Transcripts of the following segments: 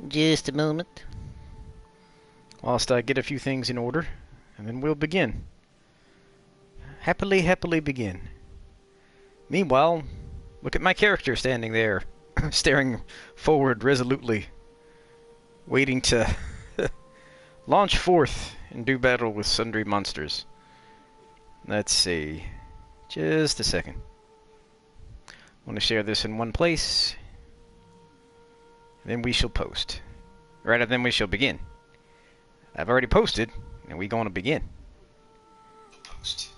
Just a moment. Whilst I get a few things in order, and then we'll begin. Happily, happily begin. Meanwhile, look at my character standing there, staring forward resolutely, waiting to launch forth and do battle with sundry monsters. Let's see. Just a second. I want to share this in one place. Then we shall post. Rather, then we shall begin. I've already posted, and we're going to begin. Post.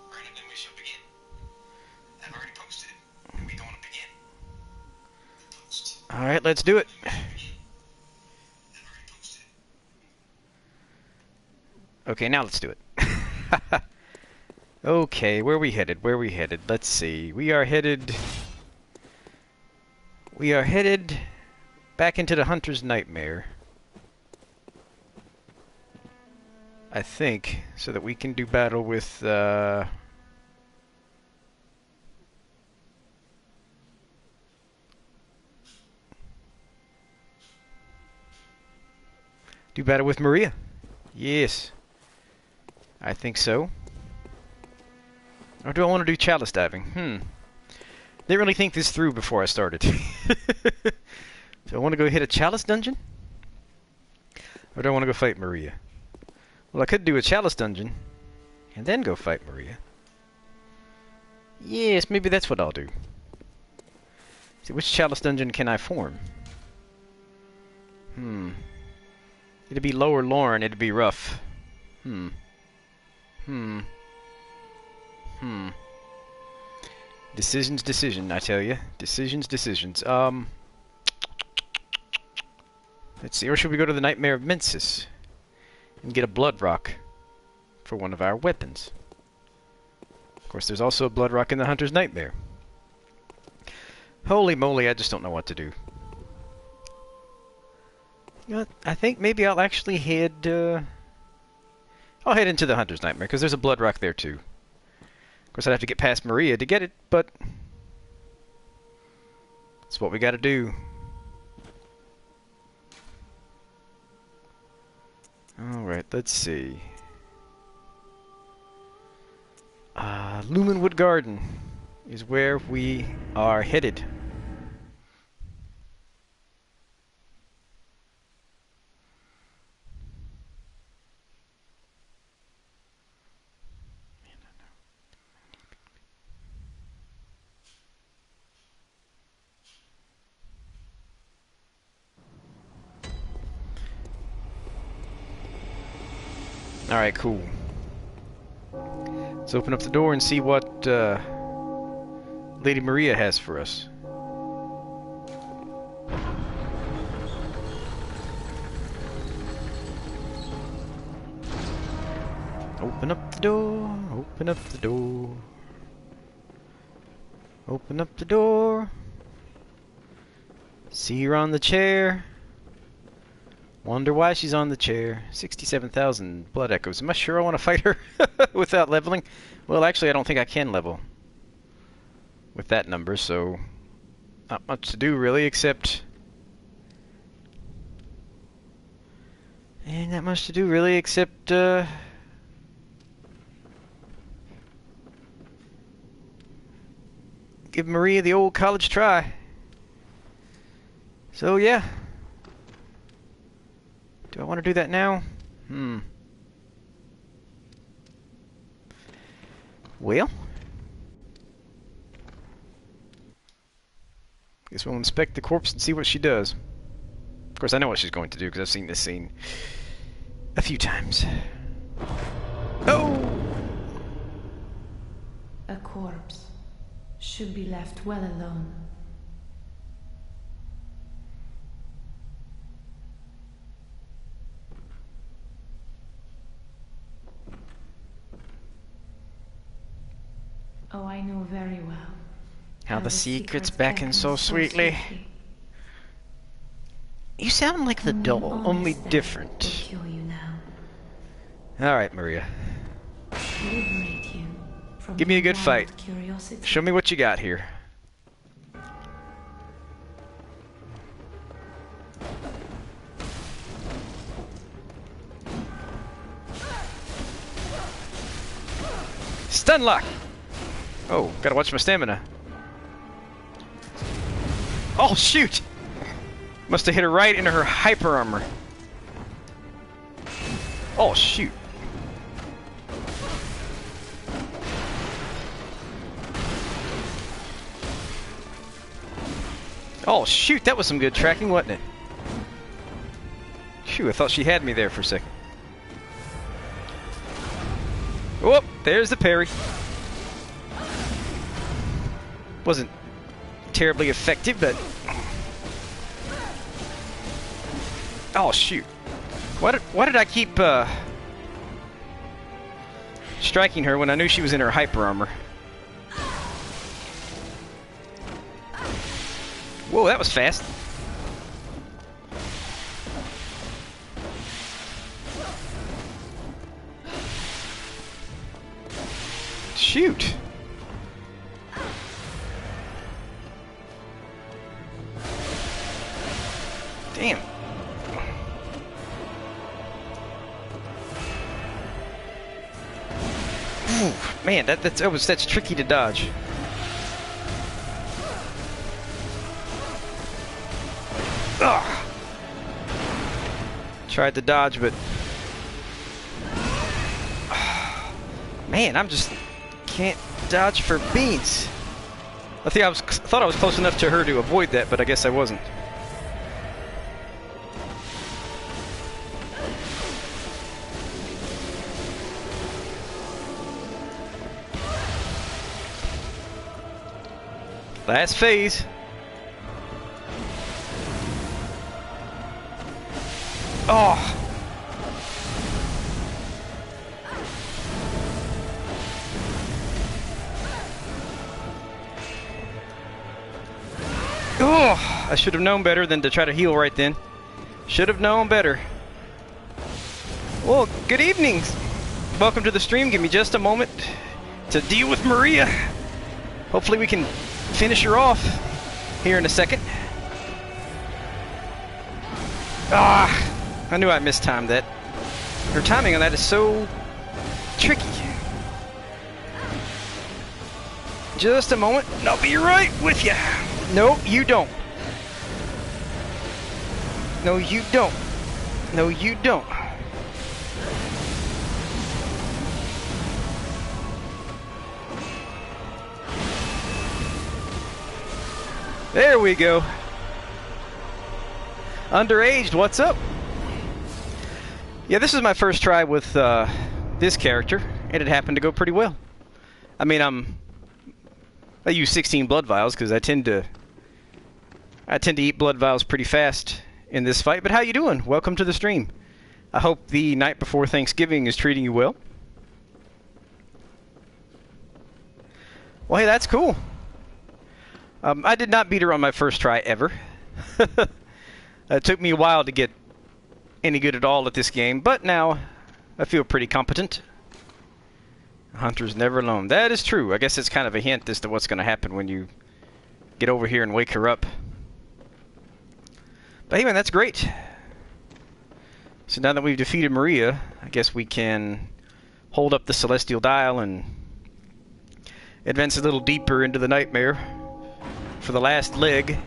Rather, then we shall begin. I've already posted, and we're going to begin. Post. All right, let's do it. Okay, now let's do it. Okay, where are we headed? Where are we headed? Let's see. We are headed back into the Hunter's Nightmare. I think, so that we can do battle with, do battle with Maria. Yes. I think so. Or do I want to do chalice diving? Didn't really think this through before I started. Do I want to go hit a chalice dungeon? Or do I want to go fight Maria? Well, I could do a chalice dungeon and then go fight Maria. Yes, maybe that's what I'll do. See, which chalice dungeon can I form? It'd be Lower Lorne, it'd be rough. Decision, I tell you. Decisions. Let's see, or should we go to the Nightmare of Mensis and get a blood rock for one of our weapons? Of course, there's also a blood rock in the Hunter's Nightmare. Holy moly, I just don't know what to do. You know what? I think maybe I'll actually head, I'll head into the Hunter's Nightmare, because there's a blood rock there too. Of course, I'd have to get past Maria to get it, but that's what we gotta do. Alright, let's see. Lumenwood Garden is where we are headed. Alright, cool. Let's open up the door and see what Lady Maria has for us. Open up the door, open up the door. Open up the door. See her on the chair. Wonder why she's on the chair. 67,000 blood echoes. Am I sure I want to fight her without leveling? Well, actually, I don't think I can level with that number, so not much to do, really, except... Ain't that much to do, really, except... give Maria the old college try. So, yeah. Do I want to do that now? Well, guess we'll inspect the corpse and see what she does. Of course, I know what she's going to do because I've seen this scene a few times. Oh! A corpse should be left well alone. Oh, I know very well. How the secrets beckon so sweetly. You sound like the doll, only different. Alright, Maria. Give me a good fight. Show me what you got here. Stun lock! Oh, gotta watch my stamina. Oh, shoot! Must have hit her right into her hyper armor. Oh, shoot. Oh, shoot, that was some good tracking, wasn't it? Phew, I thought she had me there for a second. Whoop, there's the parry. Wasn't terribly effective, but... Oh, shoot. Why did I keep, striking her when I knew she was in her hyper armor? Whoa, that was fast. Shoot. Damn. Ooh, man, that's tricky to dodge. Ugh. Tried to dodge, but man, I'm just can't dodge for beans. I thought I was close enough to her to avoid that, but I guess I wasn't. Last phase. Oh. Oh, I should have known better than to try to heal right then. Should have known better. Well, good evening. Welcome to the stream. Give me just a moment to deal with Maria. Hopefully we can finish her off here in a second. Ah, I knew I mistimed that. Her timing on that is so tricky. Just a moment, and I'll be right with you. No, you don't. No, you don't. No, you don't. There we go. Underaged, what's up? Yeah, this is my first try with this character, and it happened to go pretty well. I mean, I use 16 blood vials because I tend to eat blood vials pretty fast in this fight. But how you doing? Welcome to the stream. I hope the night before Thanksgiving is treating you well. Well, hey, that's cool. I did not beat her on my first try ever. It took me a while to get any good at all at this game, but now I feel pretty competent. Hunter's never alone. That is true. I guess it's kind of a hint as to what's going to happen when you get over here and wake her up. But hey, man, that's great. So now that we've defeated Maria, I guess we can hold up the Celestial Dial and advance a little deeper into the nightmare for the last leg.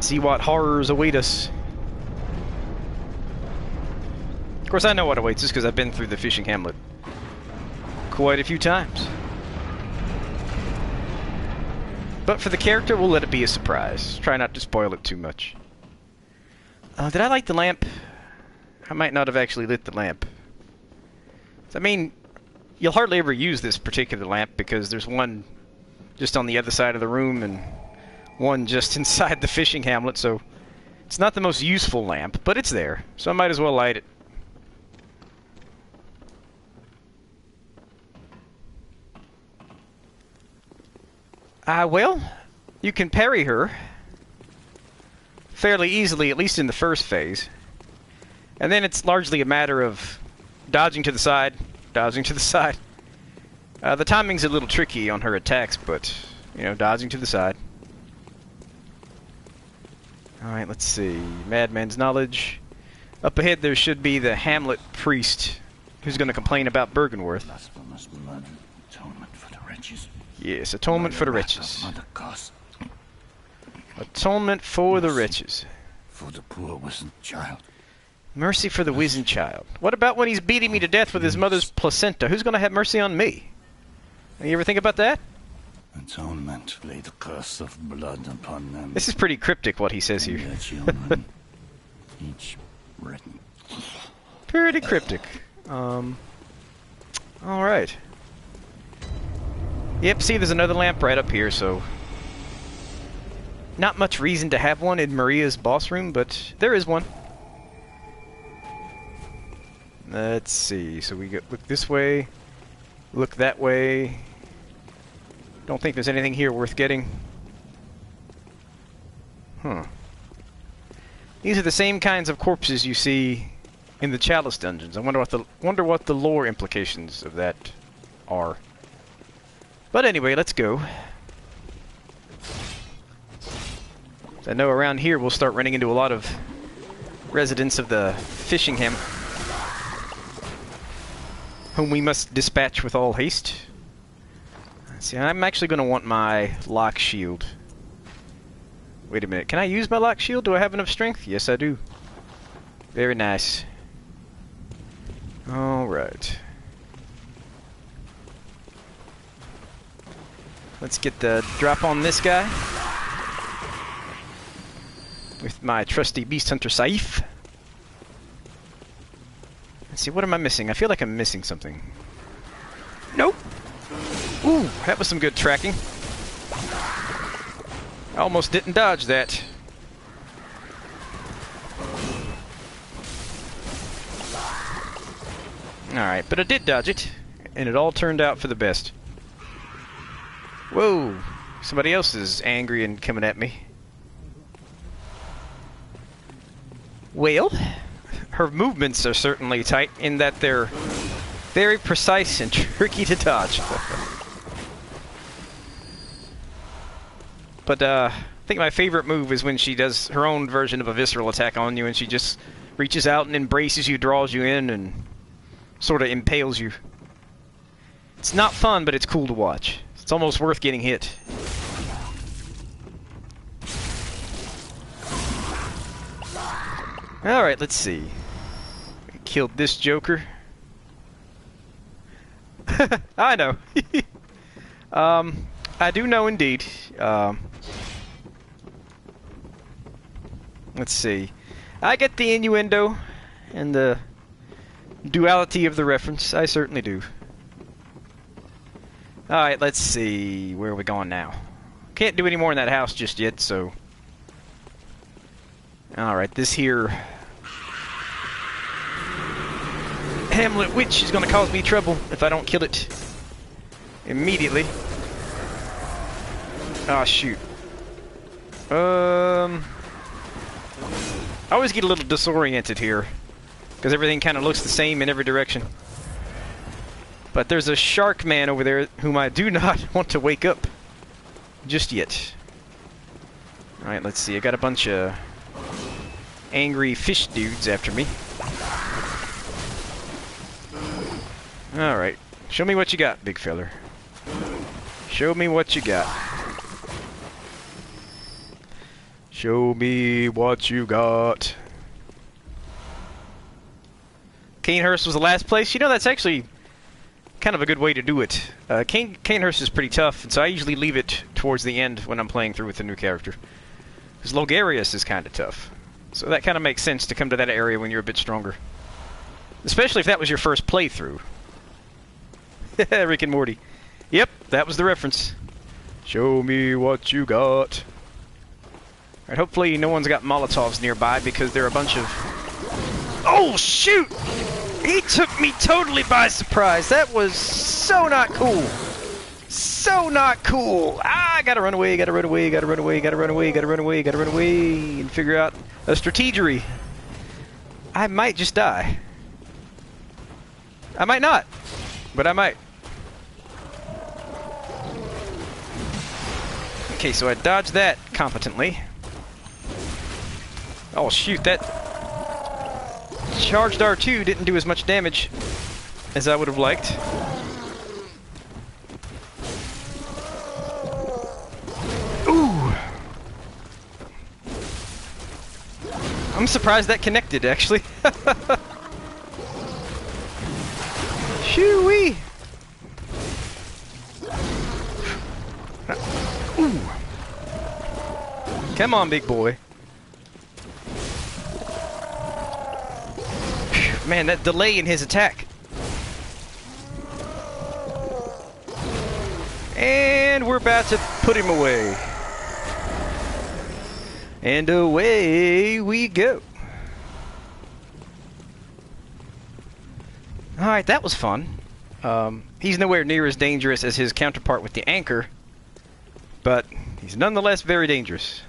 See what horrors await us. Of course, I know what awaits us because I've been through the fishing hamlet quite a few times. But for the character, we'll let it be a surprise. Try not to spoil it too much. Did I light the lamp? I might not have actually lit the lamp. I mean, you'll hardly ever use this particular lamp because there's one just on the other side of the room and one just inside the fishing hamlet, so it's not the most useful lamp, but it's there, so I might as well light it. Well, you can parry her fairly easily, at least in the first phase. And then it's largely a matter of dodging to the side, dodging to the side. The timing's a little tricky on her attacks, but, you know, dodging to the side. Alright, let's see. Madman's Knowledge. Up ahead there should be the Hamlet Priest who's going to complain about Bergenworth. Blasphemous blood, atonement for the wretches. Yes, atonement for the Murder, wretches. Mother Goss, Atonement for the wretches. for the poor wizened child. Mercy for the wizened child. What about when he's beating me to death with his mother's placenta? Who's going to have mercy on me? You ever think about that? Atonement, lay the curse of blood upon them. This is pretty cryptic what he says and here. their children, each written. Pretty cryptic. Alright. Yep, see there's another lamp right up here, so... Not much reason to have one in Maria's boss room, but there is one. Let's see, so we look this way, look that way. Don't think there's anything here worth getting. Huh. These are the same kinds of corpses you see in the Chalice dungeons. I wonder what the lore implications of that are. But anyway, let's go. I know around here we'll start running into a lot of residents of the Fishingham, whom we must dispatch with all haste. Let's see, I'm actually going to want my lock shield. Wait a minute, can I use my lock shield? Do I have enough strength? Yes, I do. Very nice. Alright. Let's get the drop on this guy with my trusty Beast Hunter Saif. Let's see, what am I missing? I feel like I'm missing something. Nope! Ooh, that was some good tracking. I almost didn't dodge that. Alright, but I did dodge it, and it all turned out for the best. Whoa! Somebody else is angry and coming at me. Well, her movements are certainly tight in that they're very precise and tricky to dodge. But I think my favorite move is when she does her own version of a visceral attack on you and she just reaches out and embraces you, draws you in, and sort of impales you. It's not fun, but it's cool to watch. It's almost worth getting hit. Alright, let's see. We killed this Joker. I know. I do know indeed. Let's see. I get the innuendo and the duality of the reference. I certainly do. Alright, let's see. Where are we going now? Can't do any more in that house just yet, so... Alright, this here... Hamlet Witch is going to cause me trouble if I don't kill it immediately. Ah, shoot. I always get a little disoriented here, because everything kind of looks the same in every direction. But there's a shark man over there whom I do not want to wake up just yet. Alright, let's see. I got a bunch of angry fish dudes after me. Alright. Show me what you got, big feller. Show me what you got. Show me what you got. Canehurst was the last place. You know, that's actually kind of a good way to do it. Canehurst is pretty tough, and so I usually leave it towards the end when I'm playing through with a new character. Because Logarius is kind of tough. So that kind of makes sense to come to that area when you're a bit stronger. Especially if that was your first playthrough. Rick and Morty. Yep, that was the reference. Show me what you got. Alright, hopefully no one's got Molotovs nearby because they're a bunch of... Oh, shoot! He took me totally by surprise. That was so not cool. So not cool. Ah, I gotta run away, gotta run away, gotta run away, gotta run away, gotta run away, gotta run away, and figure out a strategery. I might just die. I might not, but I might. Okay, so I dodged that competently. Oh shoot, that charged R2 didn't do as much damage. as I would have liked. Ooh! I'm surprised that connected, actually. Shoo-wee! Ooh! Come on, big boy. Man, that delay in his attack. And we're about to put him away. And away we go. Alright, that was fun. He's nowhere near as dangerous as his counterpart with the anchor, but he's nonetheless very dangerous.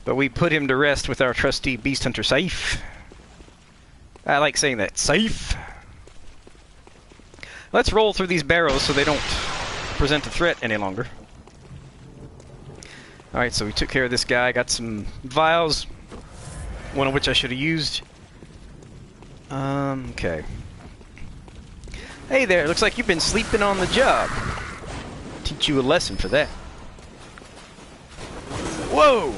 But we put him to rest with our trusty Beast Hunter Safe. I like saying that. Safe! Let's roll through these barrows so they don't present a threat any longer. Alright, so we took care of this guy. Got some vials, one of which I should have used. Okay. Hey there, looks like you've been sleeping on the job. Teach you a lesson for that. Whoa!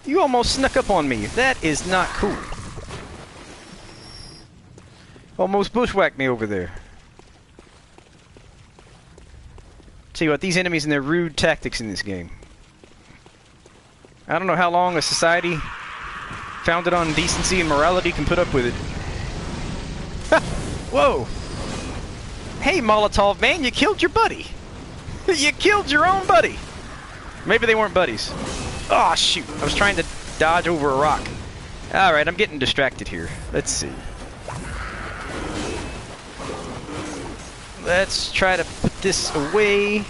You almost snuck up on me. That is not cool. Almost bushwhacked me over there. Tell you what, these enemies and their rude tactics in this game. I don't know how long a society founded on decency and morality can put up with it. Whoa! Hey, Molotov man, you killed your buddy! You killed your own buddy! Maybe they weren't buddies. Oh shoot, I was trying to dodge over a rock. Alright, I'm getting distracted here. Let's see. Let's try to put this away.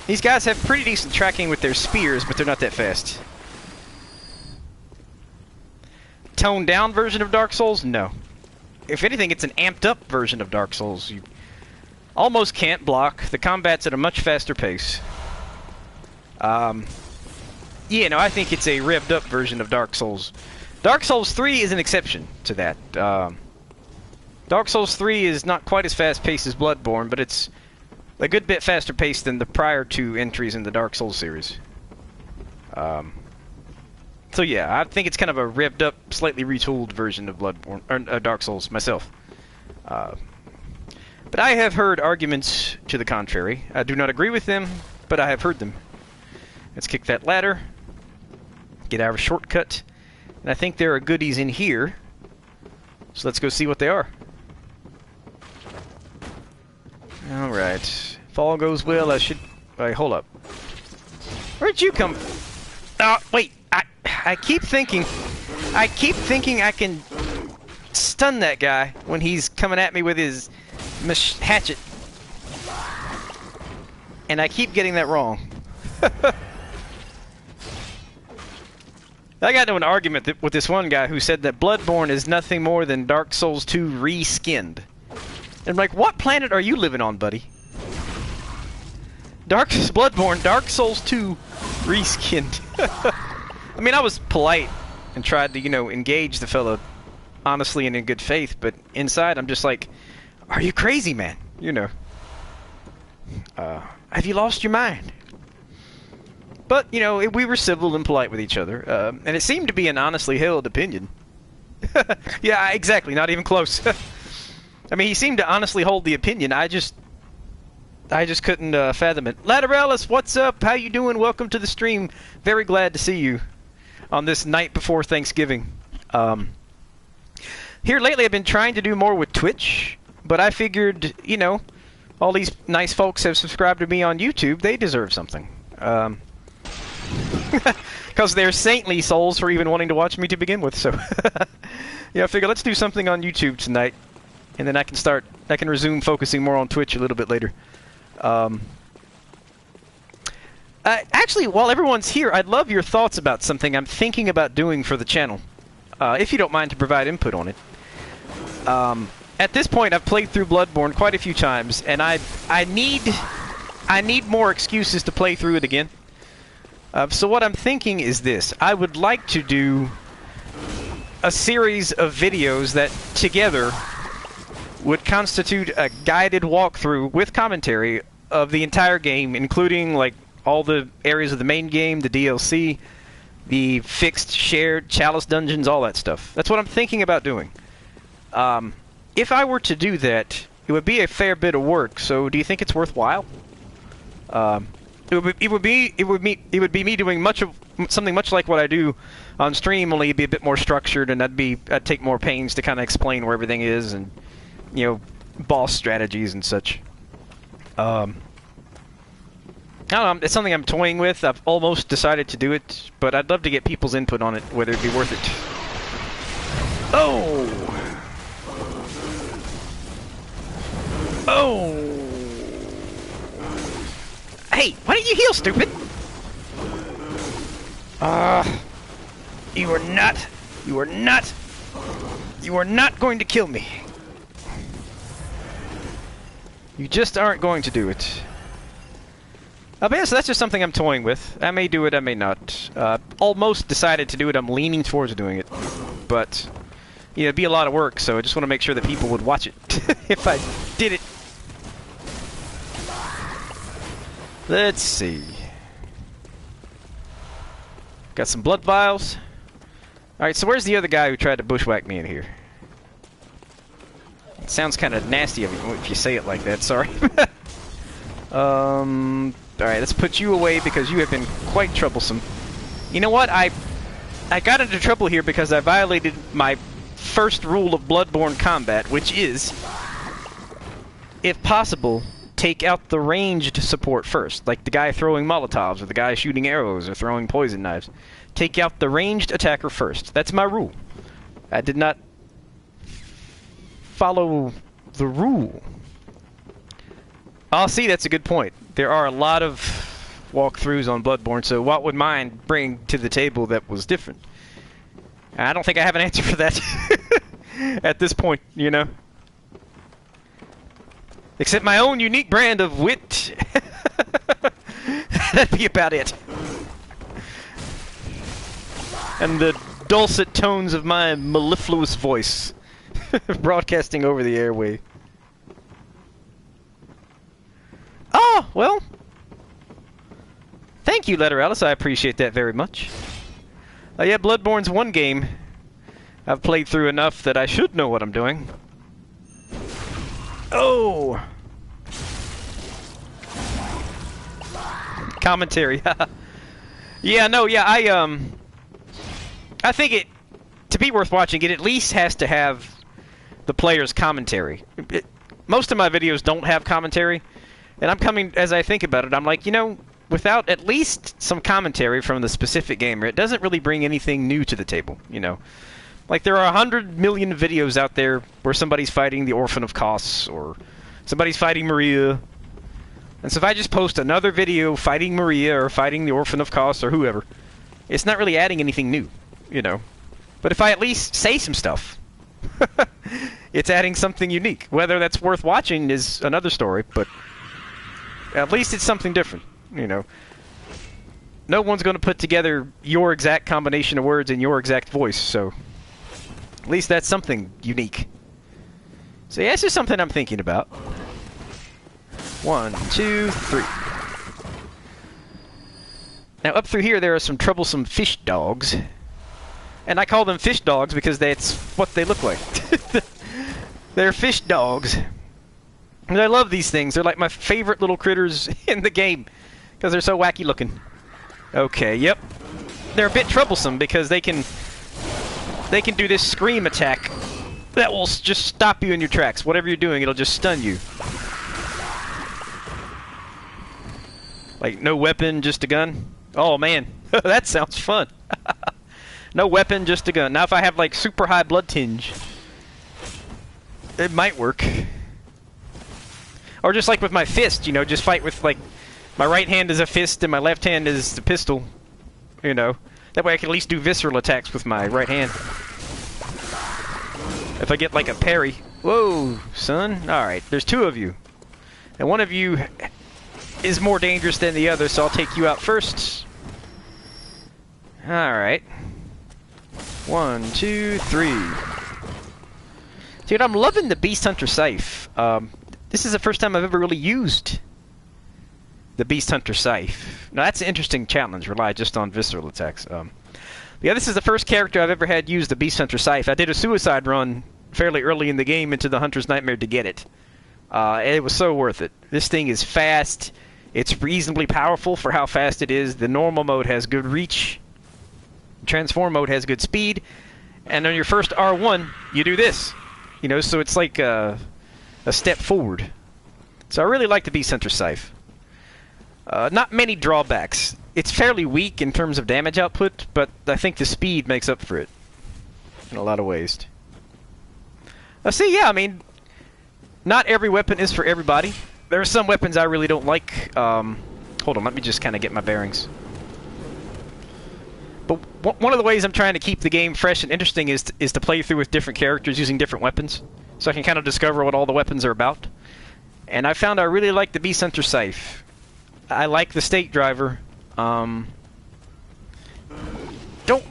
These guys have pretty decent tracking with their spears, but they're not that fast. Toned down version of Dark Souls? No. If anything, it's an amped up version of Dark Souls. You almost can't block. The combat's at a much faster pace. Yeah, no, I think it's a revved up version of Dark Souls. Dark Souls 3 is an exception to that. Dark Souls 3 is not quite as fast paced as Bloodborne, but it's a good bit faster paced than the prior two entries in the Dark Souls series. So yeah, I think it's kind of a revved up, slightly retooled version of Bloodborne, or Dark Souls myself. But I have heard arguments to the contrary. I do not agree with them, but I have heard them. Let's kick that ladder, get our shortcut, and I think there are goodies in here. So let's go see what they are. Alright. If all goes well, I should... Wait, hold up. Where'd you come... wait. I keep thinking I can stun that guy when he's coming at me with his hatchet. And I keep getting that wrong. I got into an argument with this one guy who said that Bloodborne is nothing more than Dark Souls 2 reskinned. And I'm like, what planet are you living on, buddy? Bloodborne, Dark Souls 2 reskinned. I mean, I was polite and tried to, you know, engage the fella honestly and in good faith, but inside I'm just like, are you crazy, man? You know. Have you lost your mind? But, you know, we were civil and polite with each other, and it seemed to be an honestly held opinion. Yeah, exactly, not even close. I mean, he seemed to honestly hold the opinion. I just couldn't fathom it. Lateralis, what's up? How you doing? Welcome to the stream. Very glad to see you on this night before Thanksgiving. Here lately I've been trying to do more with Twitch, but I figured, you know, all these nice folks have subscribed to me on YouTube. They deserve something. Because they're saintly souls for even wanting to watch me to begin with, so... Yeah, I figure let's do something on YouTube tonight, and then I can resume focusing more on Twitch a little bit later. Actually, while everyone's here, I'd love your thoughts about something I'm thinking about doing for the channel. If you don't mind to provide input on it. At this point, I've played through Bloodborne quite a few times, and I need more excuses to play through it again. So what I'm thinking is this. I would like to do a series of videos that together would constitute a guided walkthrough with commentary of the entire game, including like all the areas of the main game, the DLC, the fixed, shared, chalice dungeons, all that stuff. That's what I'm thinking about doing. If I were to do that, it would be a fair bit of work. So, do you think it's worthwhile? It would be me doing something much like what I do on stream, only it'd be a bit more structured, and I'd take more pains to kind of explain where everything is, and boss strategies and such. I don't know, it's something I'm toying with. I've almost decided to do it, but I'd love to get people's input on it, whether it'd be worth it. Oh! Oh! Hey, why don't you heal, stupid? You are not going to kill me. You just aren't going to do it. But yeah, so that's just something I'm toying with. I may do it, I may not. Almost decided to do it. I'm leaning towards doing it. But, it'd be a lot of work, so I just want to make sure that people would watch it if I did it. Let's see. Got some blood vials. Alright, so where's the other guy who tried to bushwhack me in here? It sounds kind of nasty of you if you say it like that, sorry. Alright, let's put you away because you have been quite troublesome. You know what? I got into trouble here because I violated my first rule of Bloodborne combat, which is, if possible, take out the ranged support first. Like the guy throwing Molotovs, or the guy shooting arrows, or throwing poison knives. Take out the ranged attacker first. That's my rule. I did not follow the rule. Oh, see, that's a good point. There are a lot of walkthroughs on Bloodborne, so what would mine bring to the table that was different? I don't think I have an answer for that at this point, Except my own unique brand of wit. That'd be about it. And the dulcet tones of my mellifluous voice broadcasting over the airway. Oh, well. Thank you, Letter Alice. I appreciate that very much. Yeah, Bloodborne's one game I've played through enough that I should know what I'm doing. Oh! Commentary. Yeah, no, yeah, I think to be worth watching, it at least has to have the player's commentary. Most of my videos don't have commentary, and I'm coming, as I think about it, I'm like, without at least some commentary from the specific gamer, it doesn't really bring anything new to the table, Like, there are 100 million videos out there where somebody's fighting the Orphan of Kos, or somebody's fighting Maria. And so if I just post another video fighting Maria, or fighting the Orphan of Kos, or whoever, it's not really adding anything new, But if I at least say some stuff, it's adding something unique. Whether that's worth watching is another story, but at least it's something different, No one's going to put together your exact combination of words in your exact voice, so at least that's something unique. So yeah, it's just something I'm thinking about. 1, 2, 3. Now up through here there are some troublesome fish dogs. And I call them fish dogs because that's what they look like. They're fish dogs. And I love these things. They're like my favorite little critters in the game because they're so wacky looking. Okay, yep. They're a bit troublesome because they can do this scream attack that will just stop you in your tracks. Whatever you're doing, it'll just stun you. Like, no weapon, just a gun? Oh, man. That sounds fun. No weapon, just a gun. Now, if I have, like, super high blood tinge, it might work. Or just like with my fist, just fight with, like, my right hand is a fist and my left hand is the pistol. That way I can at least do visceral attacks with my right hand. If I get, like, a parry. Whoa, son. Alright, there's 2 of you. And one of you is more dangerous than the other, so I'll take you out first. Alright. 1, 2, 3. Dude, I'm loving the Beast Hunter scythe. This is the first time I've ever really used the Beast Hunter scythe. Now that's an interesting challenge, rely just on visceral attacks. Yeah, this is the first character I've ever had use the Beast Hunter scythe. I did a suicide run fairly early in the game into the Hunter's Nightmare to get it. And it was so worth it. This thing is fast. It's reasonably powerful for how fast it is. The normal mode has good reach. Transform mode has good speed. And on your first R1, you do this. You know, so it's like a step forward. So I really like the Beast Hunter scythe. Not many drawbacks. It's fairly weak in terms of damage output, but I think the speed makes up for it in a lot of ways. See, yeah, I mean, not every weapon is for everybody. There are some weapons I really don't like. Hold on, let me just kind of get my bearings. But one of the ways I'm trying to keep the game fresh and interesting is to play through with different characters using different weapons, so I can kind of discover what all the weapons are about. And I found I really like the Beast Hunter scythe. I like the State Driver. Don't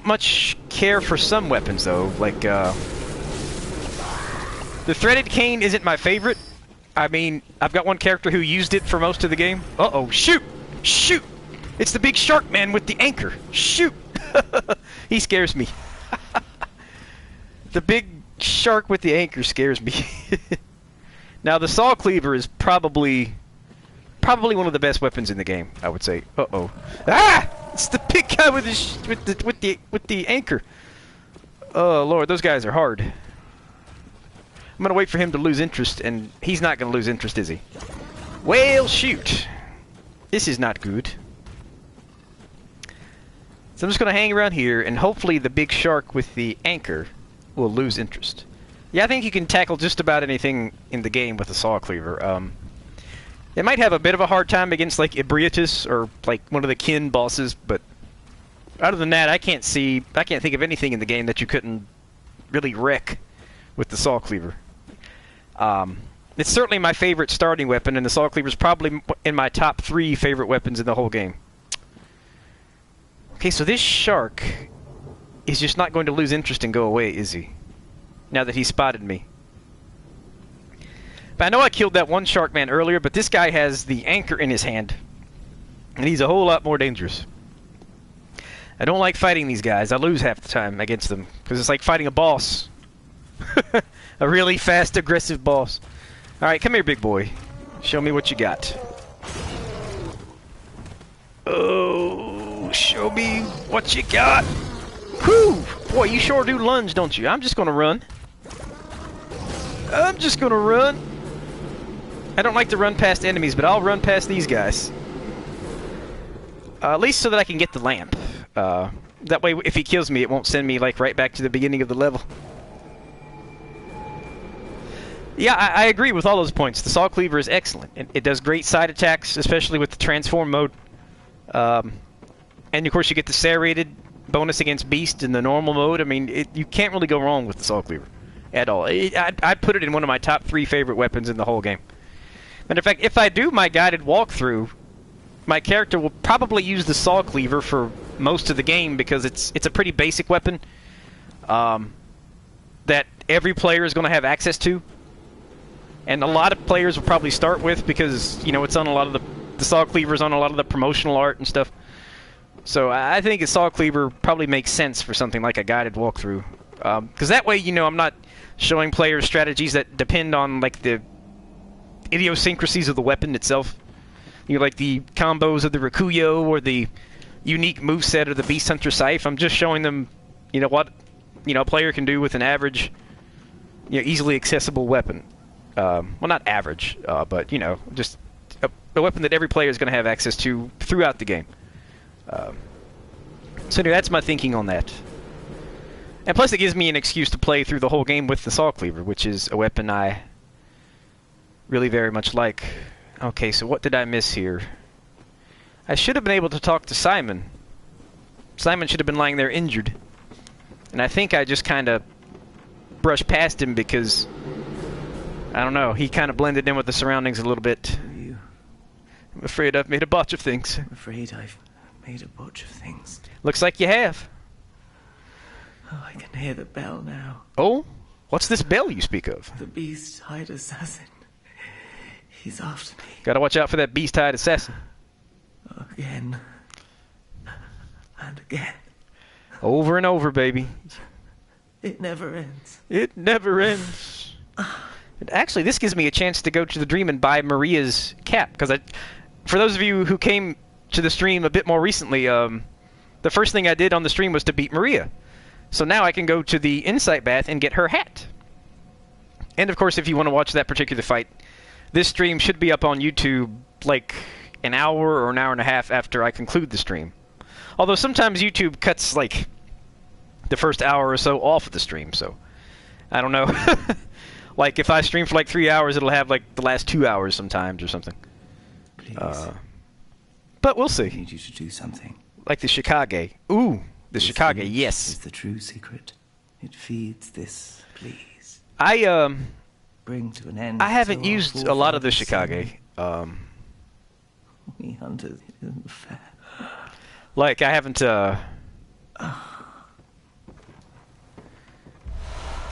much care for some weapons though, like the Threaded Cane isn't my favorite. I mean, I've got one character who used it for most of the game. Uh-oh, shoot! Shoot! It's the big shark man with the anchor. Shoot! He scares me. The big shark with the anchor scares me. Now the Saw Cleaver is probably one of the best weapons in the game, I would say. Uh-oh. Ah! It's the big guy with the anchor. Oh Lord, those guys are hard. I'm gonna wait for him to lose interest, and he's not gonna lose interest, is he? Well, shoot. This is not good. So I'm just gonna hang around here, and hopefully the big shark with the anchor will lose interest. Yeah, I think you can tackle just about anything in the game with a Saw Cleaver. It might have a bit of a hard time against like Ebrietus or like one of the kin bosses, but other than that, I can't think of anything in the game that you couldn't really wreck with the Saw Cleaver. It's certainly my favorite starting weapon, and the Saw Cleaver is probably in my top 3 favorite weapons in the whole game. Okay, so this shark is just not going to lose interest and go away, is he? Now that he spotted me. But I know I killed that one shark man earlier, but this guy has the anchor in his hand. And he's a whole lot more dangerous. I don't like fighting these guys. I lose half the time against them, because it's like fighting a boss. A really fast, aggressive boss. Alright, come here, big boy. Show me what you got. Oh, show me what you got. Whew! Boy, you sure do lunge, don't you? I'm just gonna run. I'm just gonna run. I don't like to run past enemies, but I'll run past these guys. At least so that I can get the lamp. That way, if he kills me, it won't send me like right back to the beginning of the level. Yeah, I agree with all those points. The Saw Cleaver is excellent. It does great side attacks, especially with the transform mode. And of course, you get the serrated bonus against Beast in the normal mode. I mean, you can't really go wrong with the Saw Cleaver at all. I'd put it in one of my top 3 favorite weapons in the whole game. Matter of fact, if I do my guided walkthrough, my character will probably use the Saw Cleaver for most of the game, because it's a pretty basic weapon that every player is going to have access to, and a lot of players will probably start with, because you know it's on a lot of the Saw Cleaver's on a lot of the promotional art and stuff. So I think a Saw Cleaver probably makes sense for something like a guided walkthrough, because that way, you know, I'm not showing players strategies that depend on like the idiosyncrasies of the weapon itself. You know, like the combos of the Rikuyo or the unique moveset of the Beast Hunter scythe. I'm just showing them, you know, what a player can do with an average, easily accessible weapon. Well, not average, but just a weapon that every player is going to have access to throughout the game. So anyway, that's my thinking on that. And plus, it gives me an excuse to play through the whole game with the Saw Cleaver, which is a weapon I really very much like. Okay, so what did I miss here? I should have been able to talk to Simon. Simon should have been lying there injured. And I think I just kind of brushed past him because, I don't know, he kind of blended in with the surroundings a little bit. You? I'm afraid I've made a botch of things. I'm afraid I've made a botch of things. Looks like you have. Oh, I can hear the bell now. Oh? What's this bell you speak of? The beast-eyed assassin. He's after me. Gotta watch out for that beast-eyed assassin. Again. And again. Over and over, baby. It never ends. It never ends. And actually, this gives me a chance to go to the dream and buy Maria's cap. Because for those of you who came to the stream a bit more recently, the first thing I did on the stream was to beat Maria. So now I can go to the Insight Bath and get her hat. And of course, if you want to watch that particular fight, this stream should be up on YouTube like an hour or an hour and a half after I conclude the stream. Although sometimes YouTube cuts like the first hour or so off of the stream, so I don't know. Like if I stream for like 3 hours, it'll have like the last 2 hours sometimes or something. Please. But we'll I see. need you to do something. Like the Chickage. Ooh, the This Chickage, image yes. is the true secret. It feeds this, please. I Bring to an end. haven't so our used a lot of the forefathers Chickage. sin. We hunters isn't fair. Like I haven't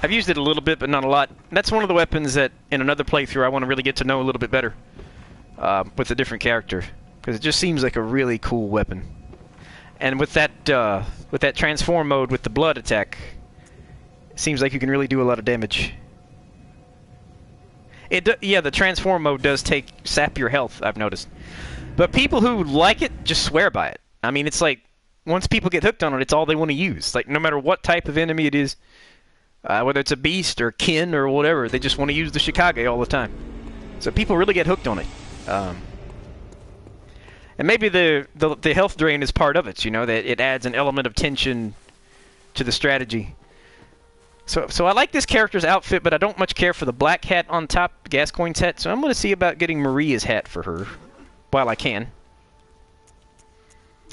I've used it a little bit, but not a lot. That's one of the weapons that, in another playthrough, I want to really get to know a little bit better with a different character, because it just seems like a really cool weapon. And with that transform mode with the blood attack, it seems like you can really do a lot of damage. Yeah, the transform mode does sap your health, I've noticed. But people who like it just swear by it. I mean, it's like once people get hooked on it, it's all they want to use. Like no matter what type of enemy it is. Whether it's a beast or kin or whatever, they just want to use the Chickage all the time. So people really get hooked on it. And maybe the health drain is part of it, you know, that it adds an element of tension to the strategy. So I like this character's outfit, but I don't much care for the black hat on top, Gascoigne's hat, so I'm going to see about getting Maria's hat for her while I can.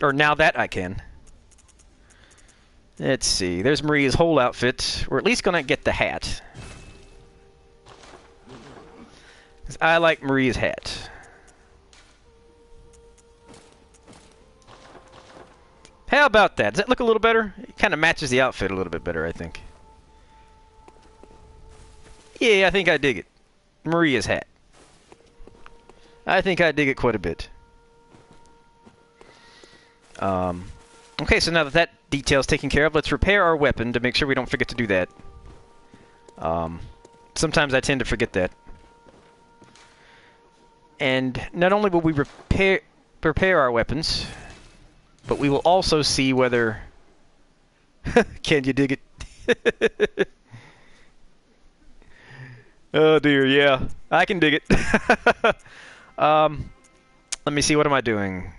Or now that I can. Let's see. There's Maria's whole outfit. We're at least going to get the hat. 'Cause I like Maria's hat. How about that? Does that look a little better? It kind of matches the outfit a little bit better, I think. Yeah, I think I dig it. Maria's hat. I think I dig it quite a bit. Okay, so now that detail's taken care of, let's repair our weapon to make sure we don't forget to do that. Sometimes I tend to forget that. And not only will we repair our weapons, but we will also see whether... Can you dig it? Oh dear, yeah. I can dig it. Let me see, what am I doing?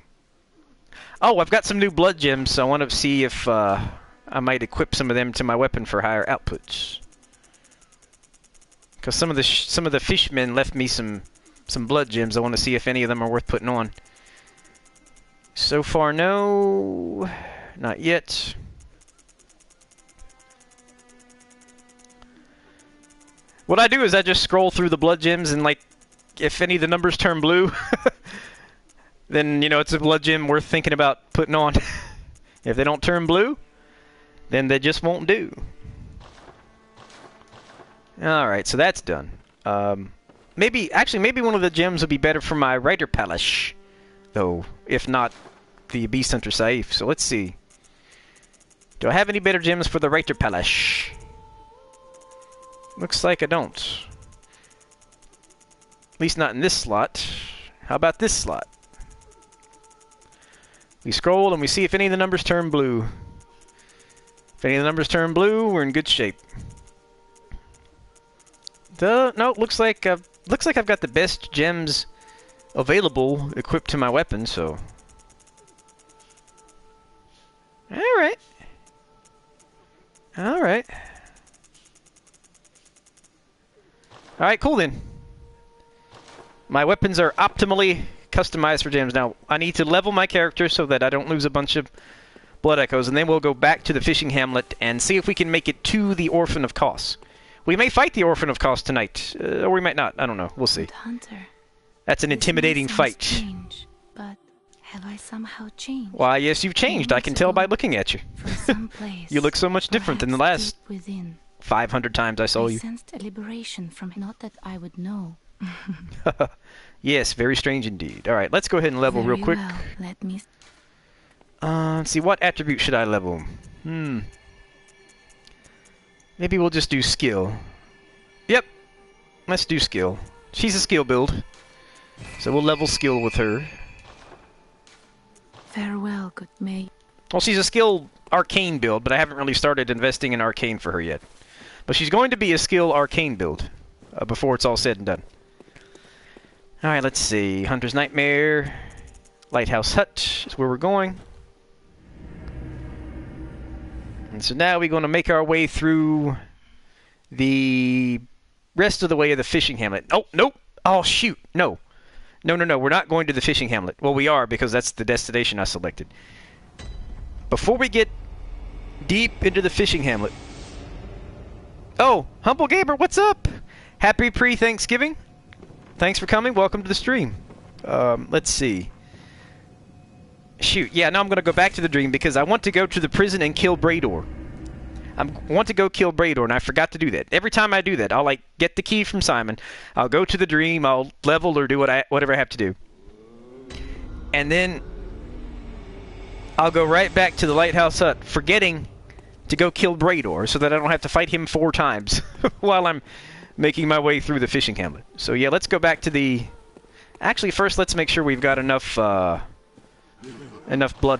Oh, I've got some new blood gems, so I want to see if I might equip some of them to my weapon for higher outputs. Because some of the fishmen left me some blood gems. I want to see if any of them are worth putting on. So far, no, not yet. What I do is I just scroll through the blood gems, and like, if any of the numbers turn blue, then, you know, it's a blood gem worth thinking about putting on. If they don't turn blue, then they just won't do. Alright, so that's done. Maybe one of the gems would be better for my Rider Palace, though, if not the Beast Hunter Saif. So let's see. Do I have any better gems for the Rider Palace? Looks like I don't. At least not in this slot. How about this slot? We scroll and we see if any of the numbers turn blue. If any of the numbers turn blue, we're in good shape. No, looks like I've got the best gems available equipped to my weapon, so. Alright. Alright. Alright, cool then. My weapons are optimally customized for gems. Now, I need to level my character so that I don't lose a bunch of blood echoes, and then we'll go back to the fishing hamlet and see if we can make it to the Orphan of Kos. We may fight the Orphan of Kos tonight, or we might not. I don't know. We'll see. Hunter, That's an intimidating fight. Change, but have I somehow changed? Why, yes, you've changed. I can tell by looking at you. From Someplace, You look so much different than the perhaps last deep within. 500 times I saw I you. sensed a liberation from him. Not that I would know. Yes, very strange indeed. Alright, let's go ahead and level Very real quick. well. Let me. Let's see, what attribute should I level? Maybe we'll just do skill. Yep, let's do skill. She's a skill build, so we'll level skill with her. Farewell, good May. Well, she's a skill arcane build, but I haven't really started investing in arcane for her yet. But she's going to be a skill arcane build before it's all said and done. Alright, let's see. Hunter's Nightmare. Lighthouse Hut is where we're going. And so now we're going to make our way through the rest of the way of the fishing hamlet. Oh, nope. Oh, shoot. No. No, no, no. We're not going to the fishing hamlet. Well, we are because that's the destination I selected. Before we get deep into the fishing hamlet. Oh, Humble Gamer, what's up? Happy pre-Thanksgiving. Thanks for coming. Welcome to the stream. Let's see. Shoot, yeah, now I'm going to go back to the dream because I want to go to the prison and kill Brador. I want to go kill Brador, and I forgot to do that. Every time I do that, I'll, like, get the key from Simon. I'll go to the dream, I'll level or do whatever I have to do. And then I'll go right back to the Lighthouse Hut, forgetting to go kill Brador so that I don't have to fight him 4 times while I'm making my way through the fishing hamlet. So yeah, let's go back to the... Actually, first let's make sure we've got enough blood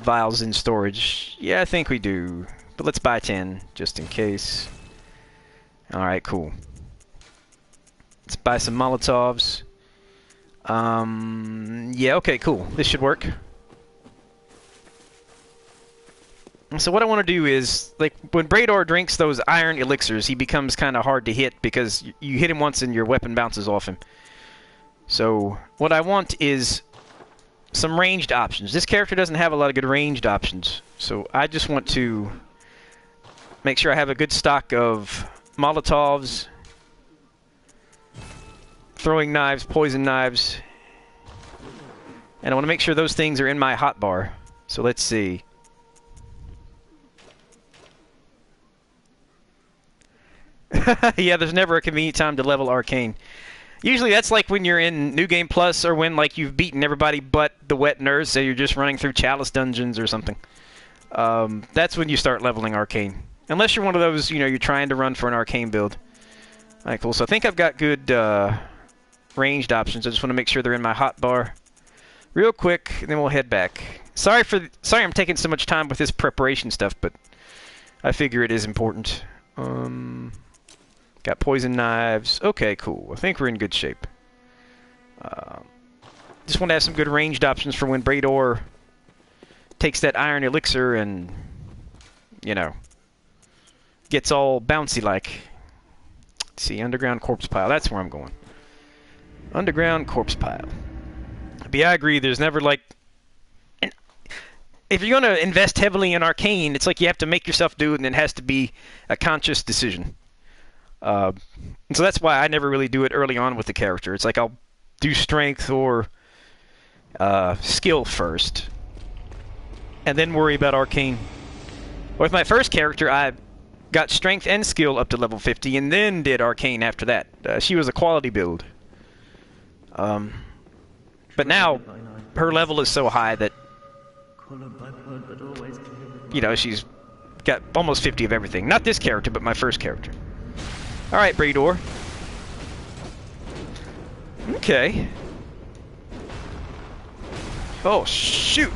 vials in storage. Yeah, I think we do. But let's buy 10, just in case. Alright, cool. Let's buy some Molotovs. Yeah, okay, cool. This should work. So what I want to do is, like, when Brador drinks those iron elixirs, he becomes kind of hard to hit because you hit him once and your weapon bounces off him. So what I want is some ranged options. This character doesn't have a lot of good ranged options, so I just want to make sure I have a good stock of Molotovs, throwing knives, poison knives, and I want to make sure those things are in my hotbar. So let's see. Yeah, there's never a convenient time to level arcane. Usually that's like when you're in New Game Plus or when like you've beaten everybody but the wet nurse, so you're just running through Chalice dungeons or something. That's when you start leveling arcane. Unless you're one of those, you know, you're trying to run for an arcane build. Alright, cool. So I think I've got good ranged options. I just want to make sure they're in my hotbar real quick, and then we'll head back. Sorry I'm taking so much time with this preparation stuff, but I figure it is important. Got poison knives. Okay, cool. I think we're in good shape. Just want to have some good ranged options for when Brador takes that iron elixir and, you know, gets all bouncy-like. Let's see, underground corpse pile. That's where I'm going. Underground corpse pile. But yeah, I agree. There's never, like... If you're going to invest heavily in arcane, it's like you have to make yourself do it, and it has to be a conscious decision. And so that's why I never really do it early on with the character. It's like I'll do strength or skill first, and then worry about arcane. With my first character, I got strength and skill up to level 50, and then did arcane after that. She was a quality build. But now, her level is so high that, you know, she's got almost 50 of everything. Not this character, but my first character. Alright, Brador. Okay. Oh, shoot!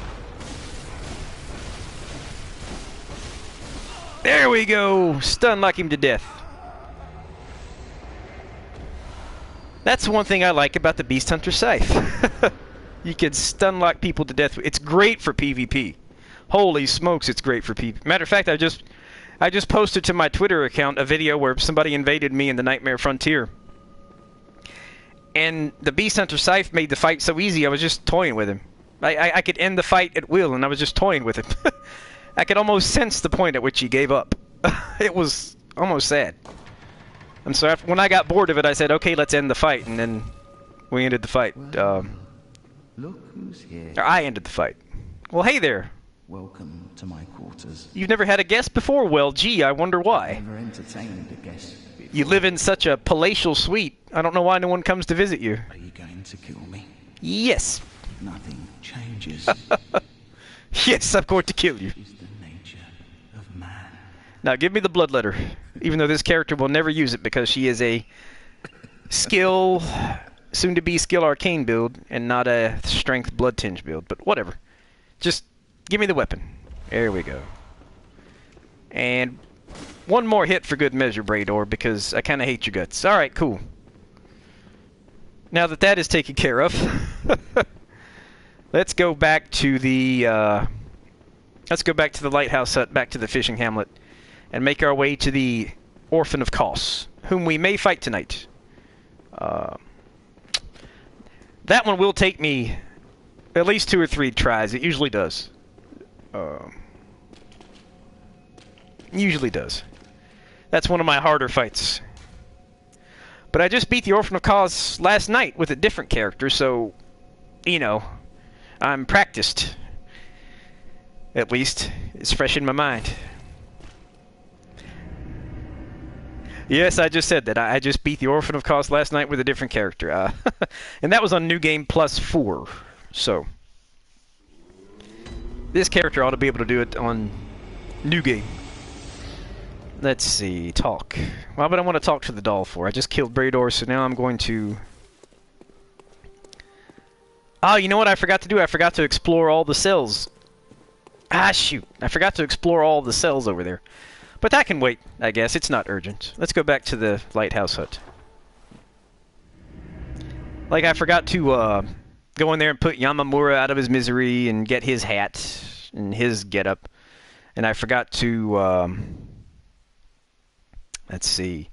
There we go! Stun lock him to death. That's one thing I like about the Beast Hunter Scythe. You can stun lock people to death. It's great for PvP. Holy smokes, it's great for PvP. Matter of fact, I just posted to my Twitter account a video where somebody invaded me in the Nightmare Frontier. And the Beast Hunter Scythe made the fight so easy, I was just toying with him. I could end the fight at will, and I was just toying with him. I could almost sense the point at which he gave up. It was almost sad. And so when I got bored of it, I said, okay, let's end the fight, and then we ended the fight. Look who's here. I ended the fight. Well, hey there. Welcome to my quarters. You've never had a guest before? Well, gee, I wonder why. Never entertained a guest before. You live in such a palatial suite. I don't know why no one comes to visit you. Are you going to kill me? Yes. Nothing changes. Yes, I'm going to kill you. Is the nature of man. Now give me the blood letter. Even though this character will never use it because she is a skill, soon-to-be skill arcane build and not a strength blood tinge build. But whatever. Just give me the weapon. There we go. And one more hit for good measure, Brador, because I kind of hate your guts. Alright, cool. Now that that is taken care of, let's go back to the lighthouse hut, back to the fishing hamlet, and make our way to the Orphan of Kos, whom we may fight tonight. That one will take me at least 2 or 3 tries. It usually does. Usually does. That's one of my harder fights. But I just beat the Orphan of Kos last night with a different character, so, you know, I'm practiced. At least, it's fresh in my mind. Yes, I just said that. I just beat the Orphan of Kos last night with a different character. And that was on New Game Plus 4, so this character ought to be able to do it on New Game. Let's see, talk. Why would I want to talk to the doll for? I just killed Brador, so now I'm going to... Oh, you know what I forgot to do? I forgot to explore all the cells. Ah, shoot. I forgot to explore all the cells over there. But that can wait, I guess. It's not urgent. Let's go back to the lighthouse hut. Like, I forgot to go in there and put Yamamura out of his misery and get his hat and his getup. And I forgot to... let's see.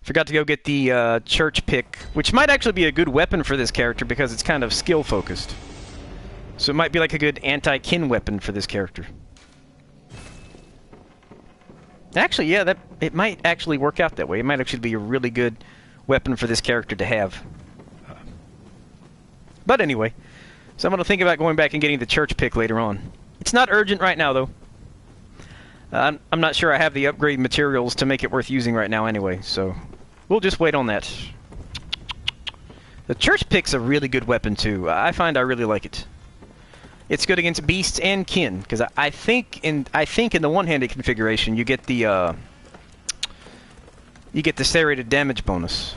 Forgot to go get the church pick, which might actually be a good weapon for this character because it's kind of skill focused. So it might be like a good anti-kin weapon for this character. Actually, yeah, it might actually work out that way. It might actually be a really good weapon for this character to have. But anyway, so I'm going to think about going back and getting the church pick later on. It's not urgent right now, though. I'm not sure I have the upgrade materials to make it worth using right now anyway, so we'll just wait on that. The church pick's a really good weapon, too. I find I really like it. It's good against beasts and kin, because I think in the one-handed configuration you get the serrated damage bonus.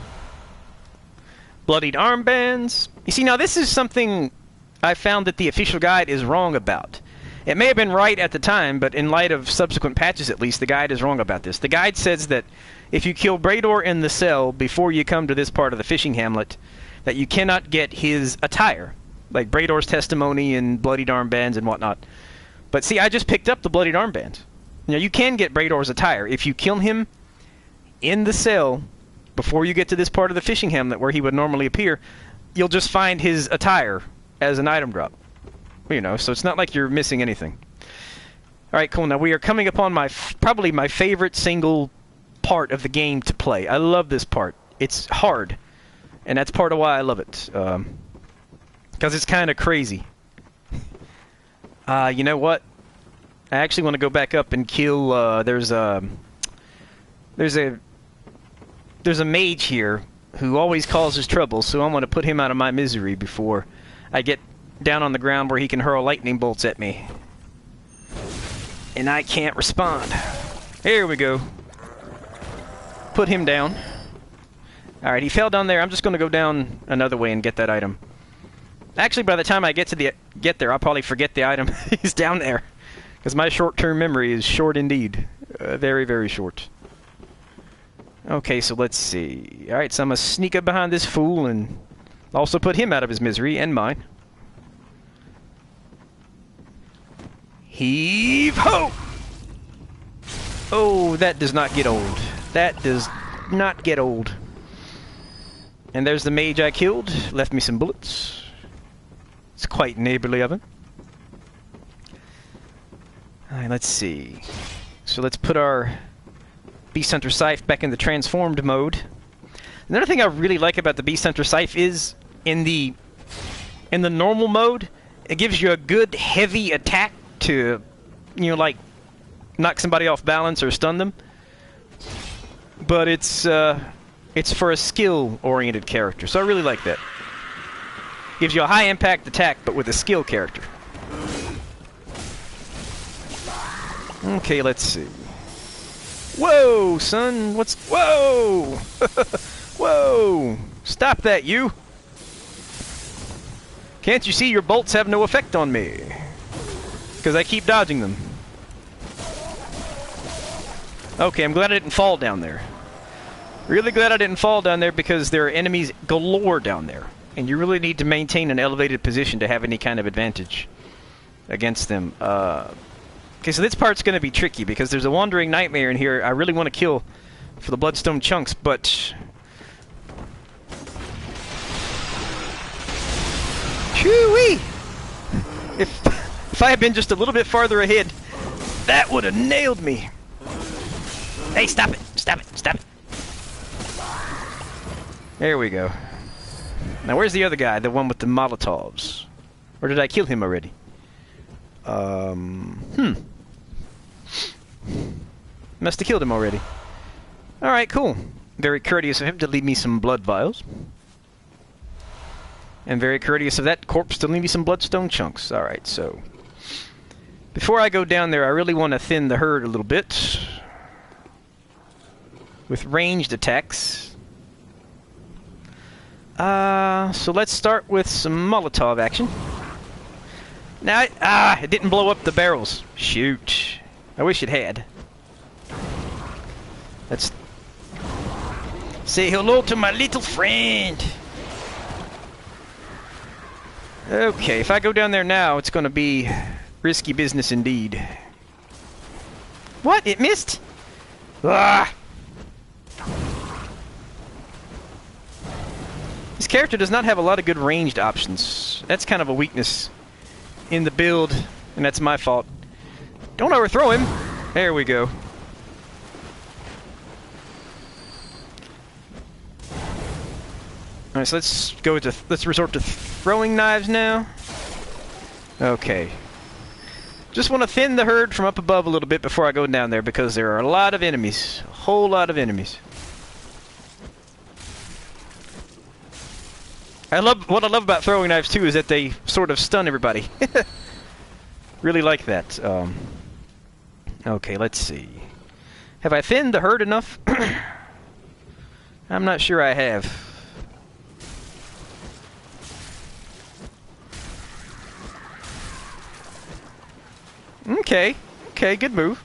Bloodied armbands. You see, now this is something I found that the official guide is wrong about. It may have been right at the time, but in light of subsequent patches at least, the guide is wrong about this. The guide says that if you kill Brador in the cell before you come to this part of the fishing hamlet, that you cannot get his attire. Like Brador's testimony and bloodied armbands and whatnot. But see, I just picked up the bloodied armbands. Now, you can get Brador's attire. If you kill him in the cell before you get to this part of the fishing hamlet where he would normally appear, you'll just find his attire as an item drop. You know, so it's not like you're missing anything. Alright, cool. Now we are coming upon probably my favorite single part of the game to play. I love this part. It's hard. And that's part of why I love it. Because it's kind of crazy. You know what? I actually want to go back up and kill, there's a mage here who always causes trouble, so I want to put him out of my misery before I get down on the ground where he can hurl lightning bolts at me. And I can't respond. There we go. Put him down. Alright, he fell down there. I'm just going to go down another way and get that item. Actually, by the time I get there, I'll probably forget the item. He's down there. Because my short-term memory is short indeed. Very, very short. Okay, so let's see. Alright, so I'm going to sneak up behind this fool and also put him out of his misery and mine. Heave ho! Oh, that does not get old. That does not get old. And there's the mage I killed. Left me some bullets. It's quite neighborly of him. Alright, let's see. So let's put our Beast Hunter Scythe back in the transformed mode. Another thing I really like about the Beast Hunter Scythe is in the normal mode, it gives you a good heavy attack to, you know, like knock somebody off balance or stun them. But it's for a skill-oriented character, so I really like that. Gives you a high-impact attack, but with a skill character. Okay, let's see. Whoa, son! What's... Whoa! Whoa! Stop that, you! Can't you see your bolts have no effect on me? Because I keep dodging them. Okay, I'm glad I didn't fall down there. Really glad I didn't fall down there because there are enemies galore down there. And you really need to maintain an elevated position to have any kind of advantage against them. Okay, so this part's going to be tricky because there's a wandering nightmare in here I really want to kill for the bloodstone chunks, but... Choo-wee! If I had been just a little bit farther ahead, that would have nailed me. Hey, stop it! Stop it! Stop it! There we go. Now, where's the other guy? The one with the Molotovs? Or did I kill him already? Must have killed him already. Alright, cool. Very courteous of him to leave me some blood vials. And very courteous of that corpse to leave me some bloodstone chunks. Alright, so... Before I go down there, I really want to thin the herd a little bit. With ranged attacks. So let's start with some Molotov action. Now, it didn't blow up the barrels. Shoot. I wish it had. Let's say hello to my little friend. Okay, if I go down there now, it's going to be risky business indeed. What? It missed? Ah! This character does not have a lot of good ranged options. That's kind of a weakness in the build, and that's my fault. Don't overthrow him. There we go. Alright, so let's resort to throwing knives now. Okay. Just want to thin the herd from up above a little bit before I go down there because there are a lot of enemies. A whole lot of enemies. What I love about throwing knives too is that they sort of stun everybody. Really like that. Okay, let's see. Have I thinned the herd enough? I'm not sure I have. Okay, good move.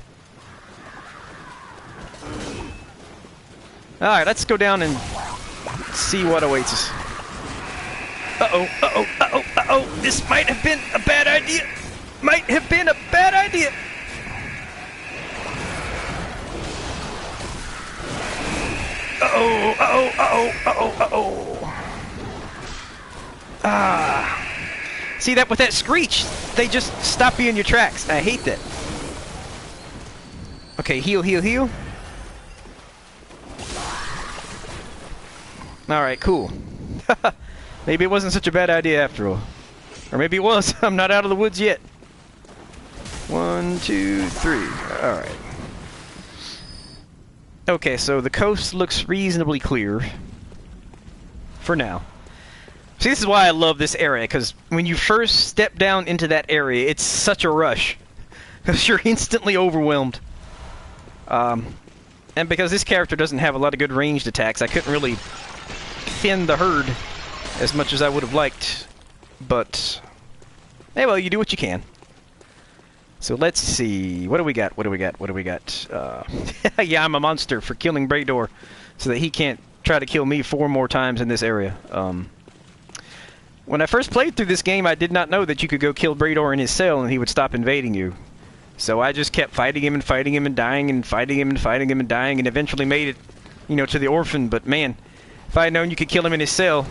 Alright, let's go down and see what awaits us. Uh-oh. This might have been a bad idea. Might have been a bad idea. Uh-oh. Ah. See that with that screech? They just stop you in your tracks. I hate that. Okay, heal. Alright, cool. Maybe it wasn't such a bad idea after all. Or maybe it was. I'm not out of the woods yet. 1, 2, 3. Alright. Okay, so the coast looks reasonably clear. For now. See, this is why I love this area, because when you first step down into that area, it's such a rush. Because you're instantly overwhelmed. And because this character doesn't have a lot of good ranged attacks, I couldn't really thin the herd as much as I would have liked. But, hey, well, you do what you can. So let's see. What do we got? Yeah, I'm a monster for killing Brador, so that he can't try to kill me 4 more times in this area. When I first played through this game, I did not know that you could go kill Brador in his cell and he would stop invading you. So I just kept fighting him and dying and fighting him and dying and eventually made it, you know, to the orphan. But man, if I had known you could kill him in his cell...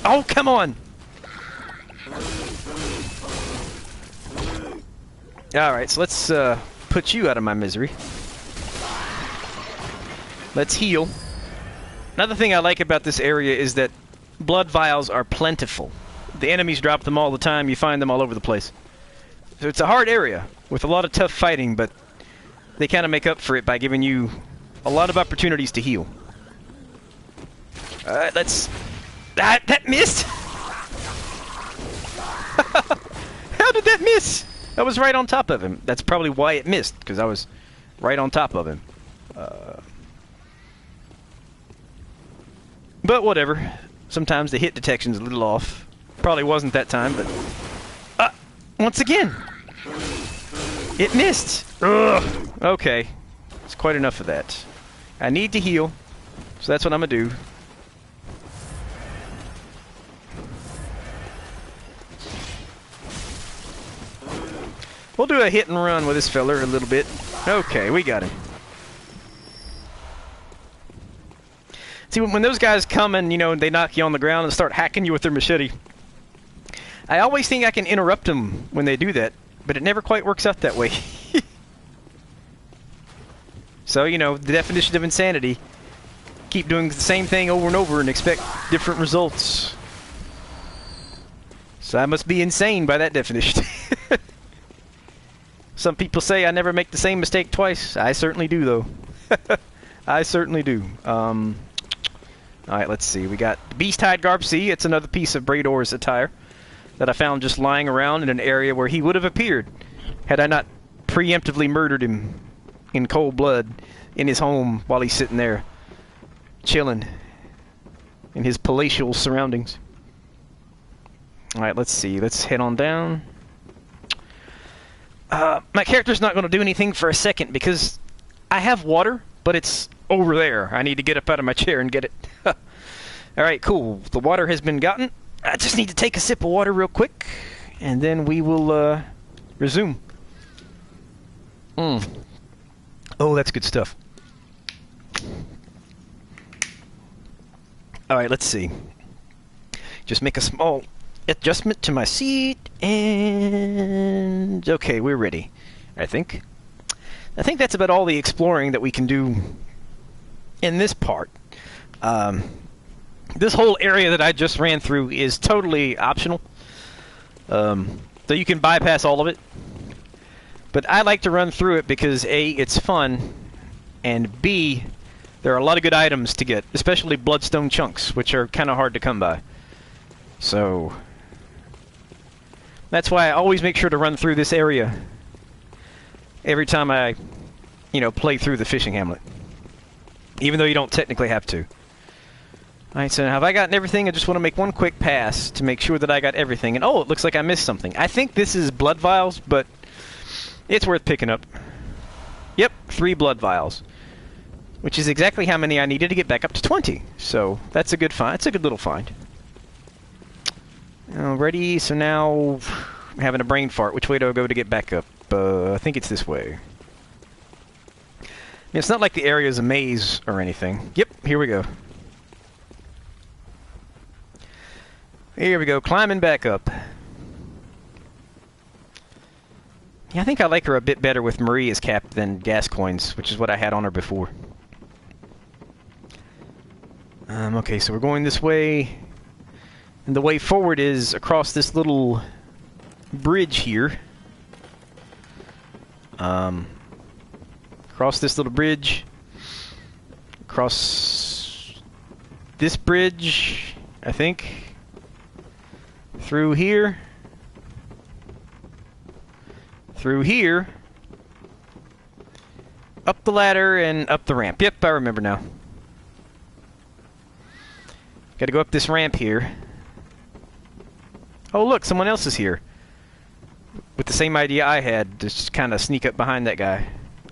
Oh, come on! Alright, so let's put you out of my misery. Let's heal. Another thing I like about this area is that blood vials are plentiful. The enemies drop them all the time. You find them all over the place. So it's a hard area with a lot of tough fighting, but they kind of make up for it by giving you a lot of opportunities to heal. Alright, let's... that missed! How did that miss? I was right on top of him. That's probably why it missed, because I was right on top of him. But whatever. Sometimes the hit detection's a little off. Probably wasn't that time, but... once again! It missed! Ugh! Okay. It's quite enough of that. I need to heal, so that's what I'm gonna do. We'll do a hit and run with this feller a little bit. Okay, we got him. See, when those guys come and, you know, they knock you on the ground and start hacking you with their machete, I always think I can interrupt them when they do that, but it never quite works out that way. So, you know, the definition of insanity, keep doing the same thing over and over and expect different results. So I must be insane by that definition. Some people say I never make the same mistake twice. I certainly do, though. I certainly do. Alright, let's see. We got Beast-Hide Garpsy. It's another piece of Brador's attire that I found just lying around in an area where he would have appeared had I not preemptively murdered him in cold blood in his home while he's sitting there chilling in his palatial surroundings. Alright, let's see. Let's head on down. My character's not going to do anything for a second because I have water, but it's over there. I need to get up out of my chair and get it. Alright, cool. The water has been gotten. I just need to take a sip of water real quick, and then we will resume. Oh, that's good stuff. Alright, let's see. Just make a small adjustment to my seat, and... okay, we're ready, I think. I think that's about all the exploring that we can do in this part. This whole area that I just ran through is totally optional. So you can bypass all of it. But I like to run through it because A, it's fun, and B, there are a lot of good items to get, especially bloodstone chunks, which are kind of hard to come by. So that's why I always make sure to run through this area every time I, you know, play through the fishing hamlet. Even though you don't technically have to. Alright, so now have I gotten everything? I just want to make one quick pass to make sure that I got everything. And oh, it looks like I missed something. I think this is blood vials, but it's worth picking up. Yep, 3 blood vials. Which is exactly how many I needed to get back up to 20. So that's a good find. It's a good little find. Alrighty, so now I'm having a brain fart. Which way do I go to get back up? I think it's this way. I mean, it's not like the area is a maze or anything. Yep, here we go. Here we go, climbing back up. Yeah, I think I like her a bit better with Maria's cap than Gascoigne's, which is what I had on her before. Okay, so we're going this way. And the way forward is across this little bridge here. Across this little bridge. Across this bridge, I think. Through here. Through here. Up the ladder and up the ramp. Yep, I remember now. Gotta go up this ramp here. Oh look, someone else is here. With the same idea I had, just kind of sneak up behind that guy.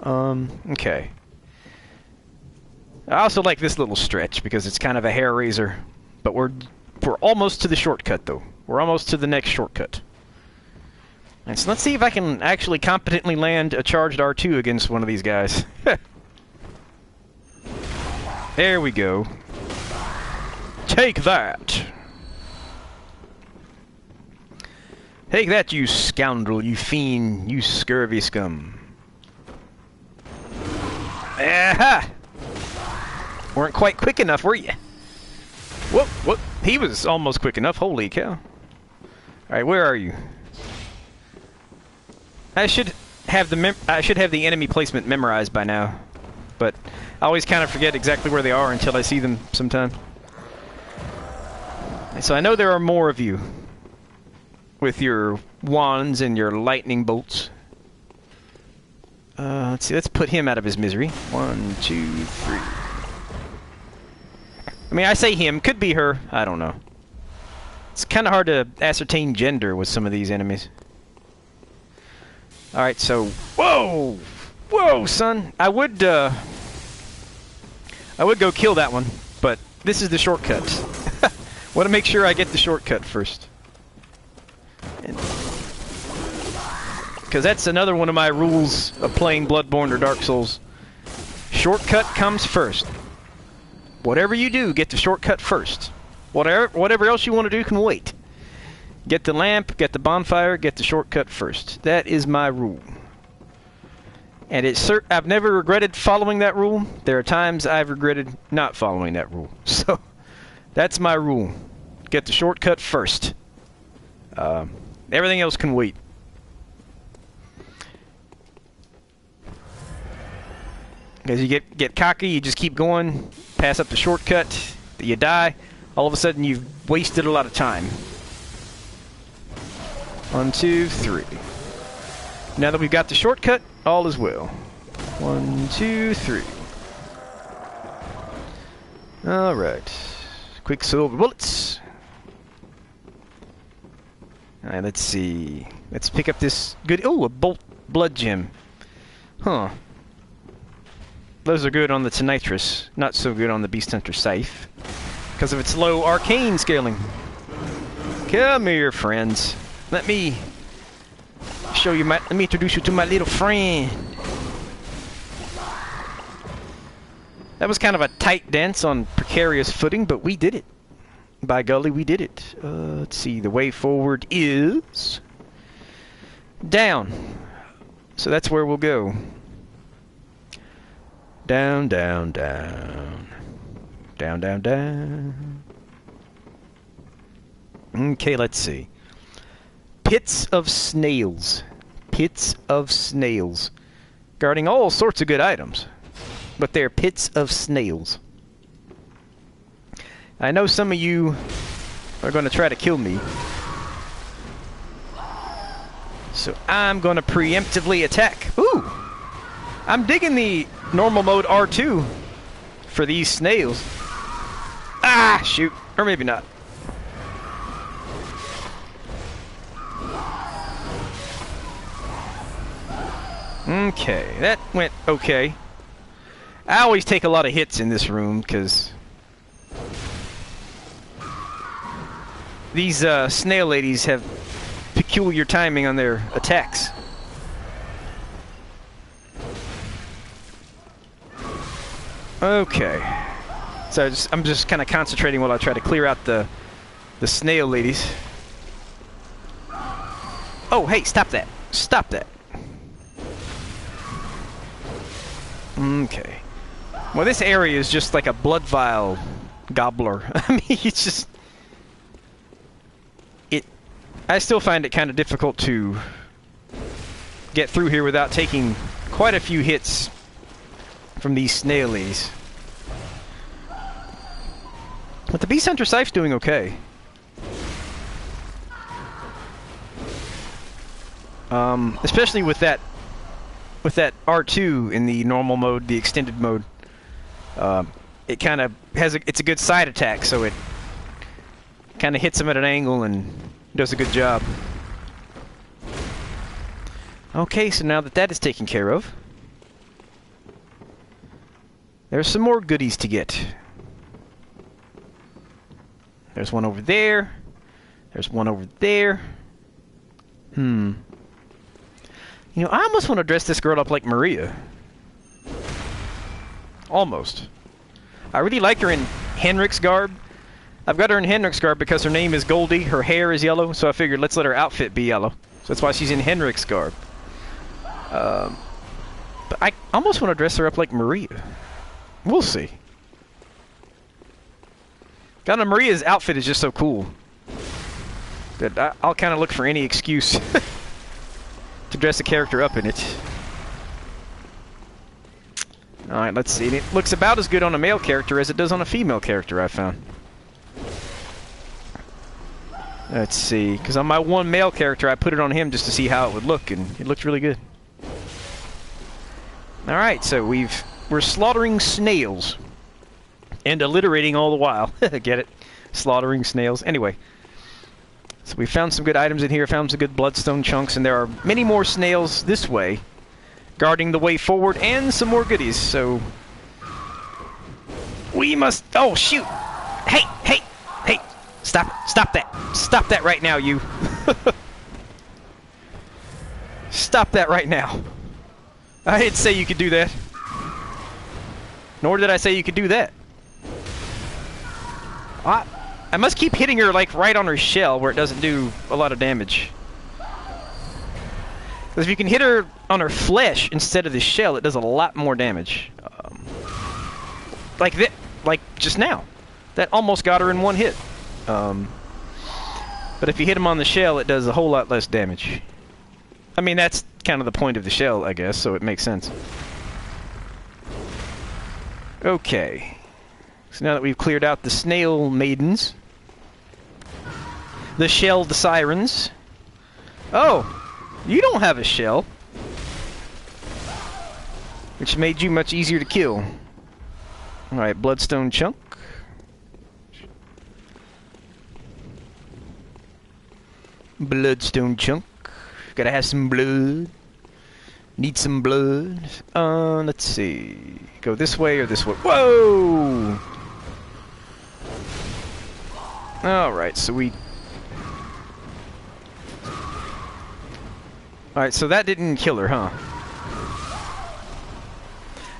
Okay. I also like this little stretch because it's kind of a hair raiser. But we're almost to the shortcut though. We're almost to the next shortcut. And so let's see if I can actually competently land a charged R2 against one of these guys. There we go. Take that! Take that, you scoundrel, you fiend, you scurvy scum. Aha! Weren't quite quick enough, were you? Whoop, whoop. He was almost quick enough, holy cow. Alright, where are you? I should have the enemy placement memorized by now, but I always kind of forget exactly where they are until I see them sometime. So I know there are more of you with your wands and your lightning bolts. Let's see, let's put him out of his misery. 1, 2, 3. I mean, I say him, could be her, I don't know. It's kind of hard to ascertain gender with some of these enemies. Alright, so, whoa! Whoa, son! I would go kill that one, but this is the shortcut. Want to make sure I get the shortcut first. Because that's another one of my rules of playing Bloodborne or Dark Souls. Shortcut comes first. Whatever you do, get the shortcut first. Whatever else you want to do can wait. Get the lamp, get the bonfire, get the shortcut first. That is my rule. And I've never regretted following that rule. There are times I've regretted not following that rule. So, that's my rule. Get the shortcut first. Everything else can wait. As you get cocky, you just keep going, pass up the shortcut, you die. All of a sudden, you've wasted a lot of time. 1, 2, 3. Now that we've got the shortcut, all is well. 1, 2, 3. Alright. Quicksilver bullets. Alright, let's see. Let's pick up this good... Oh, a blood gem. Huh. Those are good on the Tonitrus, not so good on the Beast Hunter Scythe, because of its low arcane scaling. Come here, friends. Let me show you let me introduce you to my little friend. That was kind of a tight dance on precarious footing, but we did it. By golly, we did it. Let's see, the way forward is down. So that's where we'll go. Down, down, down. Down, down, down. Okay, let's see. Pits of snails. Pits of snails. Guarding all sorts of good items. But they're pits of snails. I know some of you are going to try to kill me. So I'm going to preemptively attack. Ooh! I'm digging the normal mode R2 for these snails. Ah, shoot. Or maybe not. Okay, that went okay. I always take a lot of hits in this room because these snail ladies have peculiar timing on their attacks. Okay, so I'm just kind of concentrating while I try to clear out the snail ladies. Oh, hey, stop that! Stop that! Okay. Well, this area is just like a blood vial gobbler. I mean, it's just... I still find it kind of difficult to get through here without taking quite a few hits from these snailies. But the Beast Hunter Scythe's doing okay. Especially with that R2 in the normal mode, the extended mode. It kind of has it's a good side attack, so it kind of hits him at an angle and does a good job. Okay, so now that is taken care of, there's some more goodies to get. There's one over there. There's one over there. You know, I almost want to dress this girl up like Maria. Almost. I really like her in Henrik's garb. I've got her in Henrik's garb because her name is Goldie, her hair is yellow, so I figured let's let her outfit be yellow. So that's why she's in Henrik's garb. But I almost want to dress her up like Maria. We'll see. God, Maria's outfit is just so cool that I'll kind of look for any excuse to dress a character up in it. Alright, let's see. It looks about as good on a male character as it does on a female character, I found. Let's see. Because on my one male character, I put it on him just to see how it would look, and it looked really good. Alright, so we're slaughtering snails. And alliterating all the while. Get it? Slaughtering snails. Anyway. So we found some good items in here, found some good bloodstone chunks, and there are many more snails this way, guarding the way forward, and some more goodies, so... We must... Oh, shoot! Hey! Hey! Hey! Stop that! Stop that right now, you! Stop that right now! I didn't say you could do that. Nor did I say you could do that. I must keep hitting her, like, right on her shell, where it doesn't do a lot of damage. Because if you can hit her on her flesh instead of the shell, it does a lot more damage. Like just now. That almost got her in one hit. But if you hit him on the shell, it does a whole lot less damage. I mean, that's kind of the point of the shell, I guess, so it makes sense. Okay. So now that we've cleared out the snail maidens, the shelled sirens. Oh, you don't have a shell, which made you much easier to kill. All right, bloodstone chunk. Bloodstone chunk. Gotta have some blood. Need some blood. Let's see. Go this way or this way. Whoa! Alright, so we... Alright, so that didn't kill her, huh?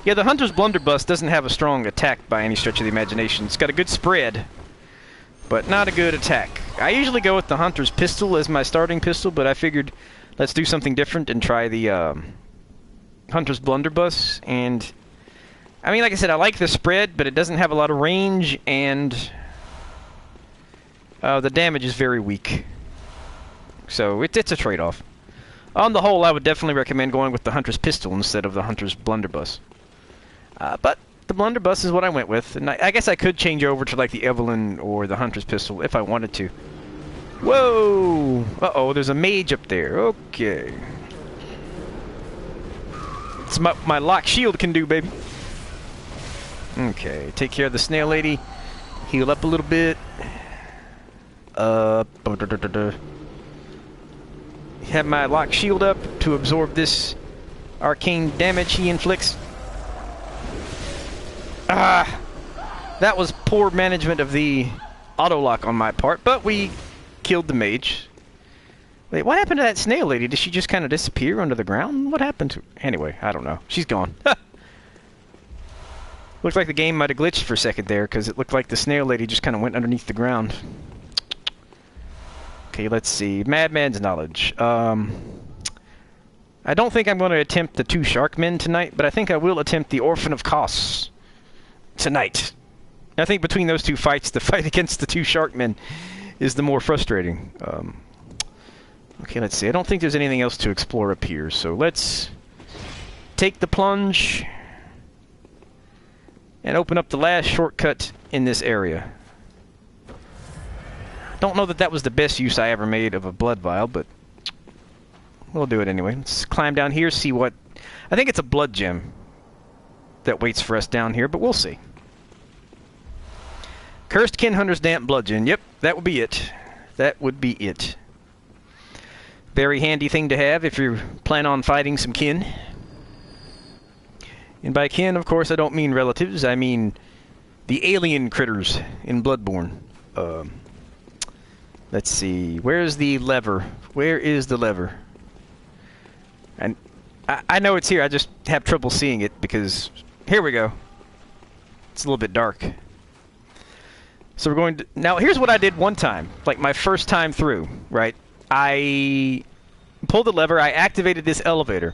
Yeah, the Hunter's Blunderbuss doesn't have a strong attack by any stretch of the imagination. It's got a good spread, but not a good attack. I usually go with the Hunter's Pistol as my starting pistol, but I figured let's do something different and try the Hunter's Blunderbuss. And, I mean, like I said, I like the spread, but it doesn't have a lot of range, and... the damage is very weak. So, it's a trade-off. On the whole, I would definitely recommend going with the Hunter's Pistol instead of the Hunter's Blunderbuss. But the Blunderbuss is what I went with. And I guess I could change over to, like, the Evelyn or the Hunter's Pistol if I wanted to. Whoa! Uh-oh, there's a mage up there. Okay. It's my lock shield can do, baby. Okay, take care of the snail lady. Heal up a little bit. Have my lock shield up to absorb this arcane damage he inflicts. Ah! That was poor management of the auto-lock on my part, but we killed the mage. Wait, what happened to that snail lady? Did she just kind of disappear under the ground? What happened to her? Anyway, I don't know. She's gone. Looked like the game might have glitched for a second there, because it looked like the snail lady just kind of went underneath the ground. Okay, let's see. Madman's Knowledge. I don't think I'm going to attempt the 2 Sharkmen tonight, but I think I will attempt the Orphan of Kos tonight. I think between those 2 fights, the fight against the 2 Sharkmen is the more frustrating. Okay, let's see. I don't think there's anything else to explore up here, so let's take the plunge and open up the last shortcut in this area. Don't know that that was the best use I ever made of a blood vial, but we'll do it anyway. Let's climb down here, see what... I think it's a blood gem that waits for us down here, but we'll see. Cursed Kin Hunter's Damp Bludgeon. Yep, that would be it. That would be it. Very handy thing to have if you plan on fighting some kin. And by kin, of course, I don't mean relatives. I mean the alien critters in Bloodborne. Let's see. Where's the lever? Where is the lever? And I know it's here. I just have trouble seeing it because... Here we go. It's a little bit dark. So we're going to... Now, here's what I did one time. Like, my first time through, right? I pulled the lever. I activated this elevator.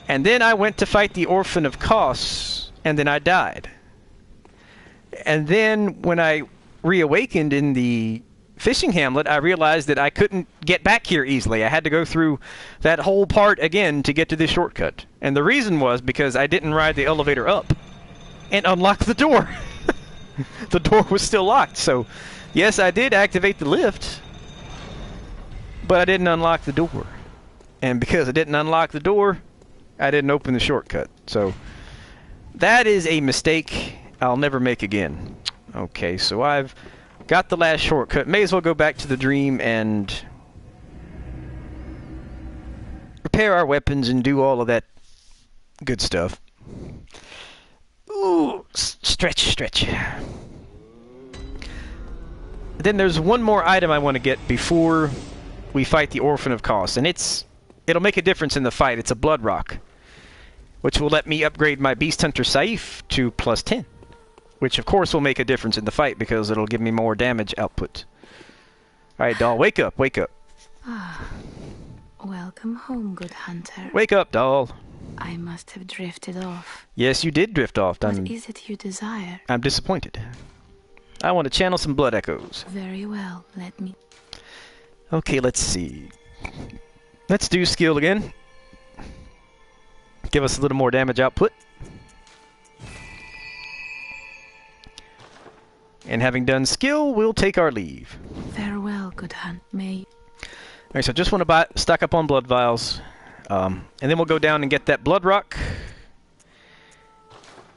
And then I went to fight the Orphan of Kos, and then I died. And then when I reawakened in the fishing hamlet, I realized that I couldn't get back here easily. I had to go through that whole part again to get to this shortcut. And the reason was because I didn't ride the elevator up and unlock the door. The door was still locked, so yes, I did activate the lift, but I didn't unlock the door. And because I didn't unlock the door, I didn't open the shortcut. So that is a mistake I'll never make again. Okay, so I've got the last shortcut. May as well go back to the dream and repair our weapons and do all of that good stuff. Ooh, stretch. Then there's one more item I want to get before we fight the Orphan of Kos, and it'll make a difference in the fight. It's a blood rock, which will let me upgrade my Beast Hunter Saif to +10, which of course will make a difference in the fight because it'll give me more damage output. Alright, doll, wake up. Ah, welcome home, good hunter. Wake up, doll. I must have drifted off. Yes, you did drift off. What is it you desire? I'm disappointed. I want to channel some blood echoes. Very well, let me... Okay, let's see. Let's do skill again. Give us a little more damage output. And having done skill, we'll take our leave. Farewell, good hunt. May... Alright, so I just want to stock up on blood vials. And then we'll go down and get that blood rock.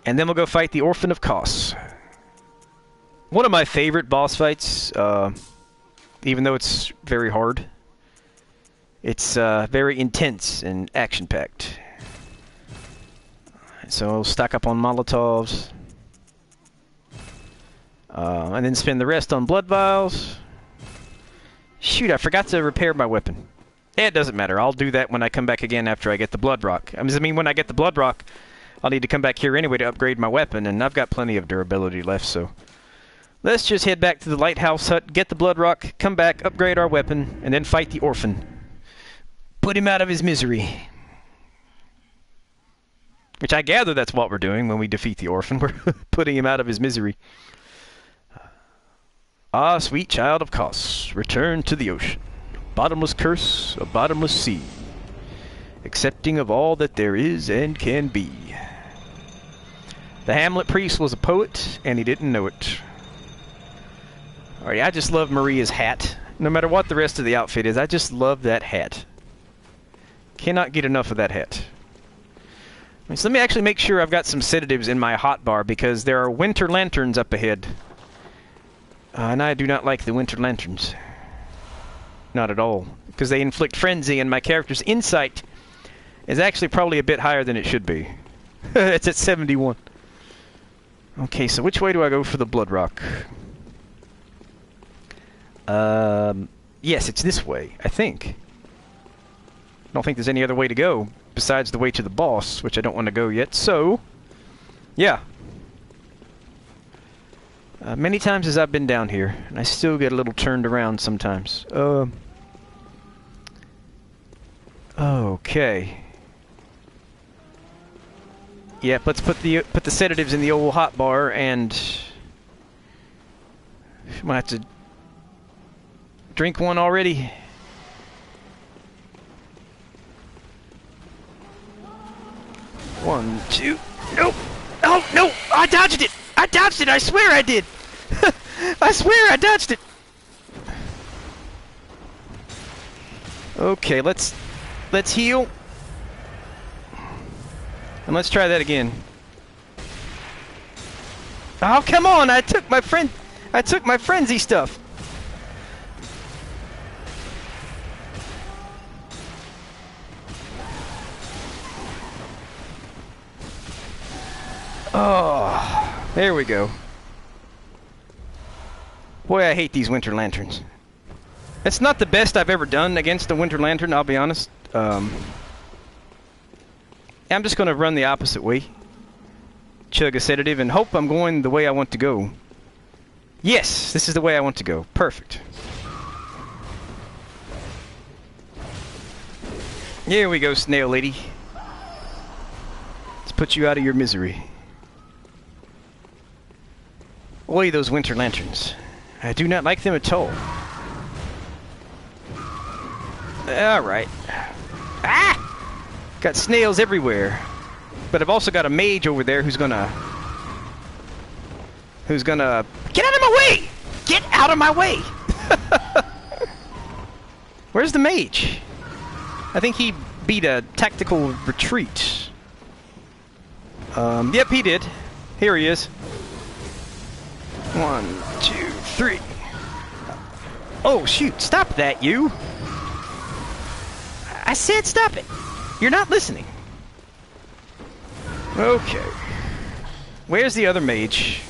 And then we'll go fight the Orphan of Kos. One of my favorite boss fights, even though it's very hard. It's very intense and action-packed. So I'll stock up on Molotovs. And then spend the rest on blood vials. Shoot, I forgot to repair my weapon. It doesn't matter. I'll do that when I come back again after I get the blood rock. I mean, when I get the blood rock, I'll need to come back here anyway to upgrade my weapon, and I've got plenty of durability left, so... Let's just head back to the lighthouse hut, get the blood rock, come back, upgrade our weapon, and then fight the orphan. Put him out of his misery. Which I gather that's what we're doing when we defeat the orphan. We're putting him out of his misery. Ah, sweet child of Kos, return to the ocean. Bottomless curse, a bottomless sea. Accepting of all that there is and can be. The Hamlet priest was a poet, and he didn't know it. Alright, I just love Maria's hat. No matter what the rest of the outfit is, I just love that hat. Cannot get enough of that hat. So let me actually make sure I've got some sedatives in my hotbar, because there are winter lanterns up ahead. And I do not like the winter lanterns. Not at all. Because they inflict frenzy, and my character's insight is actually probably a bit higher than it should be. It's at 71. Okay, so which way do I go for the blood rock? Yes, it's this way, I think. I don't think there's any other way to go besides the way to the boss, which I don't want to go yet, so... Yeah. Many times as I've been down here, and I still get a little turned around sometimes. Okay. Yep, let's put the sedatives in the old hot bar, and... I might have to drink one already. One, two... Nope! Oh, no! I dodged it! I dodged it! I swear I did! I swear I dodged it! Okay, let's heal. And let's try that again. Oh, come on! I took my frenzy stuff! Oh, there we go. Boy, I hate these winter lanterns. It's not the best I've ever done against a winter lantern, I'll be honest. I'm just going to run the opposite way. Chug a sedative and hope I'm going the way I want to go. Yes, this is the way I want to go. Perfect. Here we go, snail lady. Let's put you out of your misery. Oi, those winter lanterns. I do not like them at all. Alright. Ah! Got snails everywhere. But I've also got a mage over there who's gonna... Get out of my way! Get out of my way! Where's the mage? I think he beat a tactical retreat. Yep, he did. Here he is. 1, 2, 3. Oh, shoot. Stop that, you! I said stop it! You're not listening. Okay. Where's the other mage?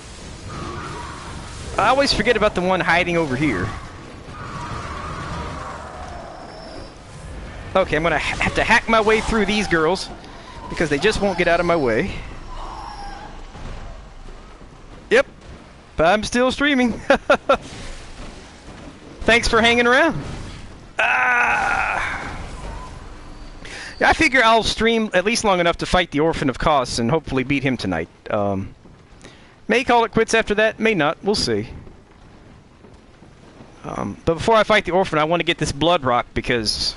I always forget about the one hiding over here. Okay, I'm gonna have to hack my way through these girls because they just won't get out of my way. Yep. But I'm still streaming. Thanks for hanging around. I figure I'll stream at least long enough to fight the Orphan of Kos and hopefully beat him tonight. May call it quits after that, may not. We'll see. But before I fight the Orphan, I want to get this Blood Rock because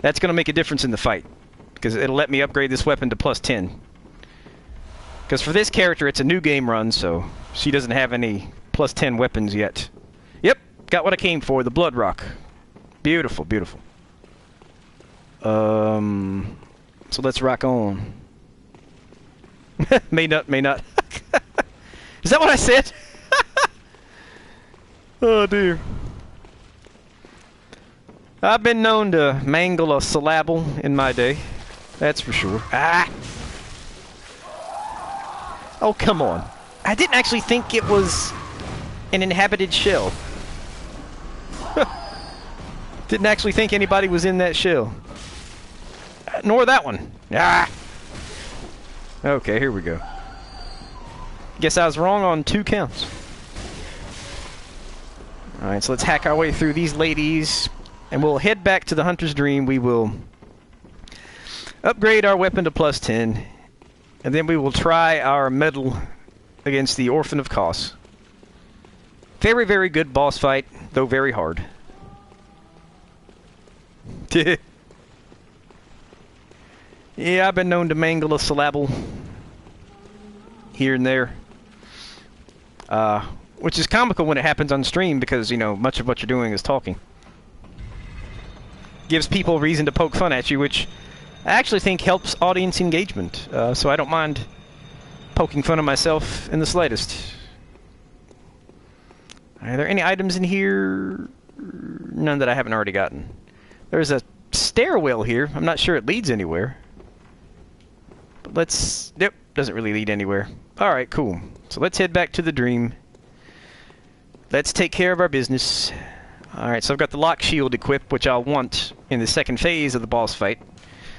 that's going to make a difference in the fight. Because it'll let me upgrade this weapon to plus 10. Because for this character, it's a new game run, so she doesn't have any plus 10 weapons yet. Yep, got what I came for, the Blood Rock. Beautiful, beautiful. So let's rock on. May not, may not. Is that what I said? Oh dear. I've been known to mangle a syllable in my day. That's for sure. Ah! Oh, come on. I didn't actually think it was an inhabited shell. Didn't actually think anybody was in that shell. Nor that one. Ah! Okay, here we go. Guess I was wrong on 2 counts. Alright, so let's hack our way through these ladies. And we'll head back to the Hunter's Dream. We will upgrade our weapon to plus 10. And then we will try our medal against the Orphan of Kos. Very, very good boss fight, though very hard. Yeah, I've been known to mangle a syllable here and there. Which is comical when it happens on stream because, you know, much of what you're doing is talking. Gives people reason to poke fun at you, which I actually think helps audience engagement. So I don't mind poking fun at myself in the slightest. Are there any items in here? None that I haven't already gotten. There's a stairwell here. I'm not sure it leads anywhere. But let's... Yep, doesn't really lead anywhere. Alright, cool. So let's head back to the dream. Let's take care of our business. Alright, so I've got the lock shield equipped, which I'll want in the second phase of the boss fight.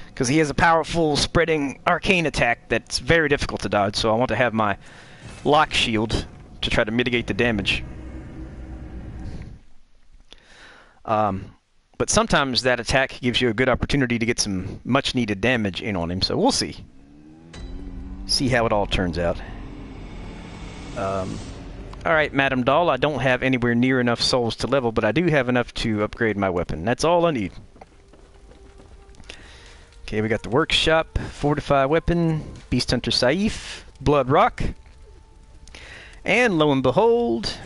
Because he has a powerful, spreading arcane attack that's very difficult to dodge, so I want to have my lock shield to try to mitigate the damage. But sometimes that attack gives you a good opportunity to get some much-needed damage in on him, so we'll see. See how it all turns out. Alright, Madam Doll, I don't have anywhere near enough souls to level, but I do have enough to upgrade my weapon. That's all I need. Okay, we got the workshop, fortify weapon, Beast Hunter Saif, Blood Rock, and lo and behold,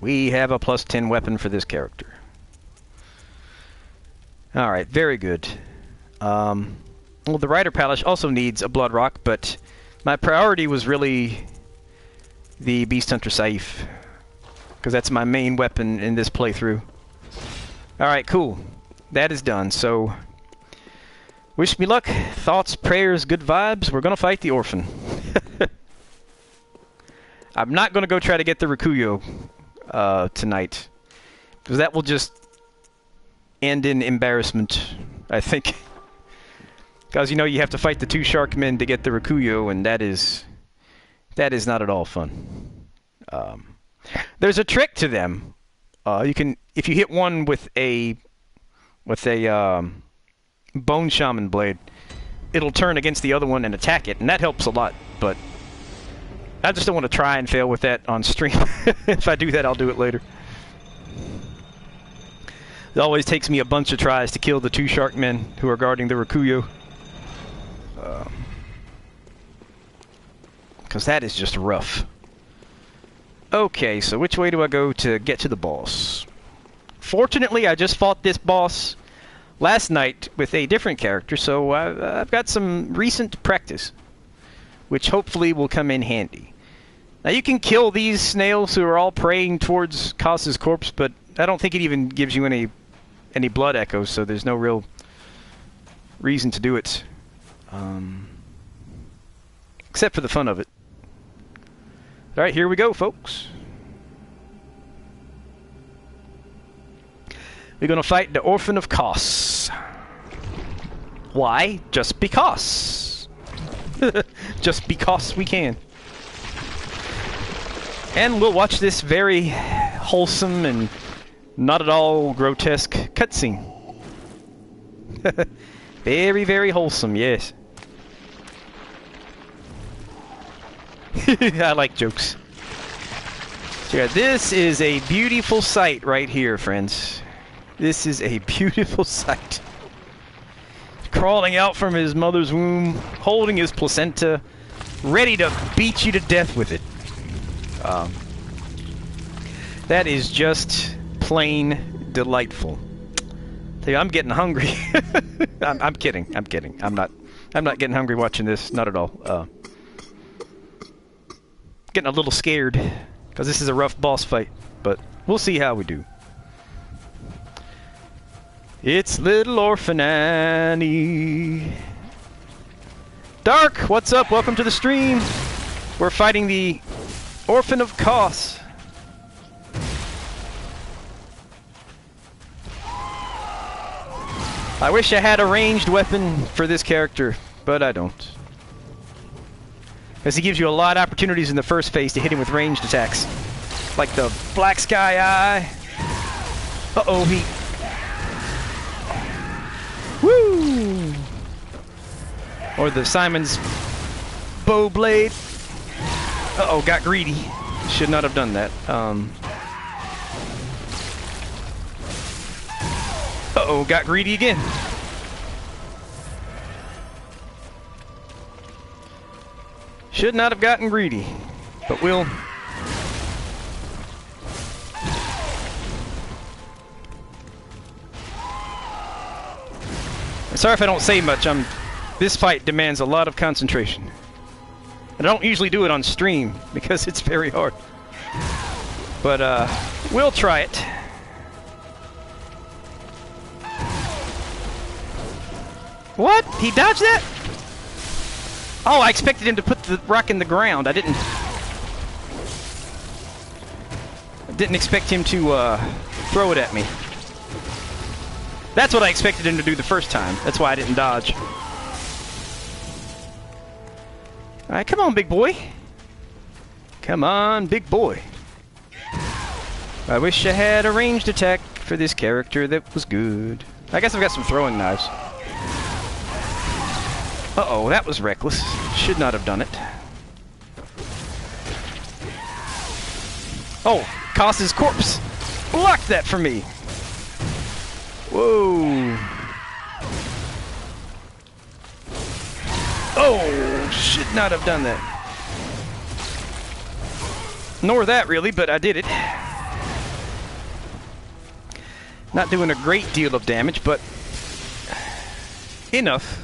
we have a plus 10 weapon for this character. Alright, very good. Well, the Rider Palace also needs a Blood Rock, but my priority was really the Beast Hunter Saif, because that's my main weapon in this playthrough. Alright, cool. That is done, so wish me luck, thoughts, prayers, good vibes. We're gonna fight the Orphan. I'm not gonna go try to get the Rikuyo tonight, because that will just end in embarrassment, I think. Because, you know, you have to fight the 2 shark men to get the Rikuyo, and that is not at all fun. There's a trick to them. You can, if you hit one with a Bone Shaman blade, it'll turn against the other one and attack it, and that helps a lot. But I just don't want to try and fail with that on stream. If I do that, I'll do it later. It always takes me a bunch of tries to kill the 2 shark men who are guarding the Rakuyo. Because that is just rough. Okay, so which way do I go to get to the boss? Fortunately, I just fought this boss last night with a different character, so I've got some recent practice, which hopefully will come in handy. Now you can kill these snails who are all praying towards Kaz's corpse, but I don't think it even gives you any blood echoes, so there's no real reason to do it. Except for the fun of it. Alright, here we go, folks. We're gonna fight the Orphan of Kos. Why? Just because. Just because we can. And we'll watch this very wholesome and not at all grotesque cutscene. Very, very wholesome, yes. I like jokes. So yeah, this is a beautiful sight right here, friends. This is a beautiful sight. Crawling out from his mother's womb, holding his placenta, ready to beat you to death with it. That is just plain delightful. I'm getting hungry. I'm kidding. I'm kidding. I'm not getting hungry watching this. Not at all. Getting a little scared because this is a rough boss fight, but we'll see how we do. It's little Orphan Annie. Dark, what's up? Welcome to the stream. We're fighting the Orphan of Kos. I wish I had a ranged weapon for this character, but I don't. Because he gives you a lot of opportunities in the first phase to hit him with ranged attacks. Like the Black Sky Eye. Uh-oh, he... Woo! Or the Simon's Bow Blade. Uh-oh, got greedy. Should not have done that. Uh-oh, got greedy again. Should not have gotten greedy, but we'll... Sorry if I don't say much. This fight demands a lot of concentration. And I don't usually do it on stream because it's very hard. But we'll try it. What? He dodged that? Oh, I expected him to put the rock in the ground. I didn't expect him to throw it at me. That's what I expected him to do the first time. That's why I didn't dodge. Alright, come on, big boy. Come on, big boy. I wish I had a ranged attack for this character that was good. I guess I've got some throwing knives. Uh-oh, that was reckless. Should not have done it. Oh, Kos's corpse! Block that for me! Whoa! Oh, should not have done that. Nor that, really, but I did it. Not doing a great deal of damage, but enough.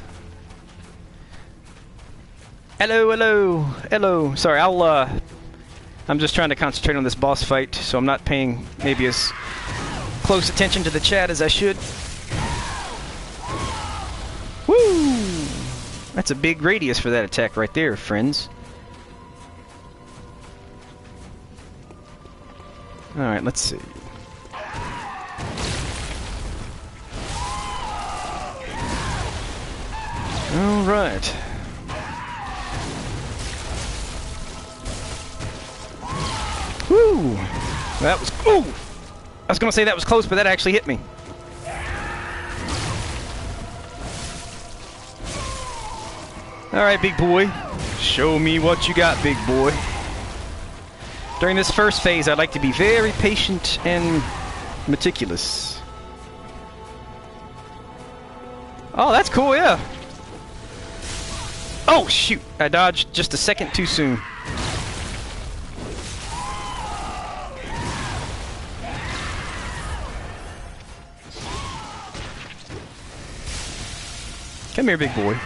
Hello, hello, hello. Sorry, I'm just trying to concentrate on this boss fight, so I'm not paying maybe as close attention to the chat as I should. Woo! That's a big radius for that attack right there, friends. Alright, let's see. Alright. Woo! That was... Ooh! I was gonna say that was close, but that actually hit me. Alright, big boy. Show me what you got, big boy. During this first phase, I'd like to be very patient and meticulous. Oh, that's cool, yeah. Oh, shoot. I dodged just a second too soon. Come here, big boy.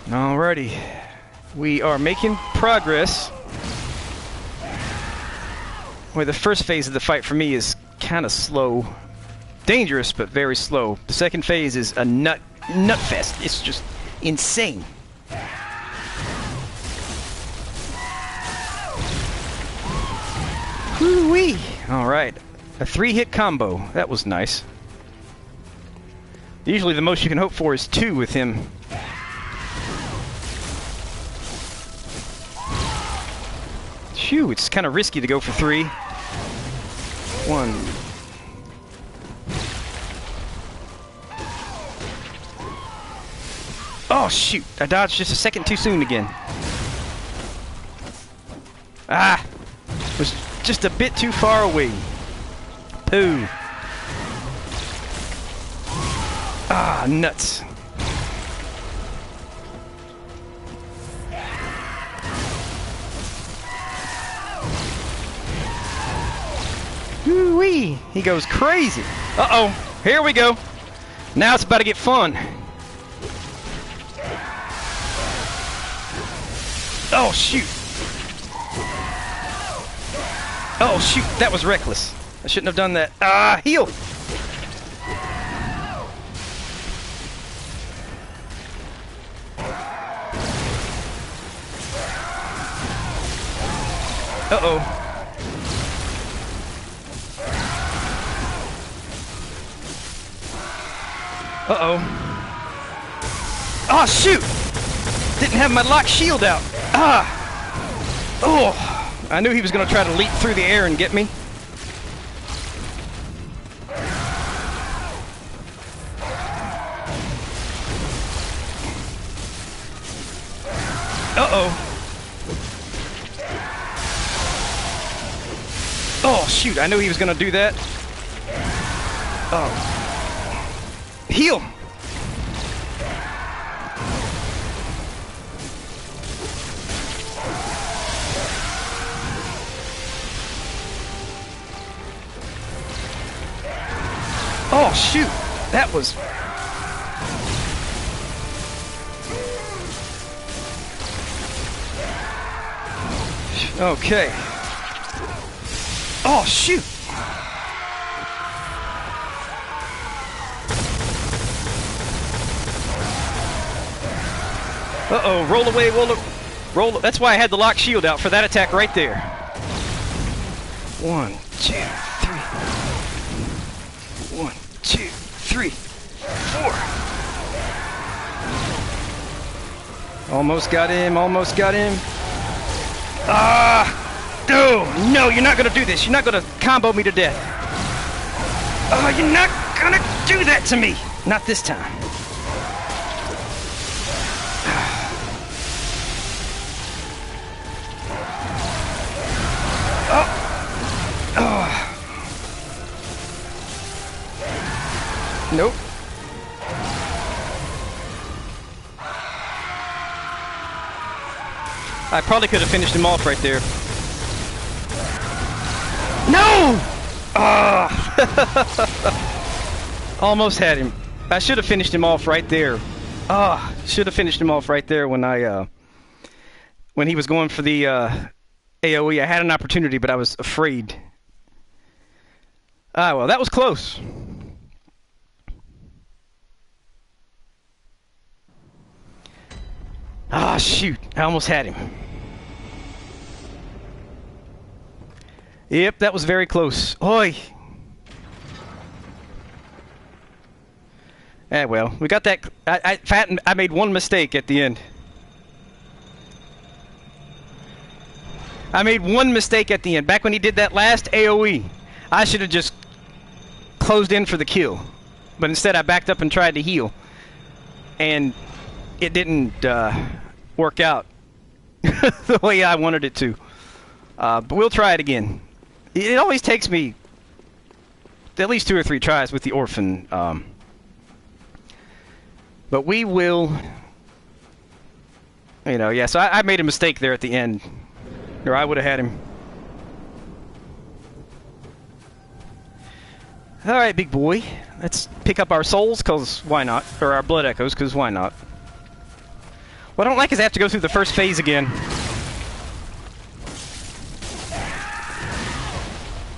Alrighty. We are making progress. Where the first phase of the fight for me is kind of slow. Dangerous, but very slow. The second phase is a nut fest. It's just insane. Woo-wee! Alright. A 3-hit combo. That was nice. Usually the most you can hope for is 2 with him. Phew, it's kind of risky to go for 3. 1. Oh, shoot. I dodged just a second too soon again. Ah! Was just a bit too far away. Pooh. Ah, nuts. Woo-wee! He goes crazy. Uh-oh. Here we go. Now it's about to get fun. Oh, shoot. Oh, shoot. That was reckless. I shouldn't have done that. Ah, heal. Uh-oh. Uh-oh. Oh, shoot! Didn't have my lock shield out. Ah! Oh! I knew he was going to try to leap through the air and get me. Uh-oh. Oh, shoot. I knew he was going to do that. Oh. Heal! Oh, shoot! That was... Okay. Oh, shoot! Uh-oh, roll away, roll. That's why I had the lock shield out for that attack right there. 1, 2, 3. 1, 2, 3, 4. Almost got him, almost got him. Ah! No, you're not gonna do this. You're not gonna combo me to death. Oh, you're not gonna do that to me. Not this time. Nope. I probably could have finished him off right there. No! Ah! Almost had him. I should have finished him off right there. Ah, should have finished him off right there when when he was going for the AoE. I had an opportunity, but I was afraid. Ah, well, that was close. Ah, shoot. I almost had him. Yep, that was very close. Oi! Ah, well, we got that. I made one mistake at the end. I made one mistake at the end. Back when he did that last AoE, I should have just closed in for the kill. But instead, I backed up and tried to heal. And it didn't work out. the way I wanted it to. But we'll try it again. It always takes me at least 2 or 3 tries with the orphan. But we will... You know, yeah, so I made a mistake there at the end. Or I would have had him. Alright, big boy. Let's pick up our souls, because why not? Or our blood echoes, because why not? What I don't like is I have to go through the first phase again.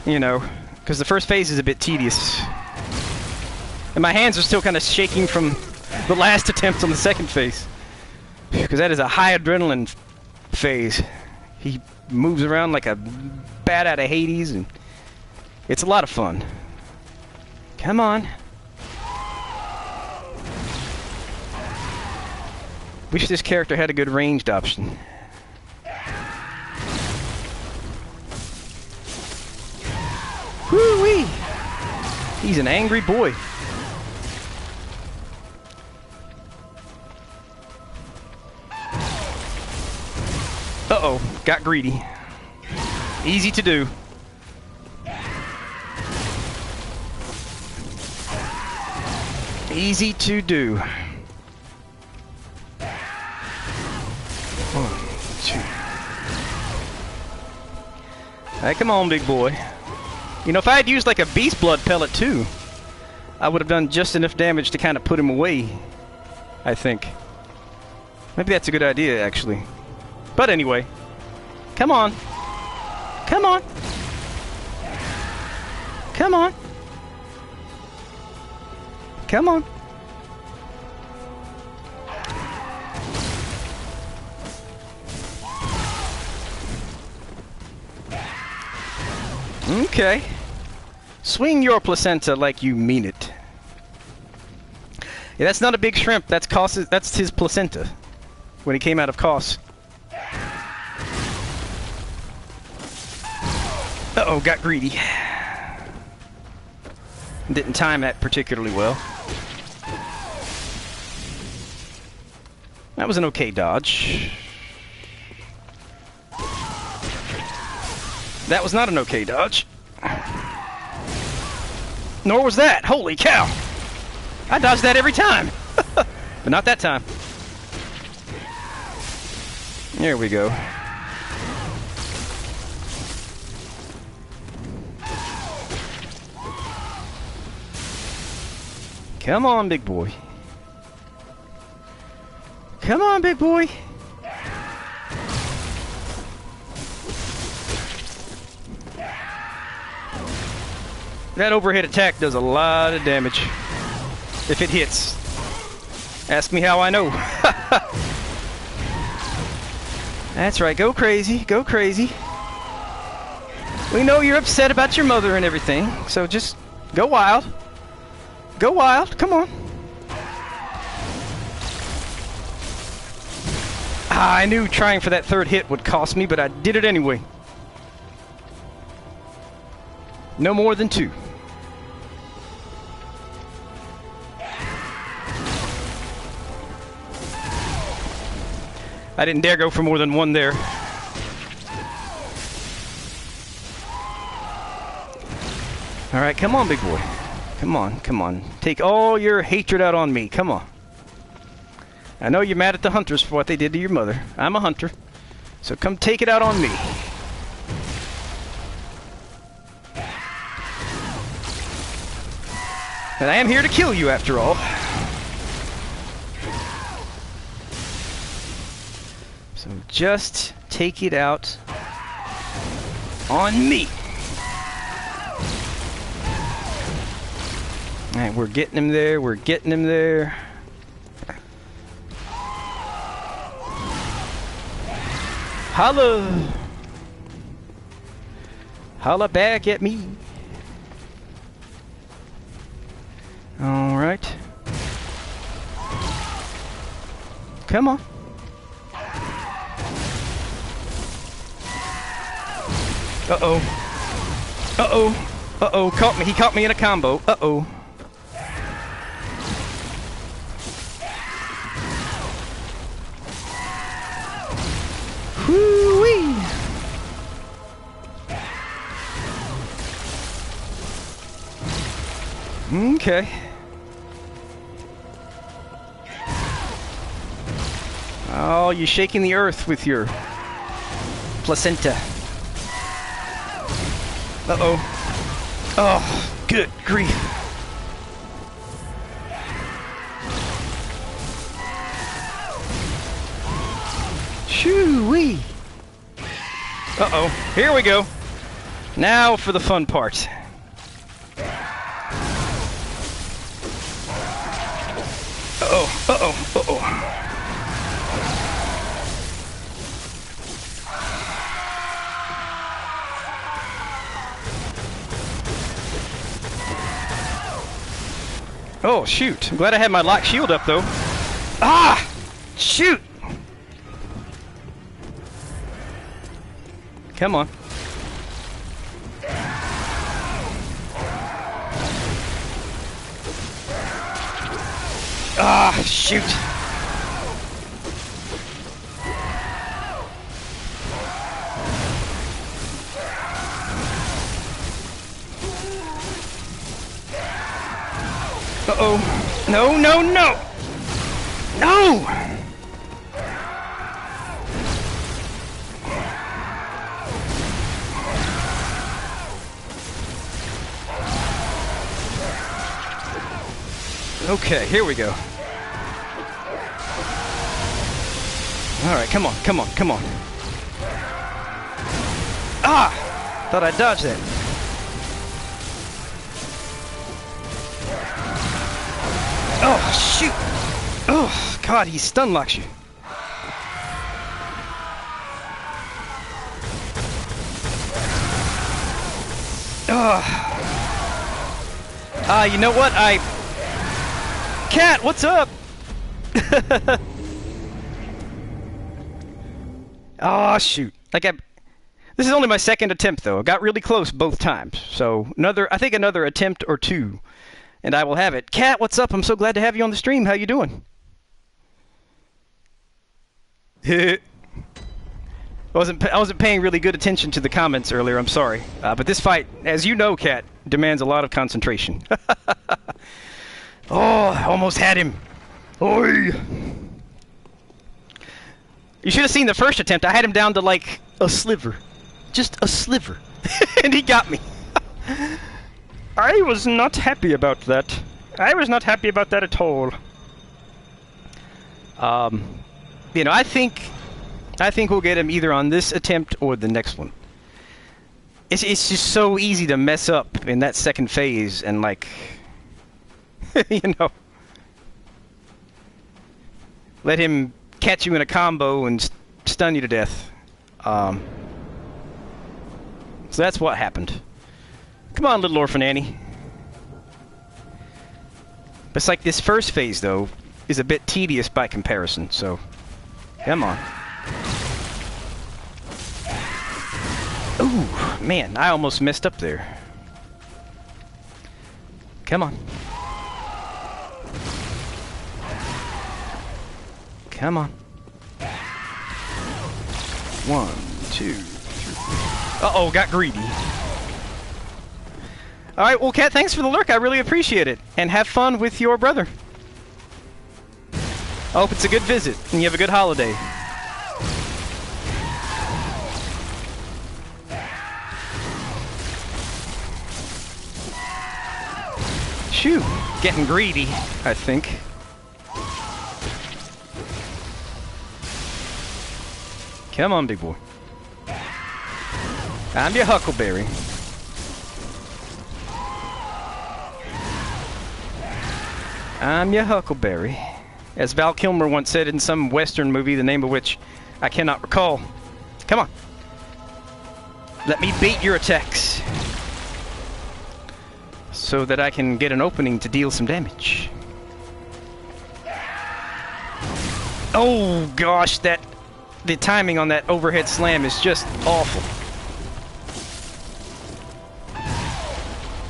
You know, because the first phase is a bit tedious. And my hands are still kind of shaking from the last attempt on the second phase. Because that is a high adrenaline phase. He moves around like a bat out of Hades, and it's a lot of fun. Come on. Wish this character had a good ranged option. Woo-wee! He's an angry boy. Uh-oh, got greedy. Easy to do. Easy to do. 1, 2. Hey, come on, big boy. You know, if I had used like a beast blood pellet too, I would have done just enough damage to kind of put him away, I think. Maybe that's a good idea, actually. But anyway, come on. Come on. Come on. Come on. Okay. Swing your placenta like you mean it. Yeah, that's not a big shrimp. That's his placenta when he came out of Kos. Uh-oh, got greedy. Didn't time that particularly well. That was an okay dodge. That was not an okay dodge. Nor was that. Holy cow! I dodge that every time. But not that time. There we go. Come on, big boy. Come on, big boy. That overhead attack does a lot of damage. If it hits. Ask me how I know. That's right, go crazy, go crazy. We know you're upset about your mother and everything, so just go wild. Go wild, come on. I knew trying for that third hit would cost me, but I did it anyway. No more than 2. I didn't dare go for more than 1 there. Alright, come on, big boy. Come on, come on. Take all your hatred out on me. Come on. I know you're mad at the hunters for what they did to your mother. I'm a hunter. So come take it out on me. And I am here to kill you after all. So just take it out on me. Alright, we're getting him there, we're getting him there. Holla! Holla back at me. Alright. Come on. Uh-oh. Uh-oh. Uh-oh, caught me. He caught me in a combo. Uh-oh. Whoo-wee! Okay. Oh, you're shaking the earth with your placenta. Uh-oh. Oh, good grief. Shoo-wee. Uh-oh. Here we go. Now for the fun part. Uh-oh. Uh-oh. Uh-oh. Oh, shoot. I'm glad I had my lock shield up, though. Ah! Shoot! Come on. Ah, shoot. Uh-oh. No, no, no! No! Okay, here we go. Alright, come on, come on, come on. Ah! Thought I dodged that. Oh, shoot! Oh, God, he stun locks you. You know what? Cat, what's up? Oh, shoot. This is only my second attempt, though. I got really close both times. So, I think another attempt or two, and I will have it. Cat, what's up? I'm so glad to have you on the stream. How you doing? I wasn't paying really good attention to the comments earlier. I'm sorry. But this fight, as you know, Cat, demands a lot of concentration. Oh, I almost had him. Oi! You should have seen the first attempt. I had him down to like a sliver. Just a sliver. And he got me. I was not happy about that. I was not happy about that at all. You know, I think we'll get him either on this attempt or the next one. It's just so easy to mess up in that second phase and like, you know, let him catch you in a combo and stun you to death. So that's what happened. Come on, little orphan Annie. But it's like this first phase, though, is a bit tedious by comparison, so come on. Ooh, man, I almost messed up there. Come on. Come on. 1, 2, 3. Uh-oh, got greedy. Alright, well, Cat, thanks for the lurk. I really appreciate it. And have fun with your brother. I hope it's a good visit, and you have a good holiday. Shoo! Getting greedy, I think. Come on, big boy. I'm your Huckleberry. I'm your Huckleberry. As Val Kilmer once said in some Western movie, the name of which I cannot recall. Come on. Let me bait your attacks. So that I can get an opening to deal some damage. Oh gosh, the timing on that overhead slam is just awful.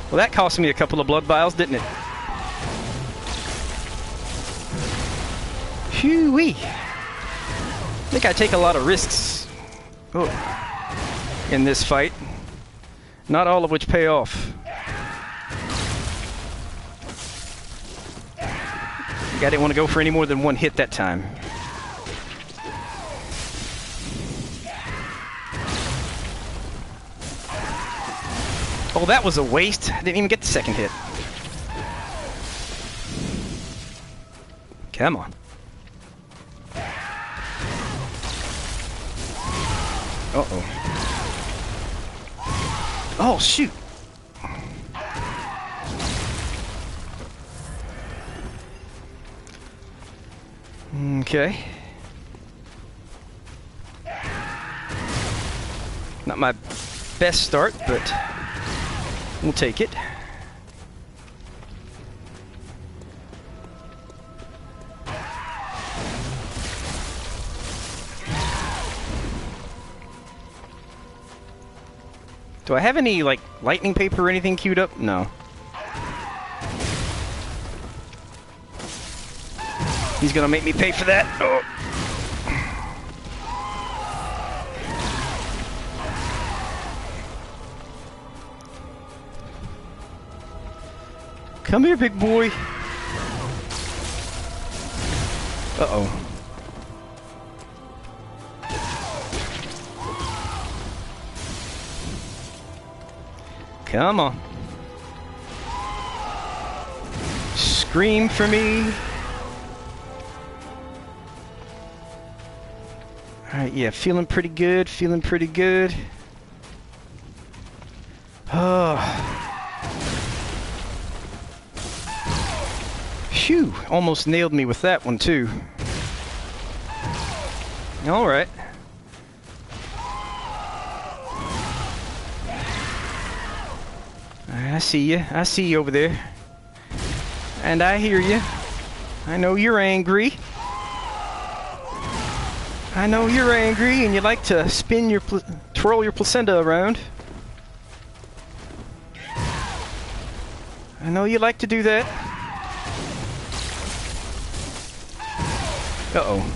Well, that cost me a couple of blood vials, didn't it? Phew-wee. I think I take a lot of risks in this fight. Not all of which pay off. I didn't want to go for any more than one hit that time. Oh, that was a waste. I didn't even get the second hit. Come on. Uh-oh. Oh, shoot. Okay. Not my best start, but we'll take it. Do I have any, like, lightning paper or anything queued up? No. He's gonna make me pay for that. Oh. Come here, big boy. Uh-oh. Come on. Scream for me. Alright, yeah, feeling pretty good, feeling pretty good. Oh. Phew, almost nailed me with that one too. Alright. I see you. I see you over there. And I hear you. I know you're angry. I know you're angry and you like to spin your twirl your placenta around. I know you like to do that. Uh-oh.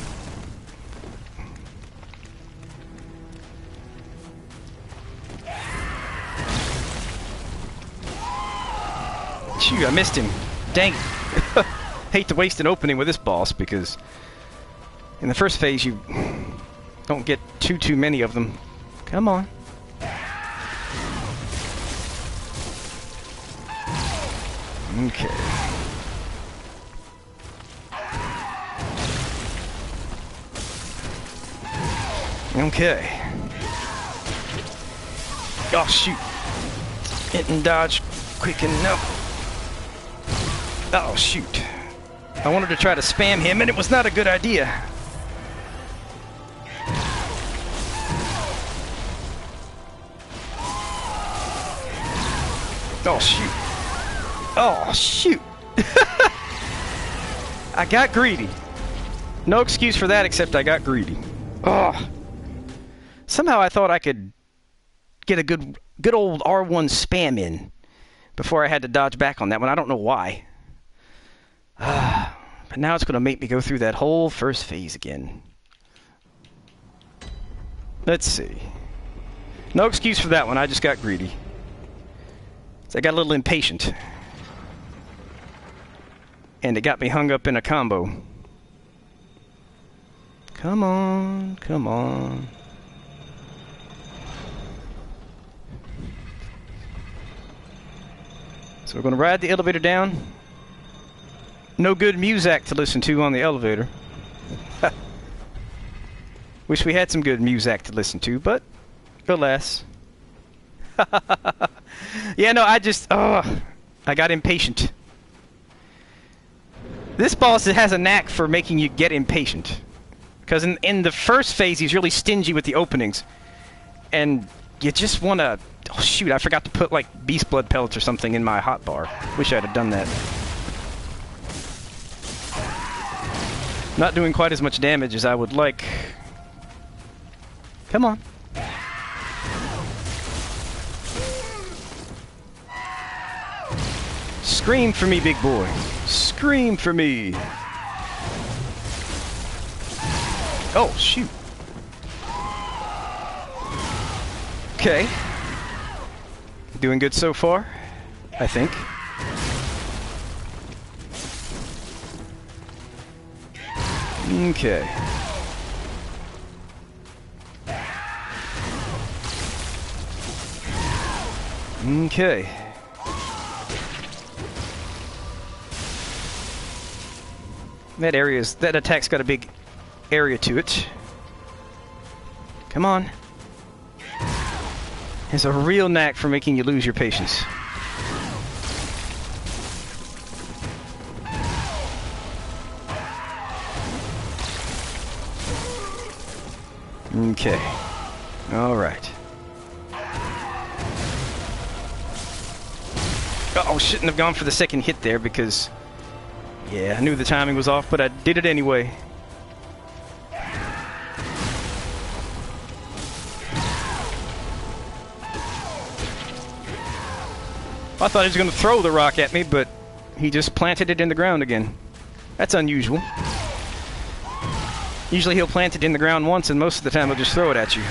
Shoot, I missed him. Dang. Hate to waste an opening with this boss because in the first phase you don't get too many of them. Come on. Okay. Okay. Oh shoot. Hit and dodge quick enough. Oh shoot. I wanted to try to spam him and it was not a good idea. Oh shoot. Oh shoot. I got greedy. No excuse for that except I got greedy. Oh. Somehow I thought I could get a good old R1 spam in before I had to dodge back on that one. I don't know why. But now it's going to make me go through that whole first phase again. Let's see. No excuse for that one. I just got greedy. So I got a little impatient. And it got me hung up in a combo. Come on, come on. So we're going to ride the elevator down. No good music to listen to on the elevator. Wish we had some good music to listen to, but alas. Yeah, no, I got impatient. This boss has a knack for making you get impatient. Because in the first phase, he's really stingy with the openings. And you just want to... Oh, shoot, I forgot to put, like, beast blood pellets or something in my hotbar. Wish I'd have done that. Not doing quite as much damage as I would like. Come on. Scream for me, big boy. Scream for me. Oh, shoot. Okay. Doing good so far, I think. Okay. Okay. That attack's got a big area to it. Come on. Has a real knack for making you lose your patience. Okay. All right. Uh-oh, shouldn't have gone for the second hit there because, yeah, I knew the timing was off, but I did it anyway. I thought he was going to throw the rock at me, but he just planted it in the ground again. That's unusual. Usually he'll plant it in the ground once, and most of the time he'll just throw it at you.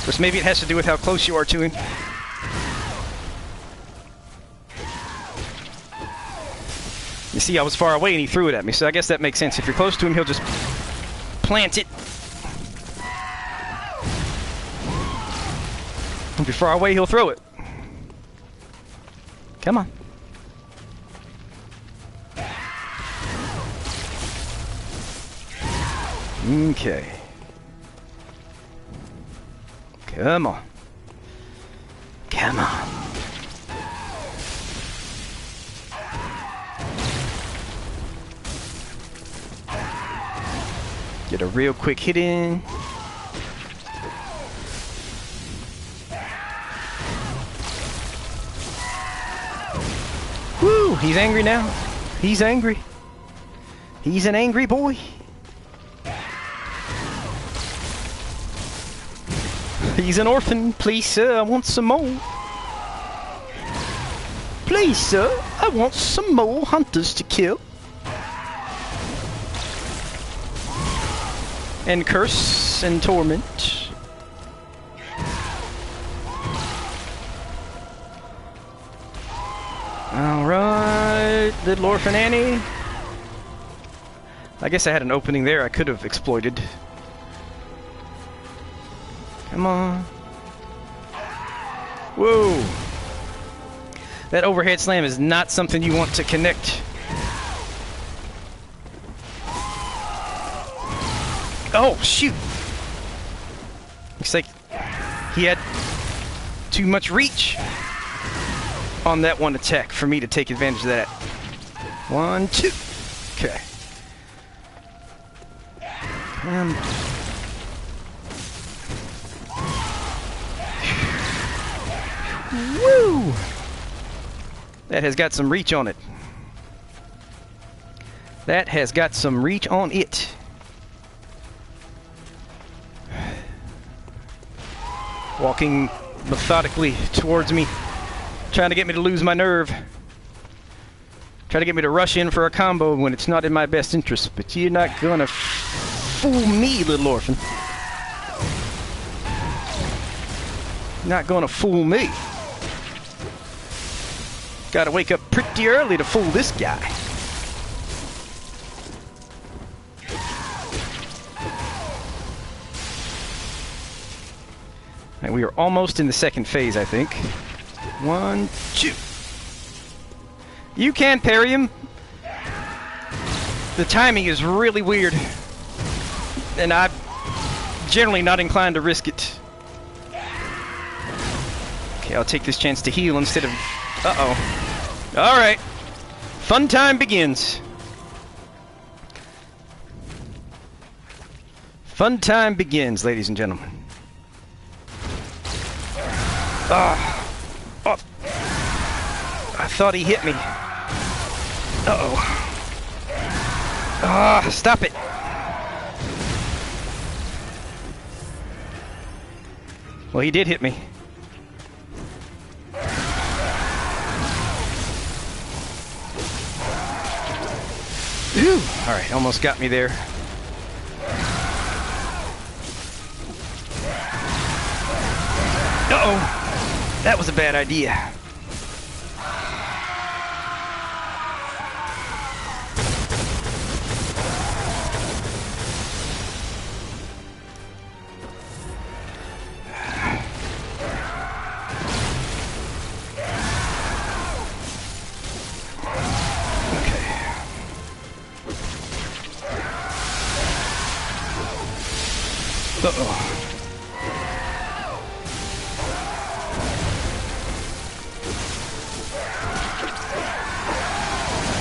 Which maybe it has to do with how close you are to him. You see, I was far away and he threw it at me, so I guess that makes sense. If you're close to him, he'll just plant it. If you're far away, he'll throw it. Come on. Okay. Come on. Come on. Get a real quick hit in. Woo! He's angry now. He's angry. He's an angry boy. He's an orphan. Please, sir, I want some more. Please, sir, I want some more hunters to kill. And curse and torment. Alright, little orphan Annie. I guess I had an opening there I could have exploited. Come on. Whoa. That overhead slam is not something you want to connect. Oh, shoot. Looks like he had too much reach on that one attack for me to take advantage of that. 1, 2. Okay. Woo! That has got some reach on it. That has got some reach on it. Walking methodically towards me, trying to get me to lose my nerve. Trying to get me to rush in for a combo when it's not in my best interest. But you're not gonna fool me, little orphan. Not gonna fool me. Gotta wake up pretty early to fool this guy. And we are almost in the second phase, I think. 1, 2. You can parry him. The timing is really weird. And I'm generally not inclined to risk it. Okay, I'll take this chance to heal instead of... Uh-oh. Alright. Fun time begins. Fun time begins, ladies and gentlemen. Oh. Oh. I thought he hit me. Uh-oh. Ah, stop it. Well, he did hit me. Ooh. All right, almost got me there. Uh-oh. Uh-oh. That was a bad idea. Uh-oh.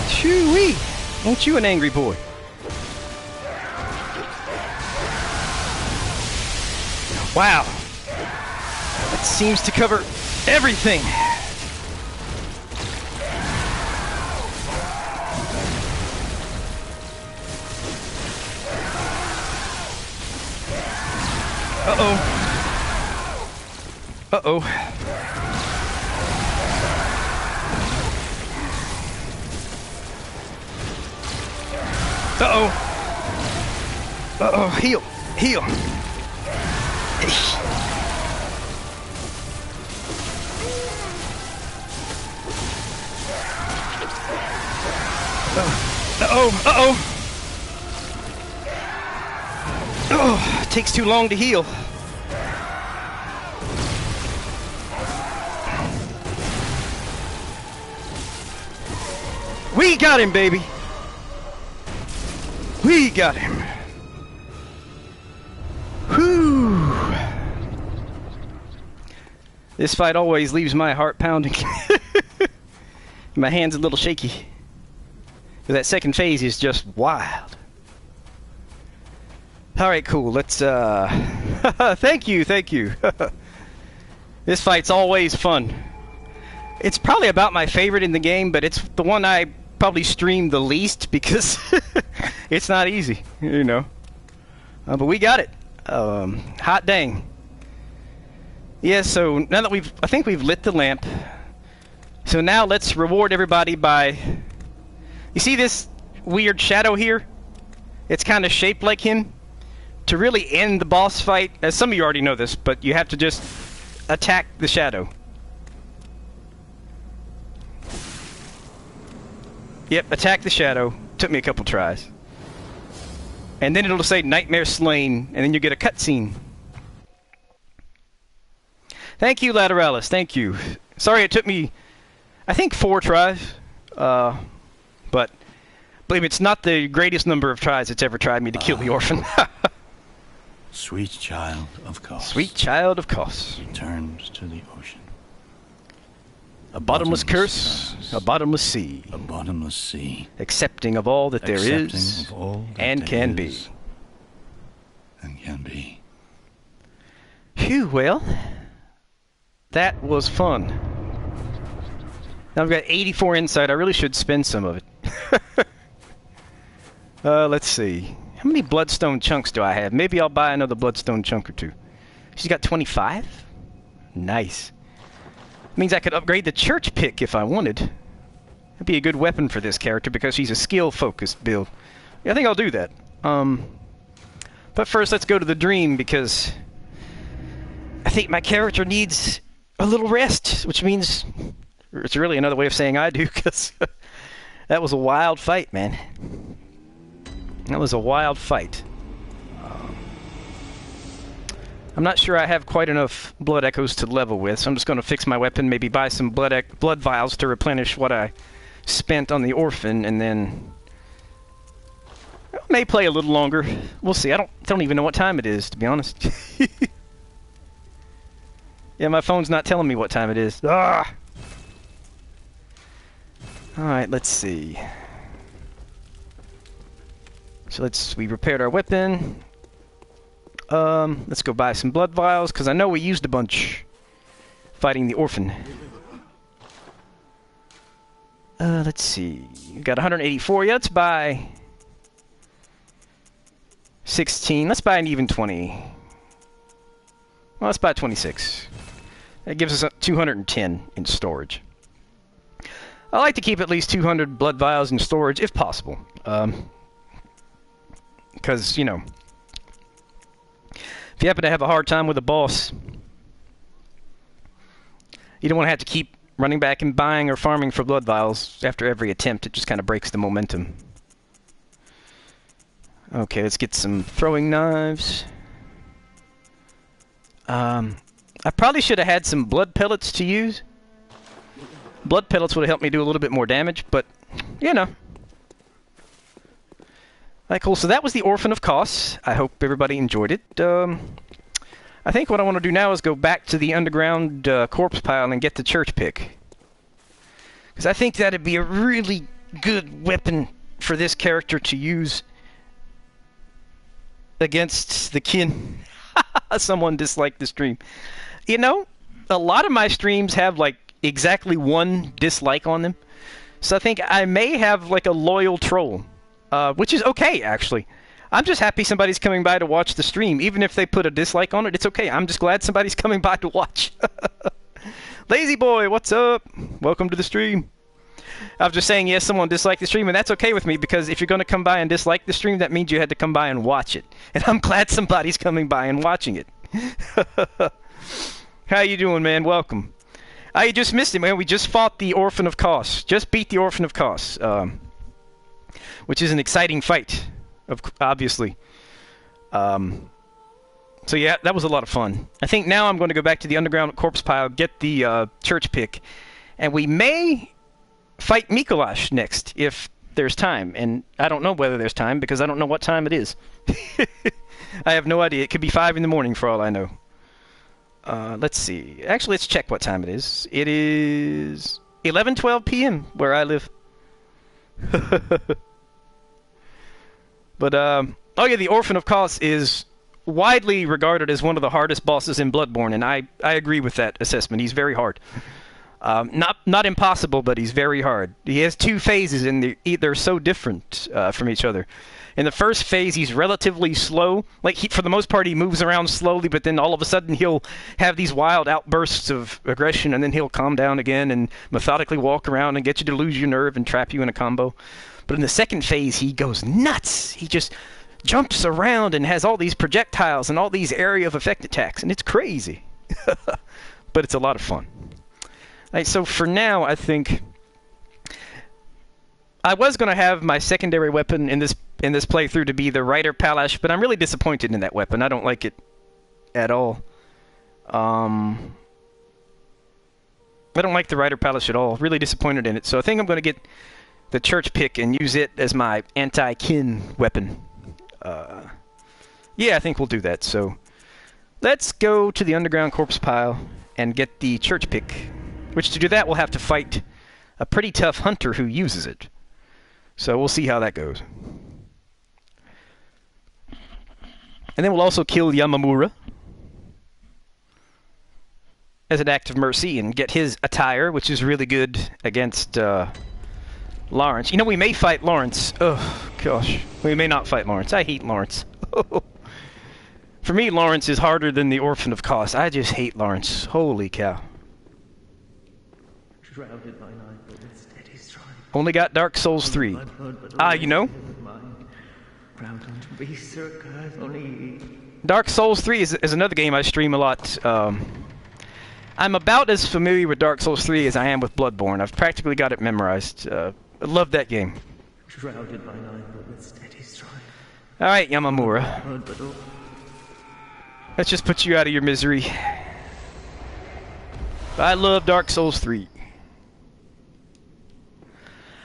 Shoo-wee! Ain't you an angry boy? Wow. That seems to cover everything. Uh-oh. Uh-oh. Uh-oh. Uh-oh. Heal. Heal. Uh-oh. Uh-oh. Oh, it takes too long to heal. We got him, baby. We got him. Whew. This fight always leaves my heart pounding. My hand's a little shaky. That second phase is just wild. Alright, cool. Let's, thank you, thank you. This fight's always fun. It's probably about my favorite in the game, but it's the one I probably stream the least because it's not easy, you know. But we got it. Hot dang. Yeah, so now that I think we've lit the lamp. So now let's reward everybody by... You see this weird shadow here? It's kind of shaped like him. To really end the boss fight, as some of you already know this, but you have to just attack the shadow. Yep, attack the shadow. Took me a couple tries. And then it'll say Nightmare Slain, and then you get a cutscene. Thank you, Lateralis. Thank you. Sorry it took me, I think, 4 tries. But believe me, it's not the greatest number of tries it's ever tried me to kill the orphan. Sweet child of Kos. Sweet child of Kos. Returned to the ocean. A bottomless curse, a bottomless sea. A bottomless sea. Accepting of all that there is, Of all that and there can be. is And can be. Phew, well, that was fun. Now I've got 84 insight. I really should spend some of it. Let's see. How many bloodstone chunks do I have? Maybe I'll buy another bloodstone chunk or 2. She's got 25? Nice. Means I could upgrade the church pick if I wanted. That'd be a good weapon for this character because she's a skill-focused build. Yeah, I think I'll do that. But first, let's go to the dream because I think my character needs a little rest, which means it's really another way of saying I do because that was a wild fight, man. That was a wild fight. I'm not sure I have quite enough blood echoes to level with, so I'm just going to fix my weapon, maybe buy some blood vials to replenish what I spent on the orphan, and then I may play a little longer. We'll see. I don't even know what time it is, to be honest. Yeah, my phone's not telling me what time it is. Ah! Alright, let's see. So we repaired our weapon. Let's go buy some blood vials, because I know we used a bunch fighting the orphan. Let's see. We got 184. Yeah, let's buy 16. Let's buy an even 20. Well, let's buy 26. That gives us 210 in storage. I like to keep at least 200 blood vials in storage, if possible. Because, you know, if you happen to have a hard time with a boss, You don't want to have to keep running back and buying or farming for blood vials after every attempt. It just kind of breaks the momentum. Okay, let's get some throwing knives. I probably should have had some blood pellets to use. Blood pellets would have helped me do a little bit more damage, but, you know. Alright, cool. So that was the Orphan of Kos. I hope everybody enjoyed it. I think what I want to do now is go back to the underground corpse pile and get the church pick. Because I think that'd be a really good weapon for this character to use against the kin. Someone disliked the stream. You know, a lot of my streams have like exactly one dislike on them. So I think I may have like a loyal troll. Which is okay, actually. I'm just happy somebody's coming by to watch the stream. Even if they put a dislike on it, it's okay. I'm just glad somebody's coming by to watch. Lazy boy, what's up? Welcome to the stream. I was just saying, yes, someone disliked the stream, and that's okay with me, because if you're going to come by and dislike the stream, that means you had to come by and watch it. And I'm glad somebody's coming by and watching it. How you doing, man? Welcome. You just missed it, man. We just fought the Orphan of Kos. Just beat the Orphan of Kos. Which is an exciting fight, obviously. So yeah, that was a lot of fun. I think now I'm going to go back to the underground corpse pile, get the church pick, and we may fight Mikolash next, if there's time. And I don't know whether there's time, because I don't know what time it is. I have no idea. It could be 5 in the morning for all I know. Let's see. Actually, let's check what time it is. It is 11:12 p.m. where I live. But, oh yeah, the Orphan of Kos is widely regarded as one of the hardest bosses in Bloodborne, and I agree with that assessment. He's very hard. Not impossible, but he's very hard. He has 2 phases, and they're so different from each other. In the first phase, he's relatively slow. Like, for the most part, he moves around slowly, but then all of a sudden he'll have these wild outbursts of aggression, and then he'll calm down again and methodically walk around and get you to lose your nerve and trap you in a combo. But in the second phase, he goes nuts. He just jumps around and has all these projectiles and all these area of effect attacks, and it's crazy. But it's a lot of fun. Right, so for now, I think I was going to have my secondary weapon in this playthrough to be the Rider Palash, but I'm really disappointed in that weapon. I don't like it at all. I don't like the Rider Palash at all. Really disappointed in it. So I think I'm going to get the church pick and use it as my anti-kin weapon. Yeah, I think we'll do that. So let's go to the underground corpse pile and get the church pick. Which, to do that, we'll have to fight a pretty tough hunter who uses it. So we'll see how that goes. And then we'll also kill Yamamura as an act of mercy and get his attire, which is really good against Lawrence. You know, we may fight Lawrence. Oh, gosh. We may not fight Lawrence. I hate Lawrence. For me, Lawrence is harder than the Orphan of Kos. I just hate Lawrence. Holy cow. Shrouded by night, but with steady stride. Only got Dark Souls 3. You know. Proud unto be Sir Curse, only Dark Souls 3 is another game I stream a lot. I'm about as familiar with Dark Souls 3 as I am with Bloodborne. I've practically got it memorized. I love that game. shrouded by night, but with steady stride. Alright, Yamamura. Let's just put you out of your misery. I love Dark Souls 3.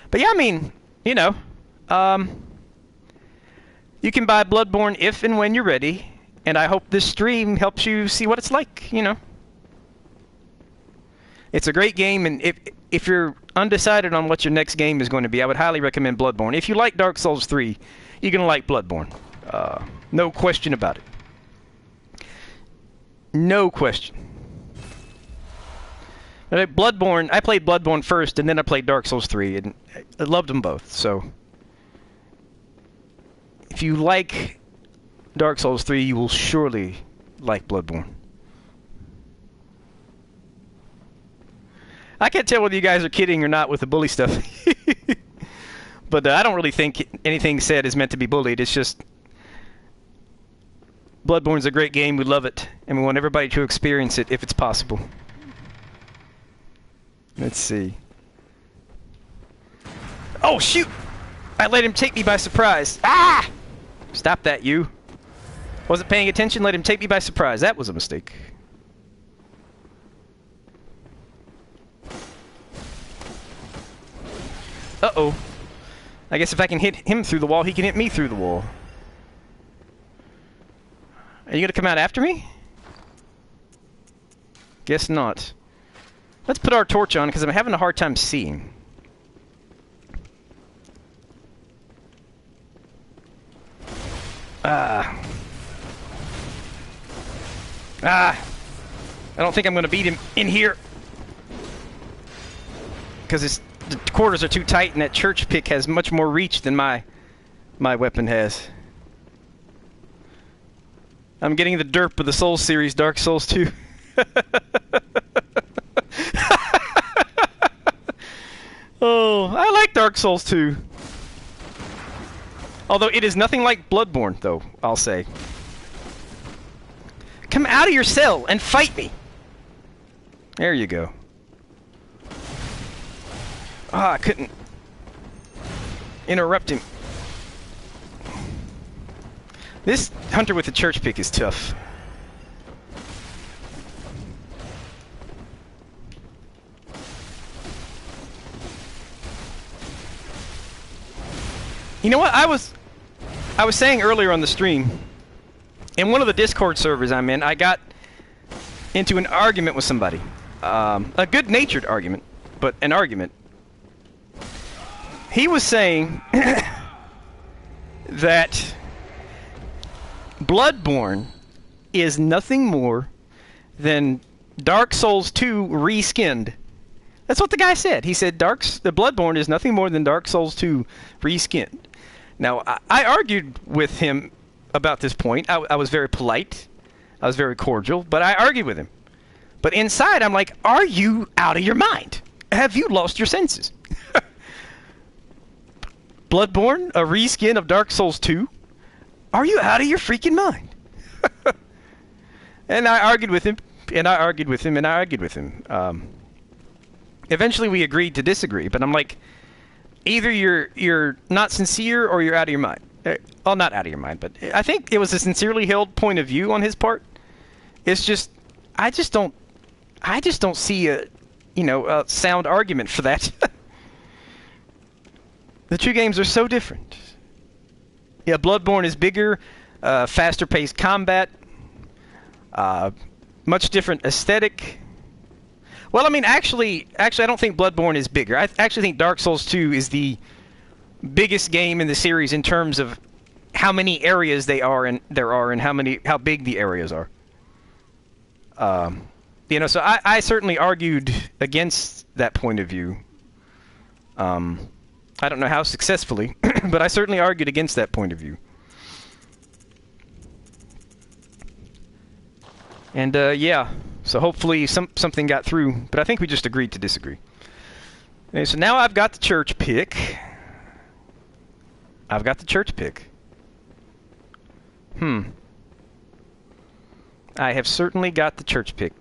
But yeah, I mean, you know, you can buy Bloodborne if and when you're ready, and I hope this stream helps you see what it's like, you know. It's a great game, and if you're undecided on what your next game is going to be, I would highly recommend Bloodborne. If you like Dark Souls 3, you're going to like Bloodborne. No question about it. No question. Bloodborne, I played Bloodborne first, and then I played Dark Souls 3, and I loved them both, so if you like Dark Souls 3, you will surely like Bloodborne. I can't tell whether you guys are kidding or not with the bully stuff. But I don't really think anything said is meant to be bullied. It's just Bloodborne's a great game. We love it, and we want everybody to experience it if it's possible. Let's see. Oh, shoot! I let him take me by surprise. Ah! Stop that, you. Wasn't paying attention, let him take me by surprise. That was a mistake. Uh-oh. I guess if I can hit him through the wall, he can hit me through the wall. Are you gonna come out after me? Guess not. Let's put our torch on, because I'm having a hard time seeing. I don't think I'm going to beat him in here. Because the quarters are too tight, and that church pick has much more reach than my weapon has. I'm getting the derp of the Souls series, Dark Souls 2. Oh, I like Dark Souls 2. Although it is nothing like Bloodborne, though, I'll say. Come out of your cell and fight me! There you go. Ah, I couldn't interrupt him. This hunter with the church pick is tough. You know what? I was saying earlier on the stream, in one of the Discord servers I'm in, I got into an argument with somebody. A good-natured argument, but an argument. He was saying that Bloodborne is nothing more than Dark Souls 2 reskinned. That's what the guy said. He said the Bloodborne is nothing more than Dark Souls 2 reskinned. Now, I argued with him about this point. I was very polite. I was very cordial, but I argued with him. But inside, I'm like, are you out of your mind? Have you lost your senses? Bloodborne, a reskin of Dark Souls 2? Are you out of your freaking mind? And I argued with him, and I argued with him, and I argued with him. Eventually, we agreed to disagree, but I'm like, either you're not sincere or you're out of your mind. Well, not out of your mind, but I think it was a sincerely held point of view on his part. It's just, I just don't see a sound argument for that. The two games are so different. Yeah, Bloodborne is bigger, faster paced combat, much different aesthetic. Well, I mean, actually, I don't think Bloodborne is bigger. I actually think Dark Souls 2 is the biggest game in the series in terms of how many areas there are and how big the areas are. So I certainly argued against that point of view. I don't know how successfully, but I certainly argued against that point of view. And yeah, so hopefully something got through, but I think we just agreed to disagree. Okay, so now I've got the church pick. I have certainly got the church pick.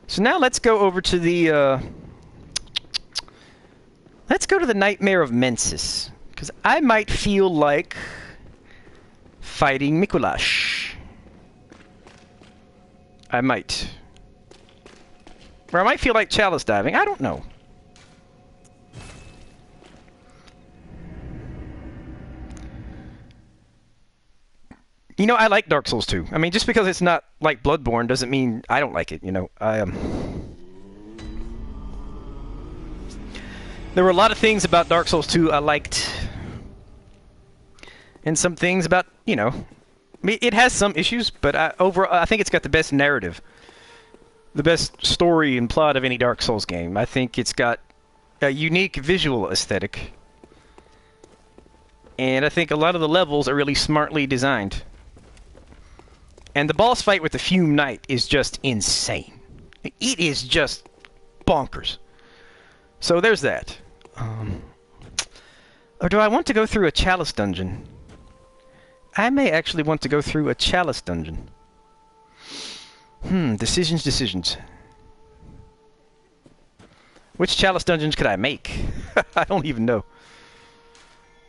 So now let's go over to the Nightmare of Mensis, because I might feel like fighting Mikulash. I might. Or I might feel like chalice diving. I don't know. You know, I like Dark Souls 2. I mean, just because it's not like Bloodborne doesn't mean I don't like it, you know. There were a lot of things about Dark Souls 2 I liked. And some things about, I mean, it has some issues, but overall, I think it's got the best narrative. The best story and plot of any Dark Souls game. I think it's got a unique visual aesthetic. And I think a lot of the levels are really smartly designed. And the boss fight with the Fume Knight is just insane. It is just bonkers. So there's that. Or do I want to go through a chalice dungeon? I may actually want to go through a chalice dungeon. Decisions. Which chalice dungeons could I make? I don't even know.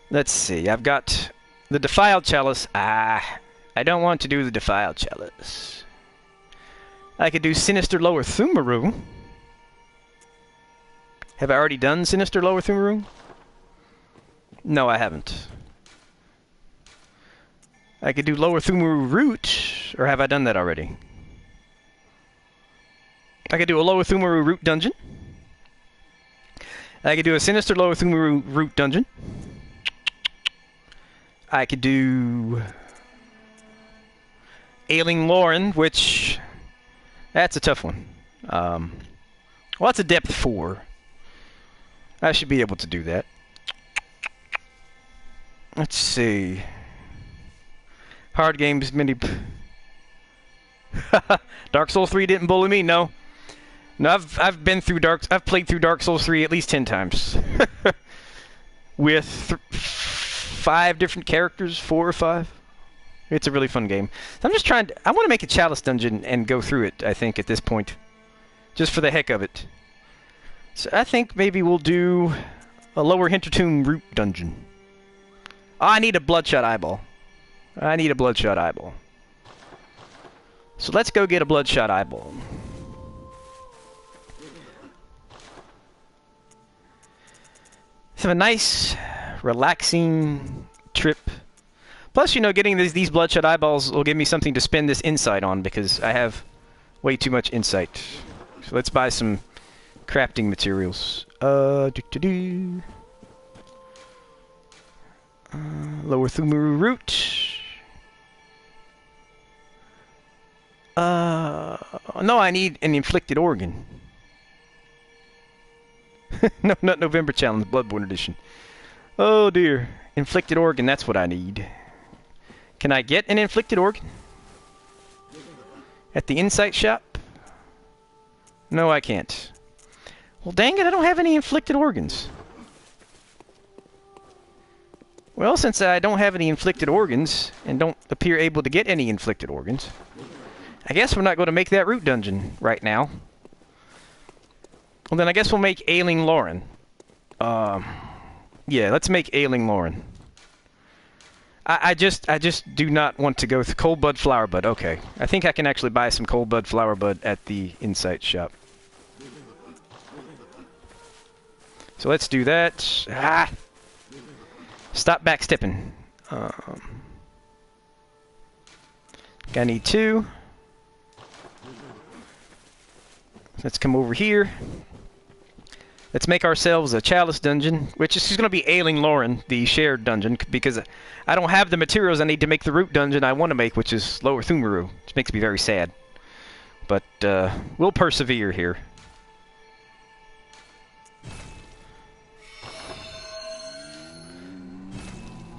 Let's see. I've got the defiled chalice. I don't want to do the defiled chalice. I could do Sinister Lower Thumaru. Have I already done Sinister Lower Thumaru? No, I haven't. I could do Lower Thumaru Root, or have I done that already? I could do a Lower Thumaru Root dungeon. I could do a Sinister Lower Thumaru Root dungeon. I could do Ailing Lauren, which that's a tough one. Well, that's a depth 4. I should be able to do that. Let's see. Hard games, mini. Dark Souls 3 didn't bully me. No, I've been through I've played through Dark Souls 3 at least 10 times, with 5 different characters, 4 or 5. It's a really fun game. So I'm just trying to. I want to make a chalice dungeon and go through it. I think at this point, just for the heck of it. So I think maybe we'll do a Lower Hintertomb Root dungeon. Oh, I need a Bloodshot Eyeball. I need a Bloodshot Eyeball. So let's go get a Bloodshot Eyeball. Let's have a nice, relaxing trip. Plus, you know, getting these Bloodshot Eyeballs will give me something to spend this insight on, because I have way too much insight. So let's buy some crafting materials. Lower Thumaru Root. No, I need an inflicted organ. No, not November Challenge, Bloodborne Edition. Oh dear. Inflicted organ, that's what I need. Can I get an inflicted organ? At the Insight Shop? No, I can't. Well, dang it, I don't have any inflicted organs. Well, since I don't have any inflicted organs, and don't appear able to get any inflicted organs, I guess we're not going to make that root dungeon right now. Well, then I guess we'll make Ailing Lauren. Yeah, let's make Ailing Lauren. I just do not want to go with Cold Blood Flower Bud. Okay, I think I can actually buy some Cold Blood Flower Bud at the Insight Shop. So let's do that. Ah! Stop backstepping. I need 2. Let's come over here. Let's make ourselves a chalice dungeon, which is going to be Ailing Lauren, the shared dungeon, because I don't have the materials I need to make the root dungeon I want to make, which is Lower Thumaru, which makes me very sad. But we'll persevere here.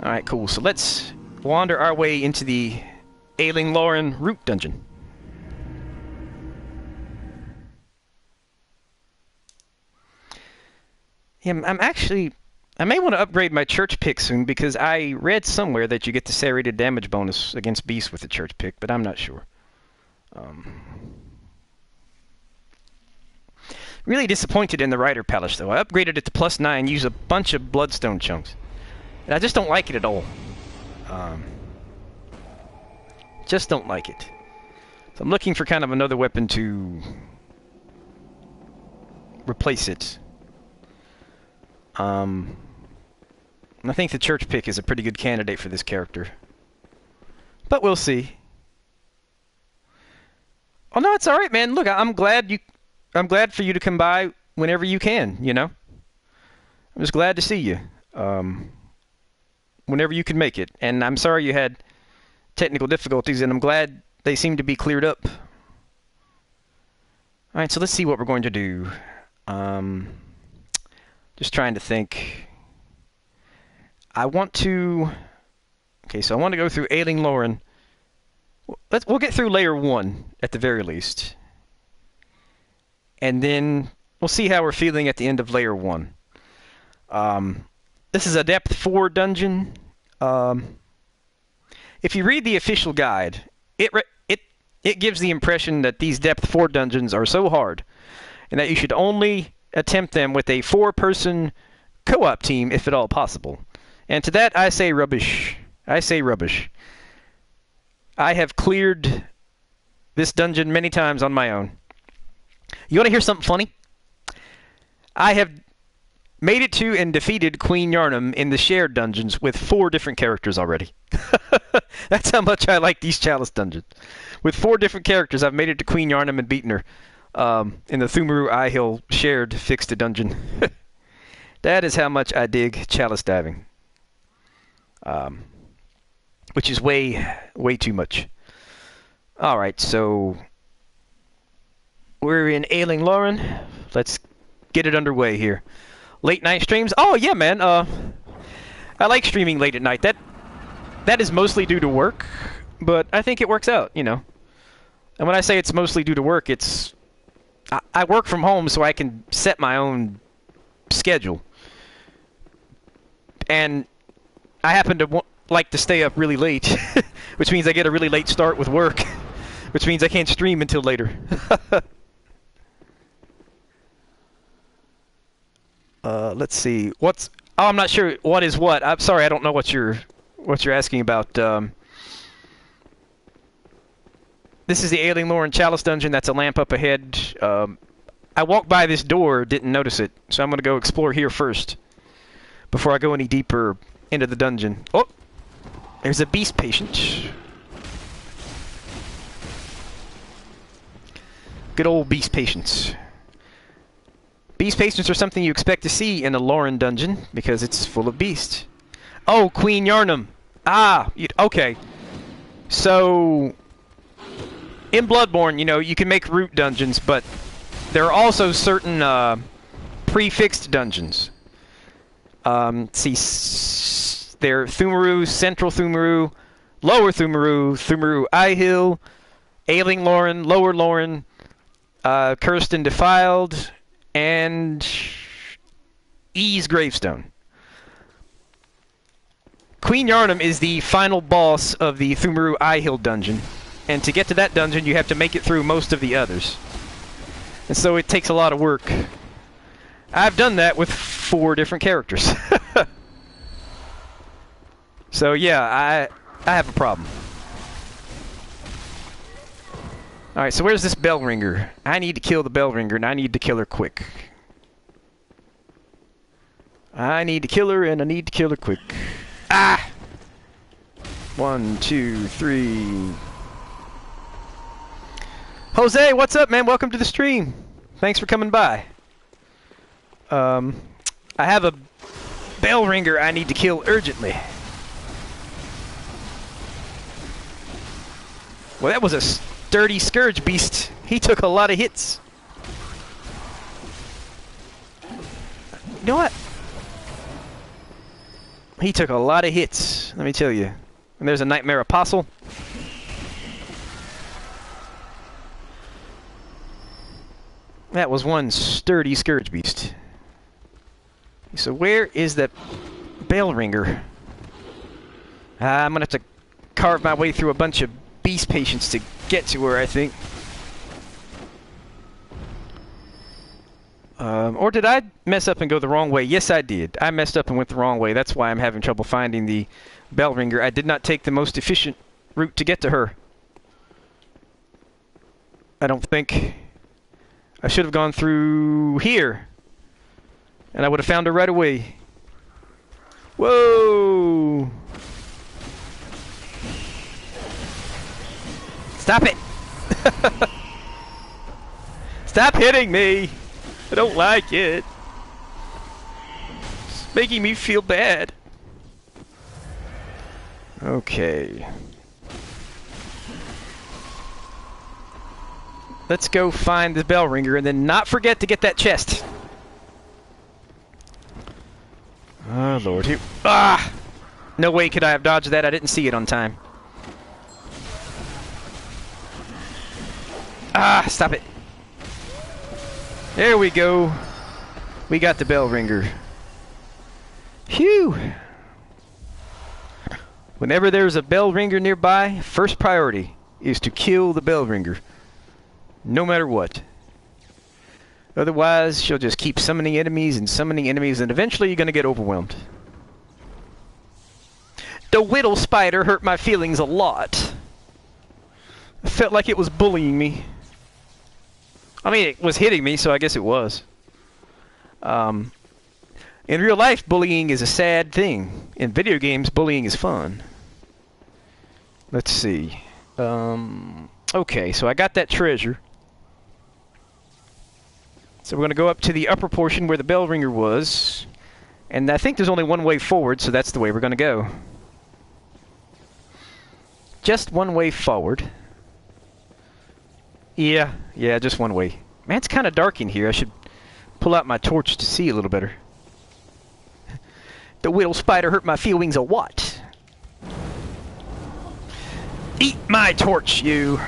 Alright, cool. So let's wander our way into the Ailing Lauren root dungeon. Yeah, I may want to upgrade my church pick soon, because I read somewhere that you get the serrated damage bonus against beasts with the church pick, but I'm not sure. Really disappointed in the Rider Palace, though. I upgraded it to +9, used a bunch of bloodstone chunks. And I just don't like it at all. Just don't like it. So I'm looking for kind of another weapon to replace it. I think the church pick is a pretty good candidate for this character. But we'll see. Oh no, it's alright, man. Look, I'm glad for you to come by whenever you can, you know? I'm just glad to see you. Whenever you can make it. And I'm sorry you had technical difficulties, and I'm glad they seem to be cleared up. Alright, so let's see what we're going to do. Just trying to think. Okay, so I want to go through Ailing Lauren. We'll get through layer 1 at the very least. And then we'll see how we're feeling at the end of layer 1. This is a depth 4 dungeon. If you read the official guide, it gives the impression that these depth 4 dungeons are so hard, and that you should only attempt them with a 4-person co-op team if at all possible. And to that I say rubbish. I say rubbish. I have cleared this dungeon many times on my own. You want to hear something funny? I have made it to and defeated Queen Yarnum in the shared dungeons with 4 different characters already. That's how much I like these Chalice dungeons. With 4 different characters, I've made it to Queen Yarnum and beaten her in the Thumaru Eye Hill shared fixed dungeon. That is how much I dig Chalice diving. Which is way too much. Alright, so we're in Ailing Lauren. Let's get it underway here. Late night streams? Oh yeah, man. I like streaming late at night. That is mostly due to work, but I think it works out, you know. And when I say it's mostly due to work, it's I work from home so I can set my own schedule. And I happen to like to stay up really late, which means I get a really late start with work, which means I can't stream until later. Let's see. Oh, I'm not sure what is what. I'm sorry, I don't know what you're asking about. This is the Ailing Lauren Chalice dungeon. That's a lamp up ahead. I walked by this door, didn't notice it, so I'm going to go explore here first before I go any deeper into the dungeon. Oh, there's a beast patient. Good old beast patients. Beast patients are something you expect to see in a Lauren dungeon because it's full of beasts. Oh, Queen Yarnum. Ah, okay. So, in Bloodborne, you know, you can make root dungeons, but there are also certain prefixed dungeons. See, they're Thumaru, Central Thumaru, Lower Thumaru, Thumaru Eye Hill, Ailing Lauren, Lower Lauren, Cursed and Defiled, and E's Gravestone. Queen Yarnum is the final boss of the Thumaru Eye Hill dungeon, and to get to that dungeon you have to make it through most of the others. And so it takes a lot of work. I've done that with 4 different characters. So yeah, I have a problem. Alright, so where's this bell ringer? I need to kill the bell ringer, and I need to kill her quick. I need to kill her, and I need to kill her quick. Ah! 1, 2, 3. Jose, what's up, man? Welcome to the stream. Thanks for coming by. I have a bell ringer I need to kill urgently. Well, that was a sturdy scourge beast. He took a lot of hits. You know what? He took a lot of hits, let me tell you. And there's a Nightmare Apostle. That was one sturdy scourge beast. So where is that bell ringer? I'm gonna have to carve my way through a bunch of beast patients to get to her, I think. Or did I mess up and go the wrong way? Yes, I did. I messed up and went the wrong way. That's why I'm having trouble finding the bell ringer. I did not take the most efficient route to get to her. I don't think. I should have gone through here. And I would have found her right away. Whoa! Stop it! Stop hitting me! I don't like it. It's making me feel bad. Okay. Let's go find the bell ringer and then not forget to get that chest. Oh Lord, here. Ah! No way could I have dodged that. I didn't see it on time. Ah, stop it. There we go. We got the bell ringer. Phew. Whenever there's a bell ringer nearby, first priority is to kill the bell ringer. No matter what. Otherwise, she'll just keep summoning enemies, and eventually you're going to get overwhelmed. The whittle spider hurt my feelings a lot. I felt like it was bullying me. I mean, it was hitting me, so I guess it was. In real life, bullying is a sad thing. In video games, bullying is fun. Let's see. Okay, so I got that treasure. So we're going to go up to the upper portion where the bell ringer was. And I think there's only one way forward, so that's the way we're going to go. Just one way forward. Yeah, just one way. Man, it's kind of dark in here. I should pull out my torch to see a little better. The whittle spider hurt my feelings a what? Eat my torch, you!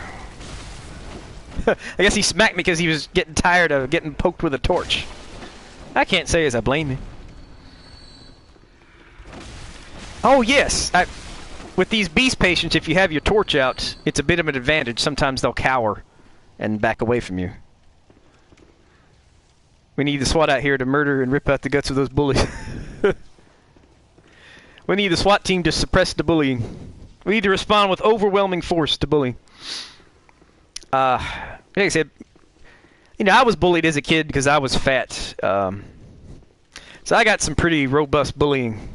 I guess he smacked me because he was getting tired of getting poked with a torch. I can't say as I blame him. Oh yes! With these beast patients, if you have your torch out, it's a bit of an advantage. Sometimes they'll cower and back away from you. We need the SWAT out here to murder and rip out the guts of those bullies. We need the SWAT team to suppress the bullying. We need to respond with overwhelming force to bullying. Like I said, you know, I was bullied as a kid because I was fat. So I got some pretty robust bullying.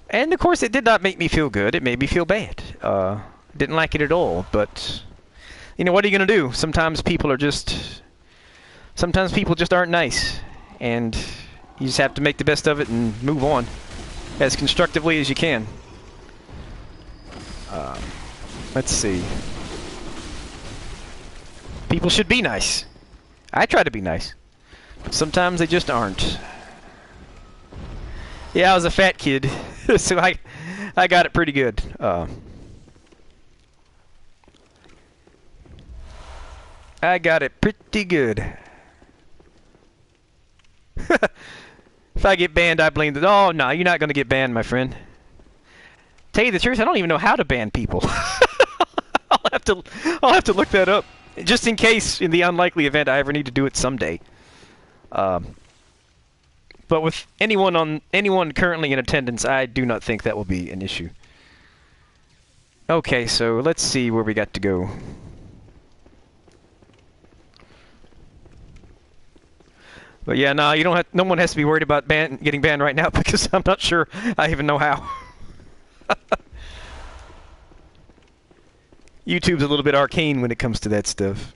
And of course, it did not make me feel good. It made me feel bad. Didn't like it at all. But, you know, what are you going to do? Sometimes people just aren't nice. And you just have to make the best of it and move on as constructively as you can. Let's see. People should be nice. I try to be nice. But sometimes they just aren't. Yeah, I was a fat kid, so I got it pretty good. I got it pretty good. If I get banned, I blame the... Oh, no, you're not going to get banned, my friend. Tell you the truth, I don't even know how to ban people. I'll have to look that up. Just in case, in the unlikely event I ever need to do it someday. But with anyone currently in attendance, I do not think that will be an issue. Okay, so let's see where we got to go. But yeah, no, you don't have. No one has to be worried about getting banned right now because I'm not sure I even know how. YouTube's a little bit arcane when it comes to that stuff.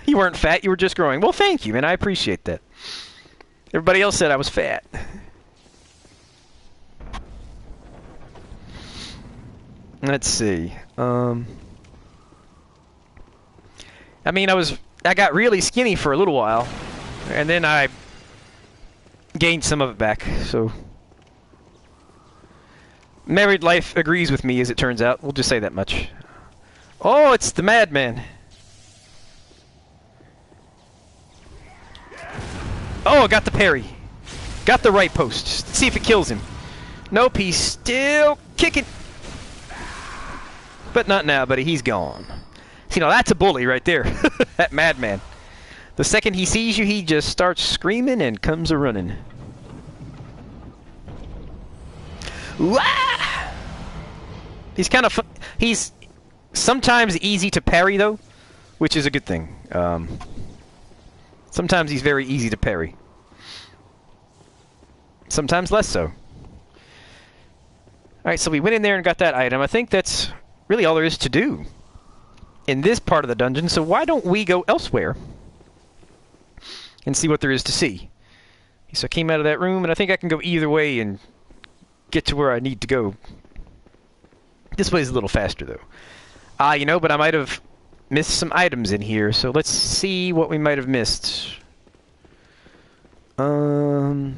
You weren't fat, you were just growing. Well, thank you, man. I appreciate that. Everybody else said I was fat. Let's see. I mean, I got really skinny for a little while, and then I gained some of it back, so... Married life agrees with me, as it turns out. We'll just say that much. Oh, it's the madman. Oh, I got the parry. Got the right post. Let's see if it kills him. Nope, he's still kicking. But not now, buddy. He's gone. See, now that's a bully right there. That madman. The second he sees you, he just starts screaming and comes a-running. Wah! He's kind of he's sometimes easy to parry though, which is a good thing. Sometimes he's very easy to parry. Sometimes less so. Alright, so we went in there and got that item. I think that's really all there is to do in this part of the dungeon, so why don't we go elsewhere and see what there is to see. So I came out of that room, and I think I can go either way and get to where I need to go. This way's a little faster, though. You know, but I might have missed some items in here, so let's see what we might have missed. Yeah,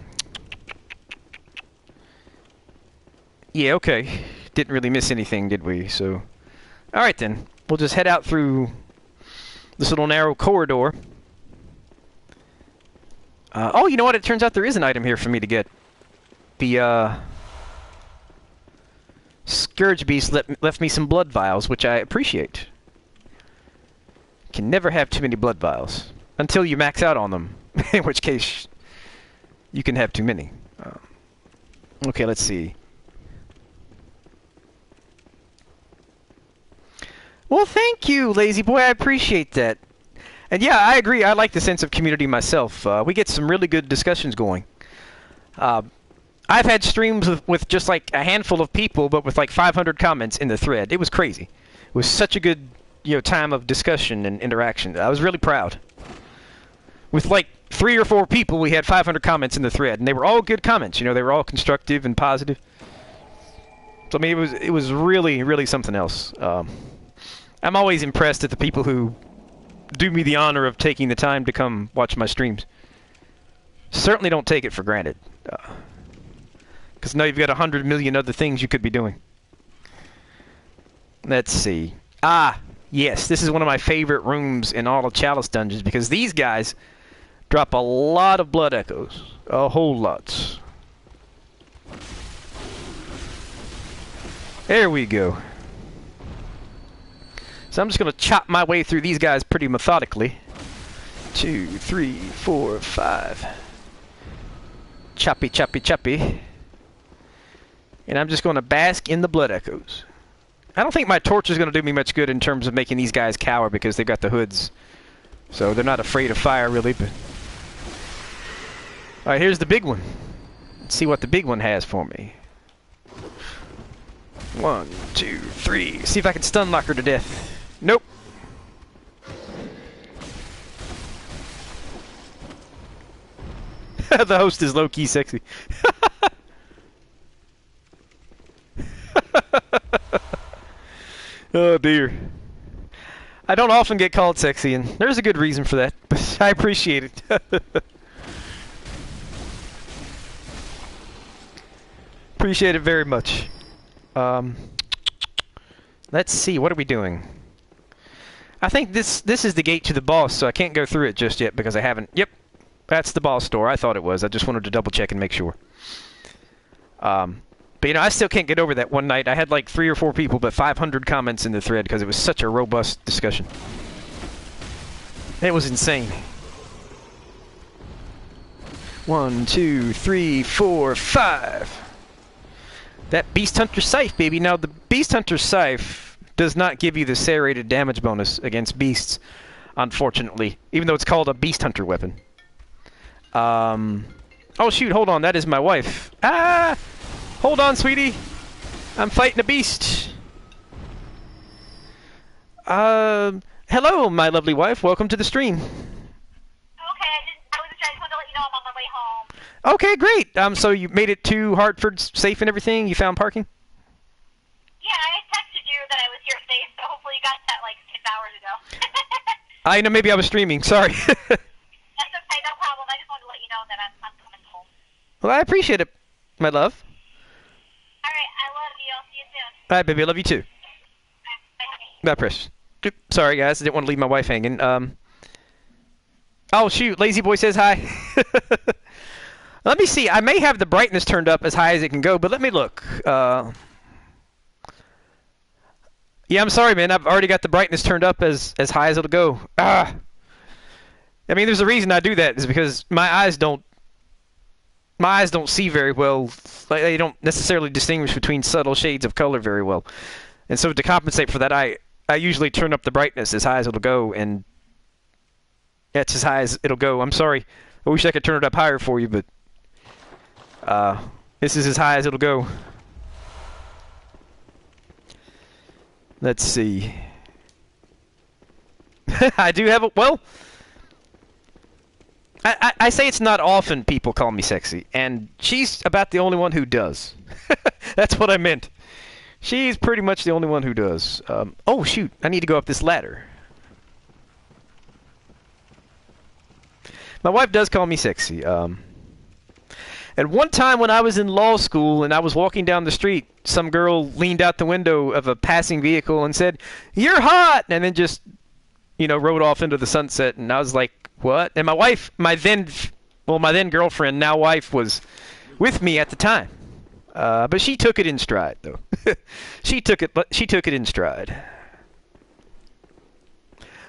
okay. Didn't really miss anything, did we? So, alright then. We'll just head out through this little narrow corridor. Oh, you know what? It turns out there is an item here for me to get. The, Scourge Beast left me some blood vials, which I appreciate. Can never have too many blood vials. Until you max out on them. In which case, you can have too many. Okay, let's see. Well, thank you, Lazy Boy. I appreciate that. And yeah, I agree. I like the sense of community myself. We get some really good discussions going. I've had streams with just like a handful of people, but with like 500 comments in the thread. It was crazy. It was such a good, time of discussion and interaction. I was really proud. With like 3 or 4 people, we had 500 comments in the thread, and they were all good comments. They were all constructive and positive. So I mean, it was really, really something else. I'm always impressed at the people who do me the honor of taking the time to come watch my streams. Certainly don't take it for granted. Because now you've got 100 million other things you could be doing. Let's see. Yes, this is one of my favorite rooms in all of Chalice Dungeons, because these guys drop a lot of blood echoes. A whole lot. There we go. So I'm just going to chop my way through these guys pretty methodically. 2, 3, 4, 5. Choppy, choppy, choppy. And I'm just going to bask in the blood echoes. I don't think my torch is going to do me much good in terms of making these guys cower, because they've got the hoods. So they're not afraid of fire, really. But alright, here's the big one. Let's see what the big one has for me. 1, 2, 3. See if I can stun lock her to death. Nope. The host is low-key sexy. Oh dear. I don't often get called sexy, and there's a good reason for that, but I appreciate it. Appreciate it very much. Let's see, what are we doing? I think this is the gate to the boss, so I can't go through it just yet because I haven't. Yep, that's the boss door. I thought it was. I just wanted to double check and make sure. But I still can't get over that one night. I had like 3 or 4 people, but 500 comments in the thread because it was such a robust discussion. It was insane. 1, 2, 3, 4, 5. That Beast Hunter Scythe, baby. Now, the Beast Hunter Scythe does not give you the serrated damage bonus against beasts, unfortunately, even though it's called a Beast Hunter weapon. Oh, shoot, hold on. That is my wife. Ah! Hold on, sweetie. I'm fighting a beast. Hello, my lovely wife. Welcome to the stream. Okay, I just wanted to let you know I'm on my way home. Okay, great. So you made it to Hartford safe and everything? You found parking? Yeah, I texted you that I was here safe, so hopefully you got that like 6 hours ago. I know, maybe I was streaming. Sorry. That's okay, no problem. I just wanted to let you know that I'm coming home. Well, I appreciate it, my love. Alright, I love you. I'll see you soon. Bye, baby. I love you too. Bye. Bye, Chris. Sorry, guys. I didn't want to leave my wife hanging. Oh, shoot. Lazy Boy says hi. Let me see. I may have the brightness turned up as high as it can go, but let me look. Yeah, I'm sorry, man. I've already got the brightness turned up as high as it'll go. I mean, there's a reason I do that. Is because my eyes don't see very well. Like, they don't necessarily distinguish between subtle shades of color very well. And so to compensate for that, I usually turn up the brightness as high as it'll go, and that's as high as it'll go. I'm sorry. I wish I could turn it up higher for you, but this is as high as it'll go. Let's see. I do have a... Well, I say it's not often people call me sexy, and she's about the only one who does. That's what I meant. She's pretty much the only one who does. Oh, shoot. I need to go up this ladder. My wife does call me sexy. And one time when I was in law school and I was walking down the street, some girl leaned out the window of a passing vehicle and said, "You're hot!" And then just, rode off into the sunset. And I was like, what? And my wife, my then girlfriend, now wife, was with me at the time. But she took it in stride, though. She took it in stride.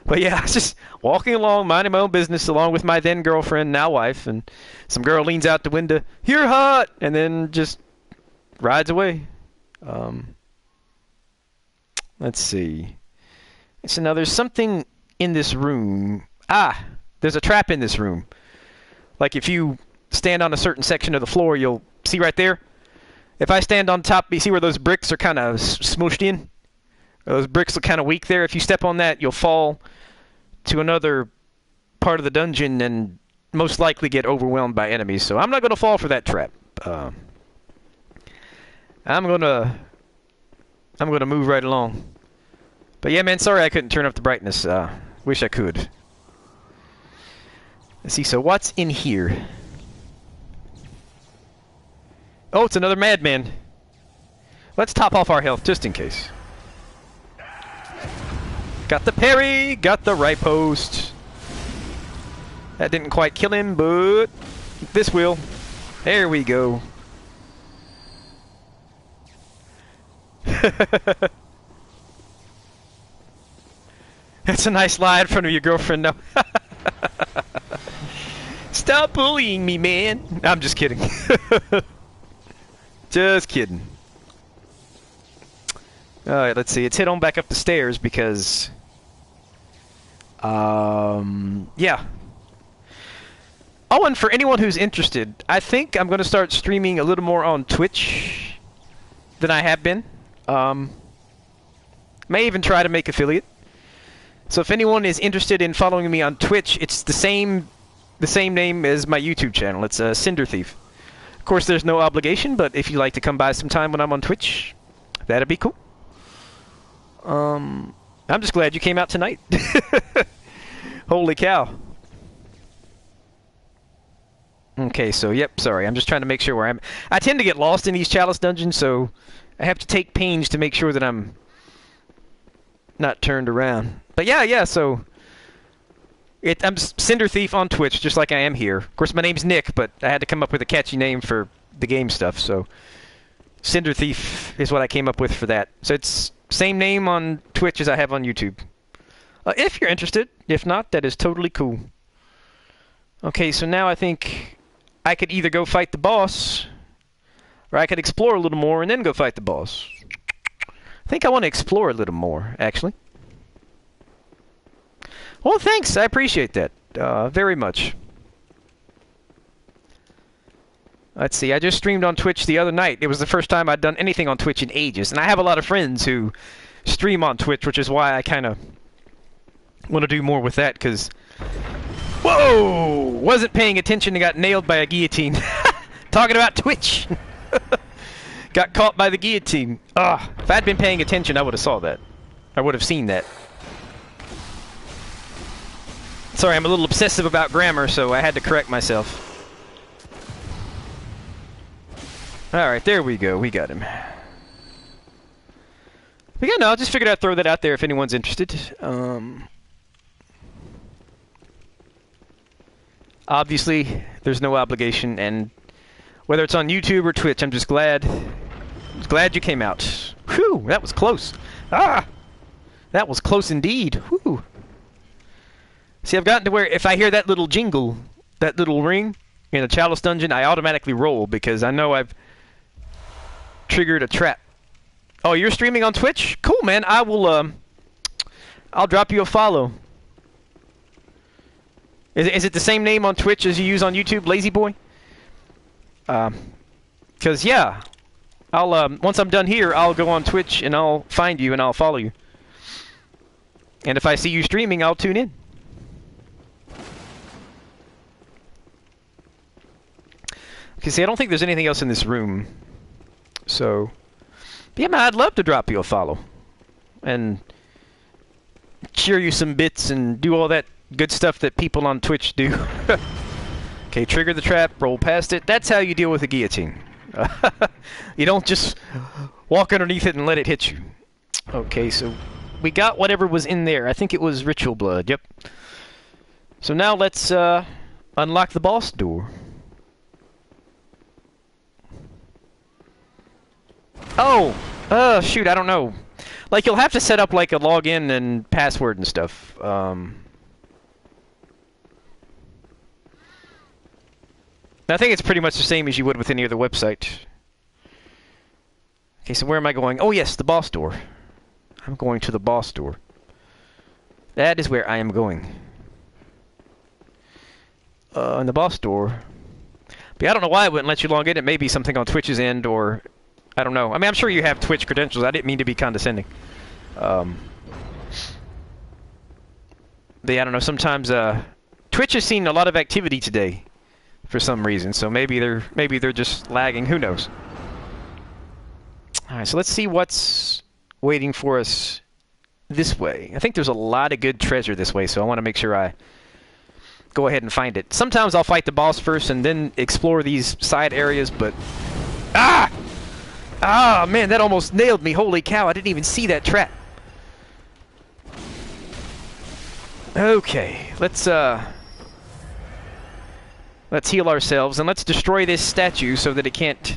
But yeah, I was just walking along, minding my own business, along with my then girlfriend, now wife, and some girl leans out the window, "You're hot," and then just rides away. Let's see. So now there's something in this room. Ah, there's a trap in this room. Like if you stand on a certain section of the floor, you'll see right there. If I stand on top, you see where those bricks are kind of smooshed in? Those bricks look kind of weak there. If you step on that, you'll fall to another part of the dungeon and most likely get overwhelmed by enemies. So I'm not going to fall for that trap. I'm gonna move right along. But yeah, man, sorry I couldn't turn up the brightness. Wish I could. Let's see, so what's in here? Oh, it's another madman. Let's top off our health just in case. Got the parry, got the right post. That didn't quite kill him, but this will. There we go. That's a nice lie in front of your girlfriend now. Stop bullying me, man. I'm just kidding. Just kidding. Alright, let's see. Let's head on back up the stairs because... yeah. Oh, and for anyone who's interested, I think I'm going to start streaming a little more on Twitch than I have been. May even try to make affiliate. So if anyone is interested in following me on Twitch, it's the same name as my YouTube channel. It's Cinder Thief. Of course, there's no obligation, but if you'd like to come by sometime when I'm on Twitch, that'd be cool. I'm just glad you came out tonight. Holy cow. Okay, so yep, sorry. I'm just trying to make sure where I'm... I tend to get lost in these Chalice dungeons, so I have to take pains to make sure that I'm not turned around. But yeah, so... I'm Cinder Thief on Twitch, just like I am here. Of course, my name's Nick, but I had to come up with a catchy name for the game stuff, so... Cinder Thief is what I came up with for that. So it's same name on Twitch as I have on YouTube. If you're interested. If not, that is totally cool. Okay, so now I think I could either go fight the boss, or I could explore a little more and then go fight the boss. I think I want to explore a little more, actually. Well, thanks. I appreciate that very much. Let's see. I just streamed on Twitch the other night. It was the first time I'd done anything on Twitch in ages. And I have a lot of friends who stream on Twitch, which is why I kind of want to do more with that, because... Whoa! Wasn't paying attention and got nailed by a guillotine. Talking about Twitch! Got caught by the guillotine. Ugh. If I'd been paying attention, I would have saw that. I would have seen that. Sorry, I'm a little obsessive about grammar, so I had to correct myself. Alright, there we go. We got him. But yeah, no, I just figured I'd throw that out there if anyone's interested. Obviously, there's no obligation, and whether it's on YouTube or Twitch, I'm just glad you came out. Whew, that was close. Ah! That was close indeed. Whew. See, I've gotten to where if I hear that little jingle, that little ring in a Chalice dungeon, I automatically roll because I know I've triggered a trap. Oh, you're streaming on Twitch? Cool, man. I will, I'll drop you a follow. Is it the same name on Twitch as you use on YouTube, Lazy Boy? Cause yeah, I'll once I'm done here, I'll go on Twitch and I'll find you and I'll follow you. And if I see you streaming, I'll tune in. Okay, see, I don't think there's anything else in this room. So, yeah, man, I'd love to drop you a follow and share you some bits and do all that good stuff that people on Twitch do. Okay, trigger the trap, roll past it. That's how you deal with a guillotine. You don't just walk underneath it and let it hit you. Okay, so we got whatever was in there. I think it was ritual blood, yep. So now let's unlock the boss door. Oh! Shoot, I don't know. Like, you'll have to set up, like, a login and password and stuff. I think it's pretty much the same as you would with any other website. Okay, so where am I going? Oh, yes, the boss door. I'm going to the boss door. That is where I am going. In the boss door. But I don't know why it wouldn't let you log in. It may be something on Twitch's end, or... I don't know. I mean, I'm sure you have Twitch credentials. I didn't mean to be condescending. But yeah, I don't know. Sometimes, Twitch has seen a lot of activity today. For some reason, so maybe they're just lagging. Who knows? All right, so let's see what's waiting for us this way. I think there's a lot of good treasure this way, so I want to make sure I go ahead and find it. Sometimes I'll fight the boss first and then explore these side areas, but man, that almost nailed me. Holy cow! I didn't even see that trap. Okay, let's heal ourselves, and let's destroy this statue so that it can't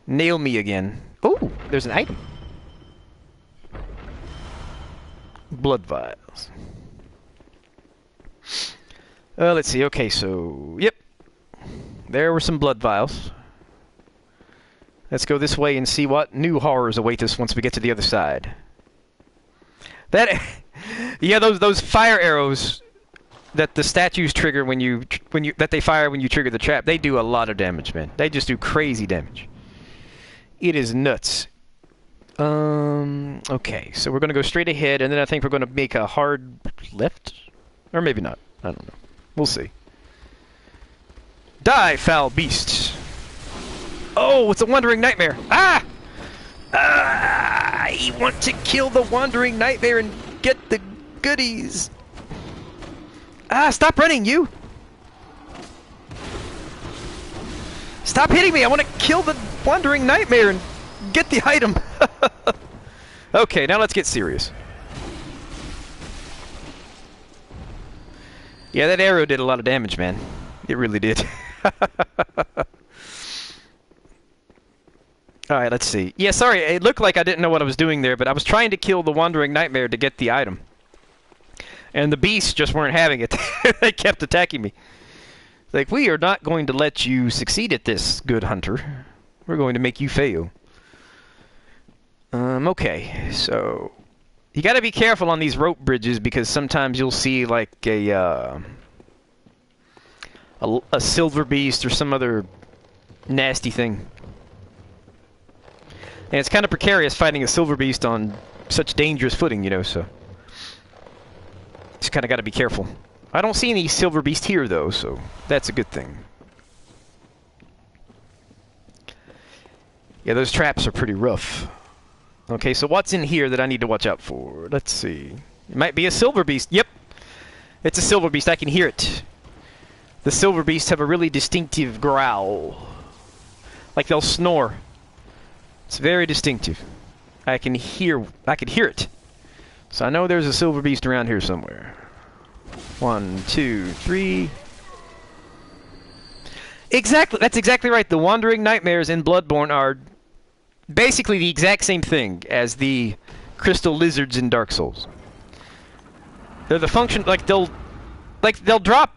nail me again. Oh, there's an item. Blood vials. Let's see. Okay, so... Yep. There were some blood vials. Let's go this way and see what new horrors await us once we get to the other side. That... yeah, those fire arrows... that the statues trigger that they fire when you trigger the trap, they do a lot of damage, man. They just do crazy damage. It is nuts. Okay, so we're gonna go straight ahead, and then I think we're gonna make a hard left, or maybe not. I don't know. We'll see. Die, foul beasts! Oh, it's a wandering nightmare. I want to kill the wandering nightmare and get the goodies. Stop running, you! Stop hitting me! I want to kill the wandering nightmare and get the item! Okay, now let's get serious. Yeah, that arrow did a lot of damage, man. It really did. Alright, let's see. Yeah, sorry, it looked like I didn't know what I was doing there, but I was trying to kill the wandering nightmare to get the item. And the beasts just weren't having it. They kept attacking me. Like, we are not going to let you succeed at this, good hunter. We're going to make you fail. Okay, so... You gotta be careful on these rope bridges, because sometimes you'll see, like, a silver beast or some other nasty thing. And it's kind of precarious fighting a silver beast on such dangerous footing, you know, so... Just kind of got to be careful. I don't see any silver beast here, though, so that's a good thing. Yeah, those traps are pretty rough. Okay, so what's in here that I need to watch out for? Let's see. It might be a silver beast. Yep. It's a silver beast. I can hear it. The silver beasts have a really distinctive growl. Like they'll snore. It's very distinctive. I can hear it. So I know there's a silver beast around here somewhere. 1, 2, 3. Exactly. That's exactly right. The wandering nightmares in Bloodborne are basically the exact same thing as the crystal lizards in Dark Souls. They're the function, they'll drop,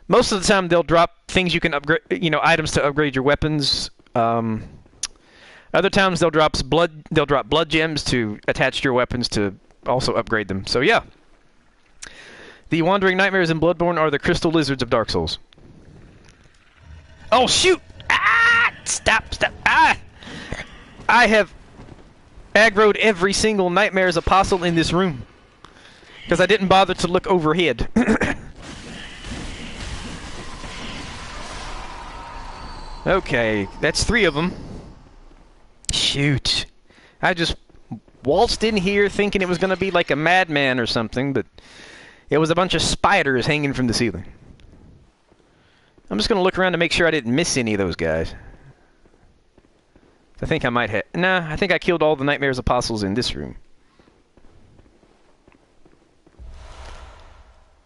most of the time they'll drop things you can upgrade, items to upgrade your weapons. Other times they'll drop blood gems to attach to your weapons to also upgrade them. So yeah. The wandering nightmares in Bloodborne are the crystal lizards of Dark Souls. Oh shoot! Stop! I have aggroed every single nightmare's apostle in this room. Because I didn't bother to look overhead. Okay, that's 3 of them. Shoot. I just waltzed in here thinking it was going to be like a madman or something, but it was a bunch of spiders hanging from the ceiling. I'm just going to look around to make sure I didn't miss any of those guys. I think I might have... Nah, I think I killed all the Nightmare's apostles in this room.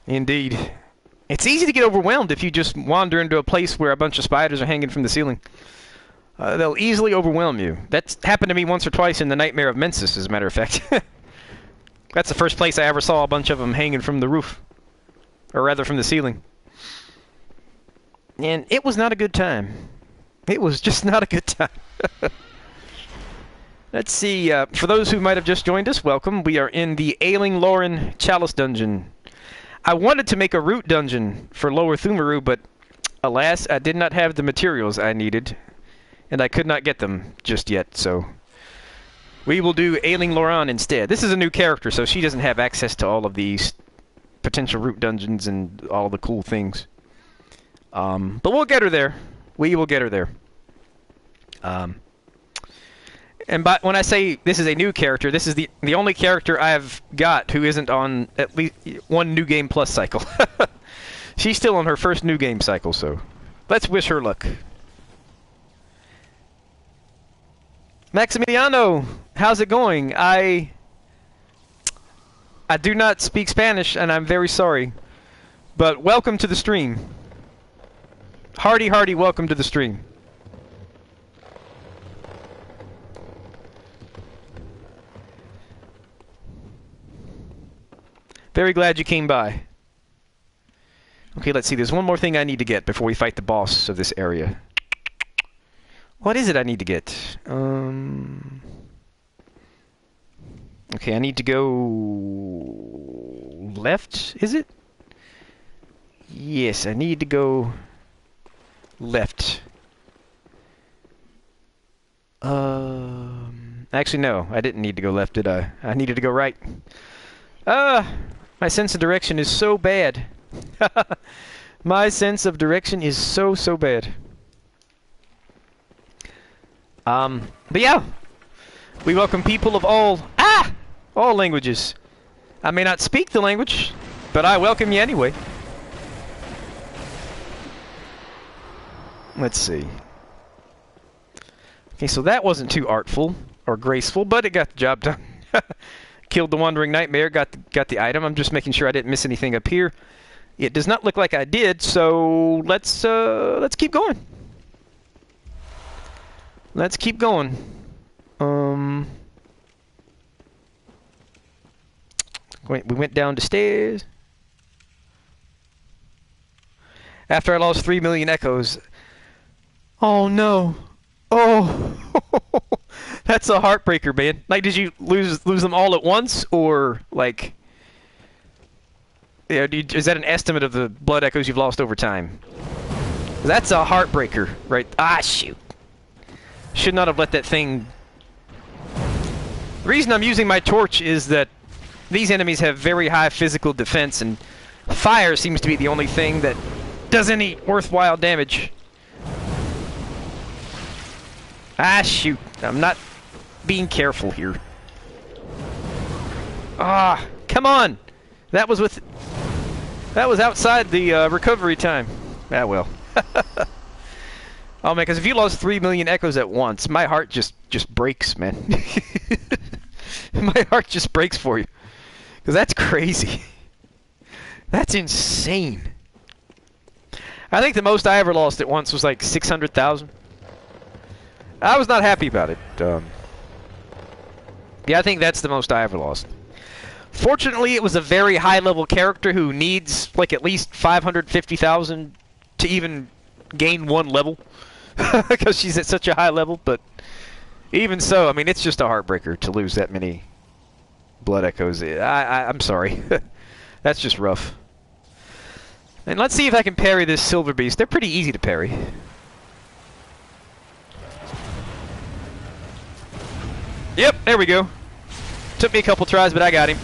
Indeed. It's easy to get overwhelmed if you just wander into a place where a bunch of spiders are hanging from the ceiling. They'll easily overwhelm you. That's happened to me once or twice in the Nightmare of Mensis, as a matter of fact. That's the first place I ever saw a bunch of them hanging from the roof. Or rather, from the ceiling. And it was not a good time. It was just not a good time. Let's see, for those who might have just joined us, welcome. We are in the Ailing Lauren Chalice Dungeon. I wanted to make a root dungeon for Lower Thumaru, but alas, I did not have the materials I needed, and I could not get them just yet, so we will do Ailing Lauren instead. This is a new character, so she doesn't have access to all of these potential root dungeons and all the cool things. But we'll get her there. We will get her there. And when I say this is a new character, this is the only character I've got who isn't on at least one New Game Plus cycle. She's still on her first New Game cycle, so let's wish her luck. Maximiliano, how's it going? I do not speak Spanish, and I'm very sorry. But welcome to the stream. Hearty, hearty welcome to the stream. Very glad you came by. Okay, let's see. There's one more thing I need to get before we fight the boss of this area. What is it I need to get? Okay, I need to go left, is it? Yes, I need to go left. Actually, no, I didn't need to go left, did I? I needed to go right. My sense of direction is so bad. My sense of direction is so bad. But yeah, we welcome people of all languages. I may not speak the language, but I welcome you anyway. Let's see. Okay, so that wasn't too artful or graceful, but it got the job done. Killed the Wandering Nightmare, got the item. I'm just making sure I didn't miss anything up here. It does not look like I did, so let's keep going. Let's keep going. Wait, we went down the stairs. After I lost 3 million echoes. Oh no. Oh. That's a heartbreaker, man. Like, did you lose them all at once, or like, yeah? Is that an estimate of the blood echoes you've lost over time? That's a heartbreaker, right? Ah, shoot. Should not have let that thing. The reason I'm using my torch is that these enemies have very high physical defense, and fire seems to be the only thing that does any worthwhile damage. Ah, shoot. I'm not being careful here. Ah, come on. That was outside the recovery time. Ah, well. Oh man, because if you lost 3 million echoes at once, my heart just breaks, man. My heart just breaks for you. Because that's crazy. That's insane. I think the most I ever lost at once was like 600,000. I was not happy about it. Yeah, I think that's the most I ever lost. Fortunately, it was a very high-level character who needs like at least 550,000 to even gain one level. Because she's at such a high level, but even so, I mean, it's just a heartbreaker to lose that many blood echoes. I'm sorry. That's just rough. And let's see if I can parry this silver beast. They're pretty easy to parry. Yep, there we go. Took me a couple tries, but I got him.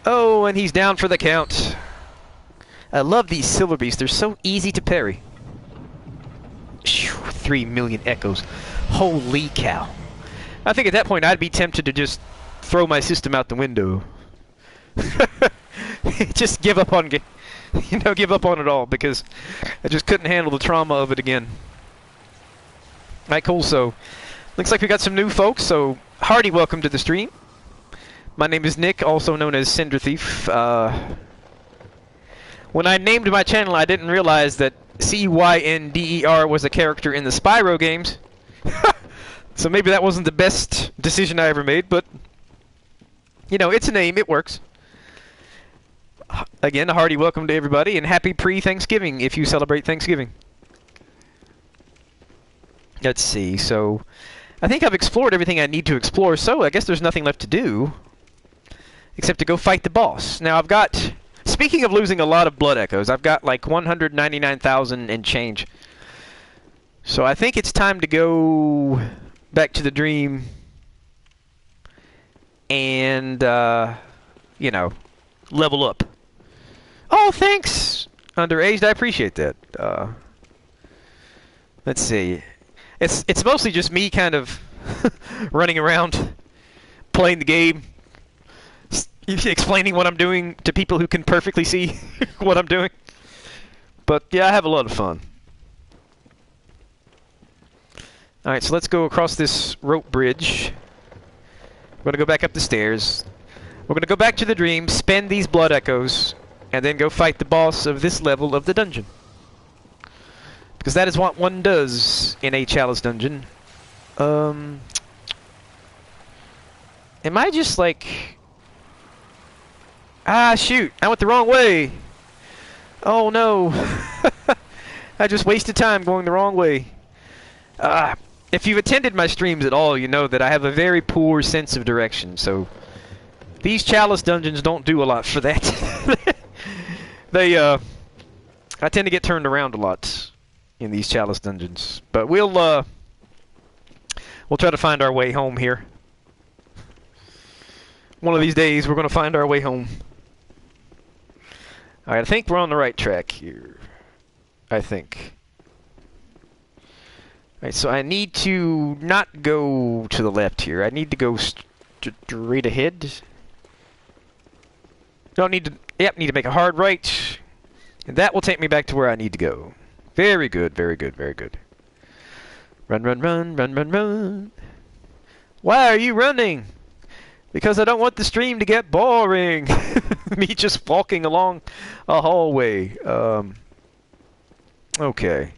Oh, and he's down for the count. I love these silver beasts. They're so easy to parry. 3 million echoes. Holy cow. I think at that point I'd be tempted to just throw my system out the window. Just give up on give up on it all, because I just couldn't handle the trauma of it again. Alright, cool. So looks like we got some new folks, so hearty welcome to the stream. My name is Nick, also known as Cinder Thief. When I named my channel, I didn't realize that Cynder was a character in the Spyro games. So maybe that wasn't the best decision I ever made, but you know, it's a name, it works. Again, a hearty welcome to everybody, and happy pre-Thanksgiving if you celebrate Thanksgiving. Let's see, so I think I've explored everything I need to explore, so I guess there's nothing left to do except to go fight the boss. Now I've got, speaking of losing a lot of blood echoes, I've got like 199,000 and change. So I think it's time to go back to the dream and, you know, level up. Oh, thanks! Underaged, I appreciate that. Let's see. It's mostly just me kind of running around, playing the game, explaining what I'm doing to people who can perfectly see what I'm doing. But yeah, I have a lot of fun. Alright, so let's go across this rope bridge. We're going to go back up the stairs. We're going to go back to the dream, spend these blood echoes, and then go fight the boss of this level of the dungeon. Because that is what one does in a Chalice dungeon. Am I just like... Ah, shoot! I went the wrong way! Oh no! I just wasted time going the wrong way. If you've attended my streams at all, you know that I have a very poor sense of direction, so... These Chalice dungeons don't do a lot for that. I tend to get turned around a lot in these Chalice dungeons. But we'll try to find our way home here. One of these days, we're going to find our way home. Alright, I think we're on the right track here. I think. Alright, so I need to not go to the left here. I need to go straight ahead. Don't need to... Yep, need to make a hard right. And that will take me back to where I need to go. Very good, very good, very good. Run, run, run, run, run, run. Why are you running? Because I don't want the stream to get boring. Me just walking along a hallway. Okay.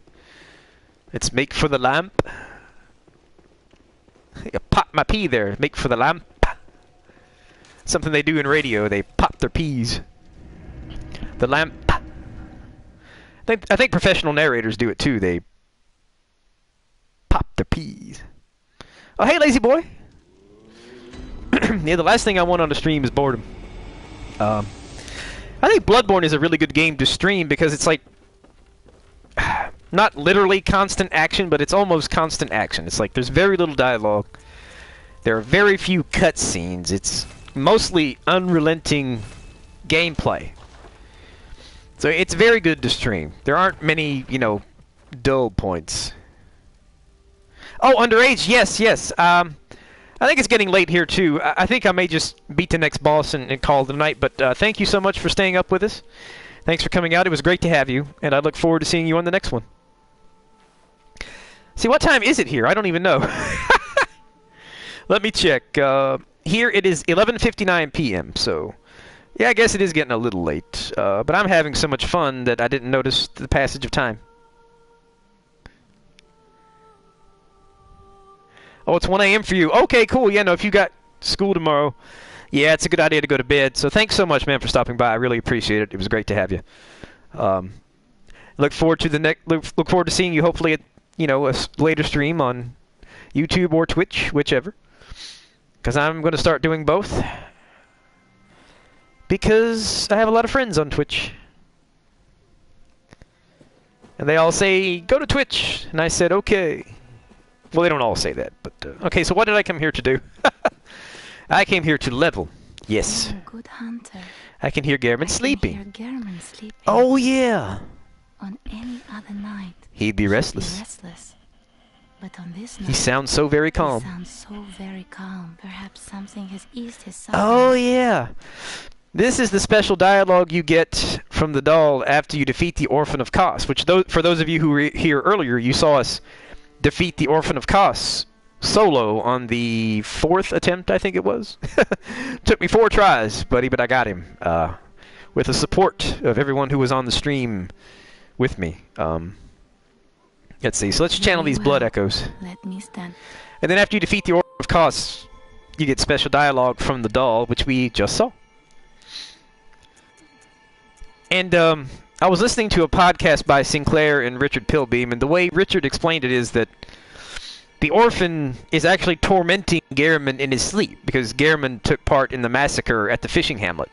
Let's make for the lamp. I pop my pea there. Make for the lamp. Something they do in radio. They pop their peas. The lamp. I think professional narrators do it too. They pop their peas. Oh, hey, lazy boy. Yeah, the last thing I want on the stream is boredom. I think Bloodborne is a really good game to stream because it's like not literally constant action, but it's almost constant action. It's like there's very little dialogue. There are very few cutscenes. It's mostly unrelenting gameplay. So it's very good to stream. There aren't many, you know, dull points. Oh, underage, yes, yes. I think it's getting late here, too. I think I may just beat the next boss and call it a night, but thank you so much for staying up with us. Thanks for coming out. It was great to have you, and I look forward to seeing you on the next one. See, what time is it here? I don't even know. Let me check. Here it is 11:59 p.m., so... Yeah, I guess it is getting a little late. But I'm having so much fun that I didn't notice the passage of time. Oh, it's 1 a.m. for you. Okay, cool. Yeah, no, if you got school tomorrow, yeah, it's a good idea to go to bed. So thanks so much, man, for stopping by. I really appreciate it. It was great to have you. Look forward to the next. Look forward to seeing you. Hopefully, at a later stream on YouTube or Twitch, whichever. Because I'm going to start doing both. Because I have a lot of friends on Twitch. And they all say, go to Twitch. And I said, okay. Well, they don't all say that, but... okay, so what did I come here to do? I came here to level. Yes. I'm a good hunter. I can hear Gehrman sleeping. I can hear Gehrman sleeping. Oh, yeah. On any other night... He'd be restless. But on this night... He sounds so very calm. He sounds so very calm. Perhaps something has eased his suffering. Oh, yeah. This is the special dialogue you get from the doll after you defeat the Orphan of Kos, which for those of you who were here earlier, you saw us defeat the Orphan of Kos solo on the 4th attempt, I think it was. Took me 4 tries, buddy, but I got him. With the support of everyone who was on the stream with me. Let's see. So let's channel these blood echoes. Let me stand. And then after you defeat the Order of Kos, you get special dialogue from the doll, which we just saw. And I was listening to a podcast by Sinclair and Richard Pilbeam, and the way Richard explained it is that the orphan is actually tormenting Garamond in his sleep, because Garamond took part in the massacre at the fishing hamlet.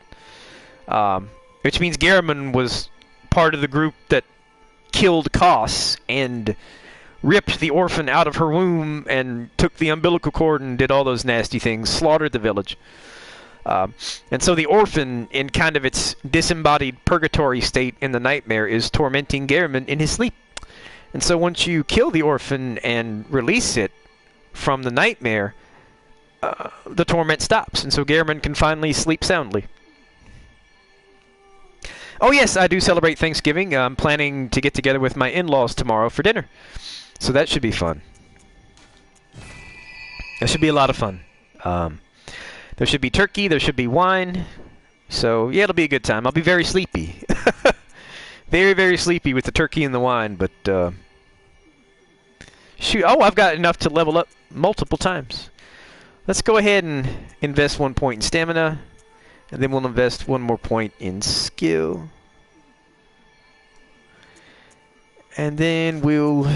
Which means Garamond was part of the group that killed Kos and ripped the orphan out of her womb and took the umbilical cord and did all those nasty things, slaughtered the village. And so the orphan, in kind of its disembodied purgatory state in the nightmare, is tormenting Garamond in his sleep. And so once you kill the orphan and release it from the nightmare, the torment stops, and so Garamond can finally sleep soundly. Oh yes, I do celebrate Thanksgiving. I'm planning to get together with my in-laws tomorrow for dinner. So that should be fun. That should be a lot of fun. There should be turkey, there should be wine. So yeah, it'll be a good time. I'll be very sleepy. Very, very sleepy with the turkey and the wine, but shoot, oh, I've got enough to level up multiple times. Let's go ahead and invest 1 point in stamina, and then we'll invest 1 more point in skill. And then we'll...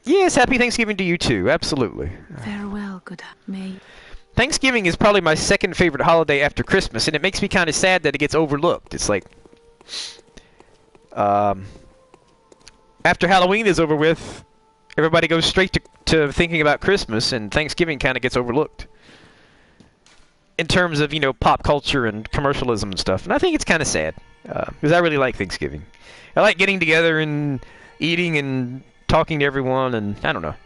Yes, happy Thanksgiving to you too, absolutely. Farewell, good May. Thanksgiving is probably my second favorite holiday after Christmas, and it makes me kind of sad that it gets overlooked. It's like, after Halloween is over with, everybody goes straight to thinking about Christmas, and Thanksgiving kind of gets overlooked in terms of, you know, pop culture and commercialism and stuff. And I think it's kind of sad, because I really like Thanksgiving. I like getting together and eating and talking to everyone, and I don't know.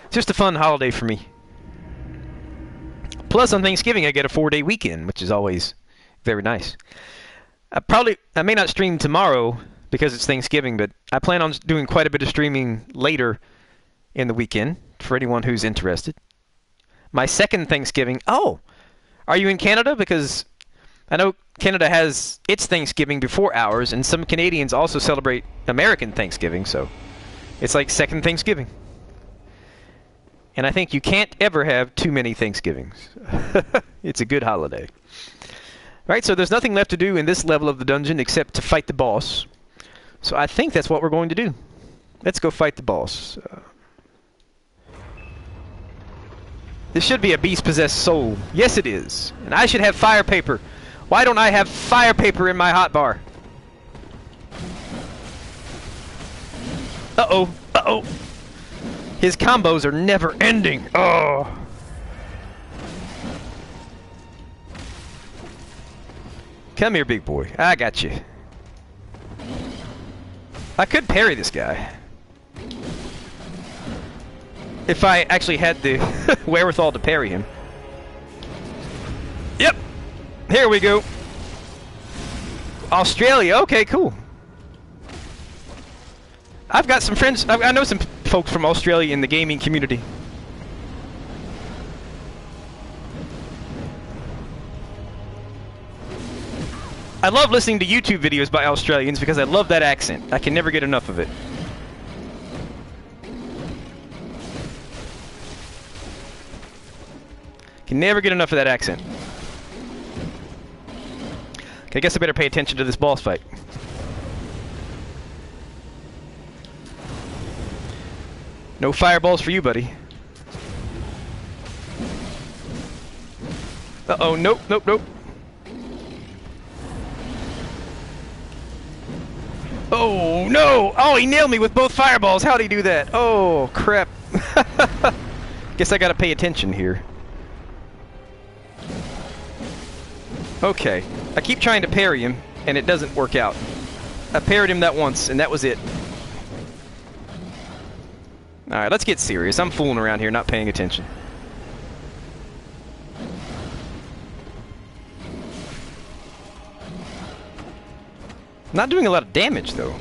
It's just a fun holiday for me. Plus, on Thanksgiving, I get a 4-day weekend, which is always very nice. I may not stream tomorrow because it's Thanksgiving, but I plan on doing quite a bit of streaming later in the weekend for anyone who's interested. My second Thanksgiving... Oh! Are you in Canada? Because I know Canada has its Thanksgiving before ours, and some Canadians also celebrate American Thanksgiving, so it's like second Thanksgiving. And I think you can't ever have too many Thanksgivings. It's a good holiday. Right, so there's nothing left to do in this level of the dungeon except to fight the boss. So I think that's what we're going to do. Let's go fight the boss. This should be a beast-possessed soul. Yes, it is. And I should have fire paper. Why don't I have fire paper in my hotbar? Uh-oh. Uh-oh. His combos are never ending. Oh. Come here, big boy. I got you. I could parry this guy. If I actually had the wherewithal to parry him. Yep. Here we go. Australia. Okay, cool. I've got some friends. I know some folks from Australia in the gaming community. I love listening to YouTube videos by Australians because I love that accent. I can never get enough of it. Can never get enough of that accent. Okay, I guess I better pay attention to this boss fight. No fireballs for you, buddy. Uh-oh, nope, nope, nope. Oh, no! Oh, he nailed me with both fireballs! How'd he do that? Oh, crap. Guess I gotta pay attention here. Okay. I keep trying to parry him, and it doesn't work out. I parried him that once, and that was it. Alright, let's get serious. I'm fooling around here, not paying attention. Not doing a lot of damage, though.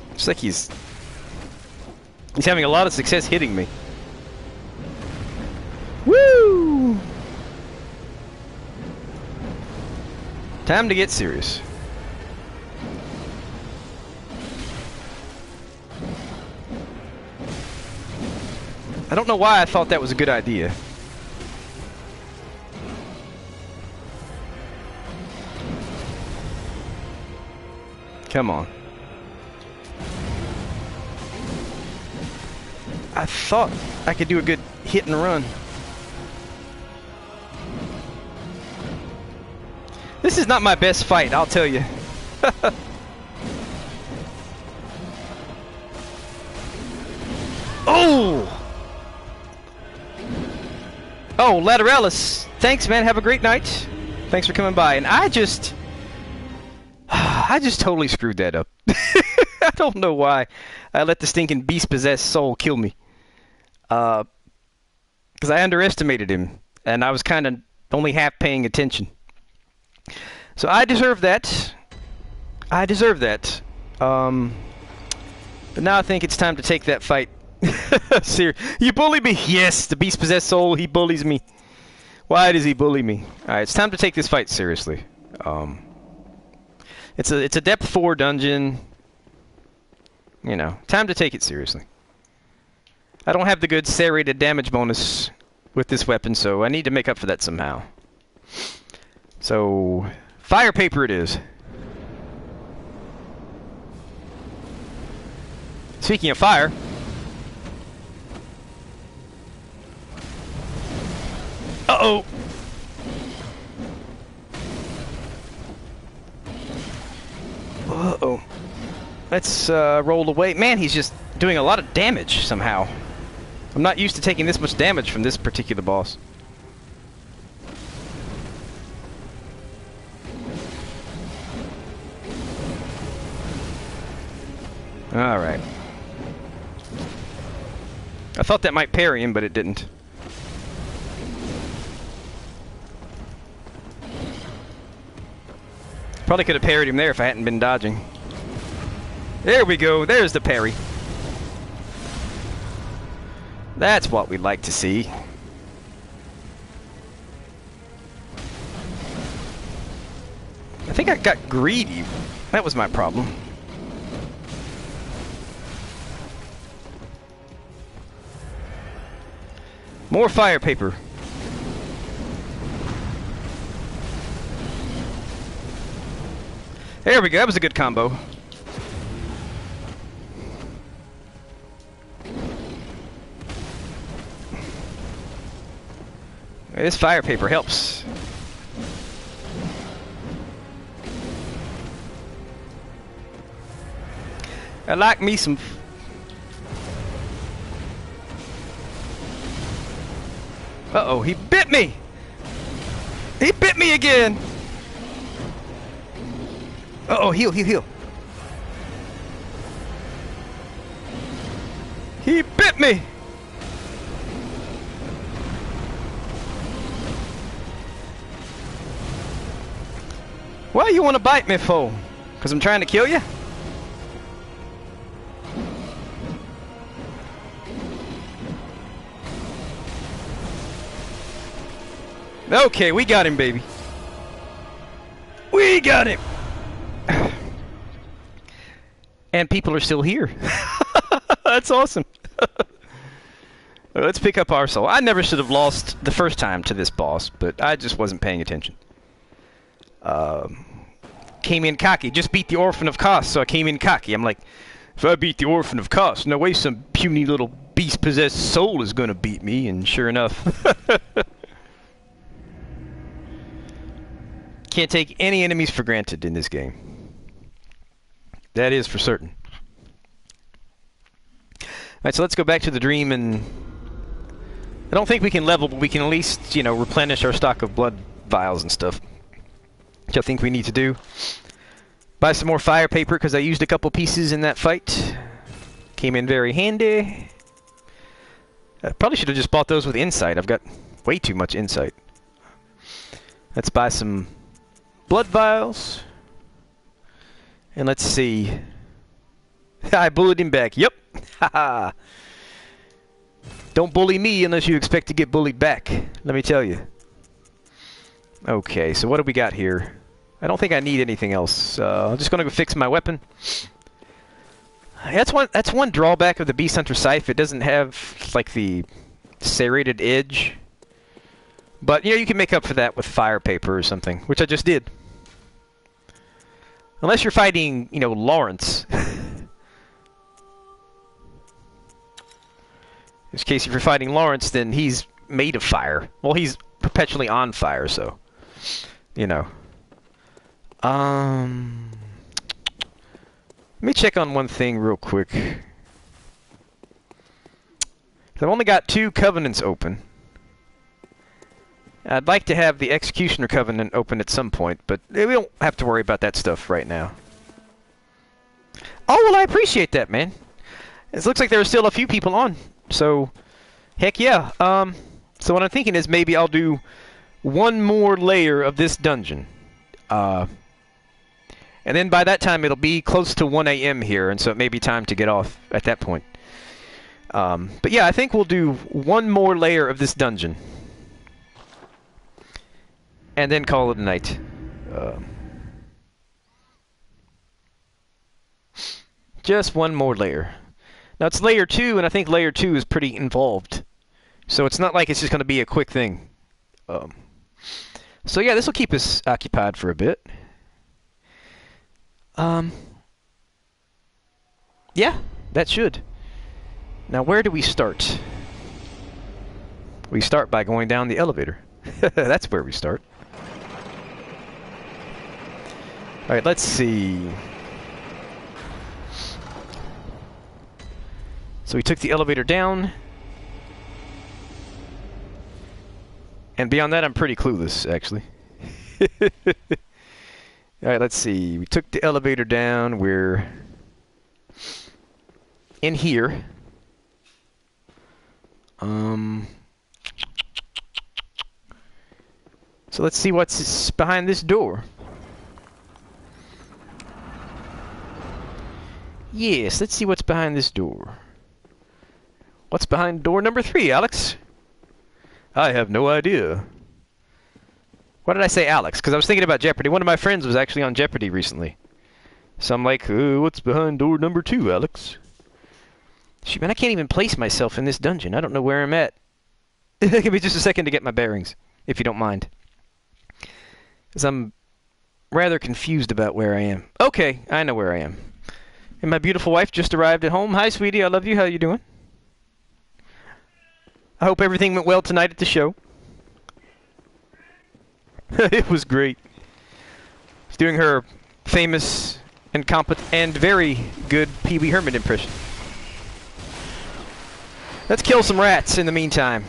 Looks like he's... He's having a lot of success hitting me. Woo! Time to get serious. I don't know why I thought that was a good idea. Come on. I thought I could do a good hit and run. This is not my best fight, I'll tell you. Oh! Oh, Lateralis. Thanks, man. Have a great night. Thanks for coming by. And I just totally screwed that up. I don't know why I let the stinking beast-possessed soul kill me. Because I underestimated him, and I was kind of only half paying attention. So I deserve that. I deserve that. But now I think it's time to take that fight. You bully me? Yes, the beast-possessed soul, he bullies me. Why does he bully me? Alright, it's time to take this fight seriously. It's a depth 4 dungeon. You know, time to take it seriously. I don't have the good serrated damage bonus with this weapon, so I need to make up for that somehow. So, fire paper it is. Speaking of fire... Uh-oh! Uh-oh. Let's roll away. Man, he's just doing a lot of damage somehow. I'm not used to taking this much damage from this particular boss. Alright. I thought that might parry him, but it didn't. Probably could have parried him there if I hadn't been dodging. There we go. There's the parry. That's what we'd like to see. I think I got greedy. That was my problem. More fire paper. There we go. That was a good combo. This fire paper helps. I like me some... Uh-oh, he bit me! He bit me again! Uh-oh, heal, heal, heal. He bit me! Why you want to bite me for? Because I'm trying to kill you? Okay, we got him, baby. We got him! And people are still here. That's awesome. Let's pick up our soul. I never should have lost the first time to this boss, but I just wasn't paying attention. Came in cocky. Just beat the Orphan of Kos, so I came in cocky. I'm like, if I beat the Orphan of Kos, no way some puny little beast-possessed soul is gonna beat me, and sure enough. Can't take any enemies for granted in this game. That is for certain. Alright, so let's go back to the dream, and I don't think we can level, but we can at least, you know, replenish our stock of blood vials and stuff. Which I think we need to do. Buy some more fire paper, because I used a couple pieces in that fight. Came in very handy. I probably should have just bought those with insight. I've got way too much insight. Let's buy some blood vials. And let's see. I bullied him back. Yep. Haha. Don't bully me unless you expect to get bullied back. Let me tell you. Okay, so what do we got here? I don't think I need anything else. I'm just gonna go fix my weapon. That's one drawback of the Beast Hunter Scythe. It doesn't have like the serrated edge. But you know, you can make up for that with fire paper or something, which I just did. Unless you're fighting, you know, Lawrence. In this case, if you're fighting Lawrence, then he's made of fire. Well, he's perpetually on fire, so you know. Let me check on one thing real quick. I've only got 2 covenants open. I'd like to have the Executioner Covenant open at some point, but we don't have to worry about that stuff right now. Oh, well, I appreciate that, man. It looks like there are still a few people on, so heck yeah. So what I'm thinking is maybe I'll do one more layer of this dungeon. And then by that time it'll be close to 1 a.m. here, and so it may be time to get off at that point. But yeah, I think we'll do one more layer of this dungeon. And then call it a night. Just one more layer. Now it's layer 2, and I think layer 2 is pretty involved. So it's not like it's just going to be a quick thing. So yeah, this will keep us occupied for a bit. Yeah, that should. Now where do we start? We start by going down the elevator. That's where we start. Alright, let's see. So we took the elevator down. And beyond that, I'm pretty clueless, actually. Alright, let's see. We took the elevator down. We're in here. So let's see what's behind this door. Yes, let's see what's behind this door. What's behind door number 3, Alex? I have no idea. Why did I say Alex? Because I was thinking about Jeopardy. One of my friends was actually on Jeopardy recently. So I'm like, what's behind door number 2, Alex? Shoot, man, I can't even place myself in this dungeon. I don't know where I'm at. Give me just a second to get my bearings, if you don't mind. Because I'm rather confused about where I am. Okay, I know where I am. And my beautiful wife just arrived at home. Hi, sweetie. I love you. How you doing? I hope everything went well tonight at the show. It was great. She's doing her famous and competent and very good Pee Wee Herman impression. Let's kill some rats in the meantime.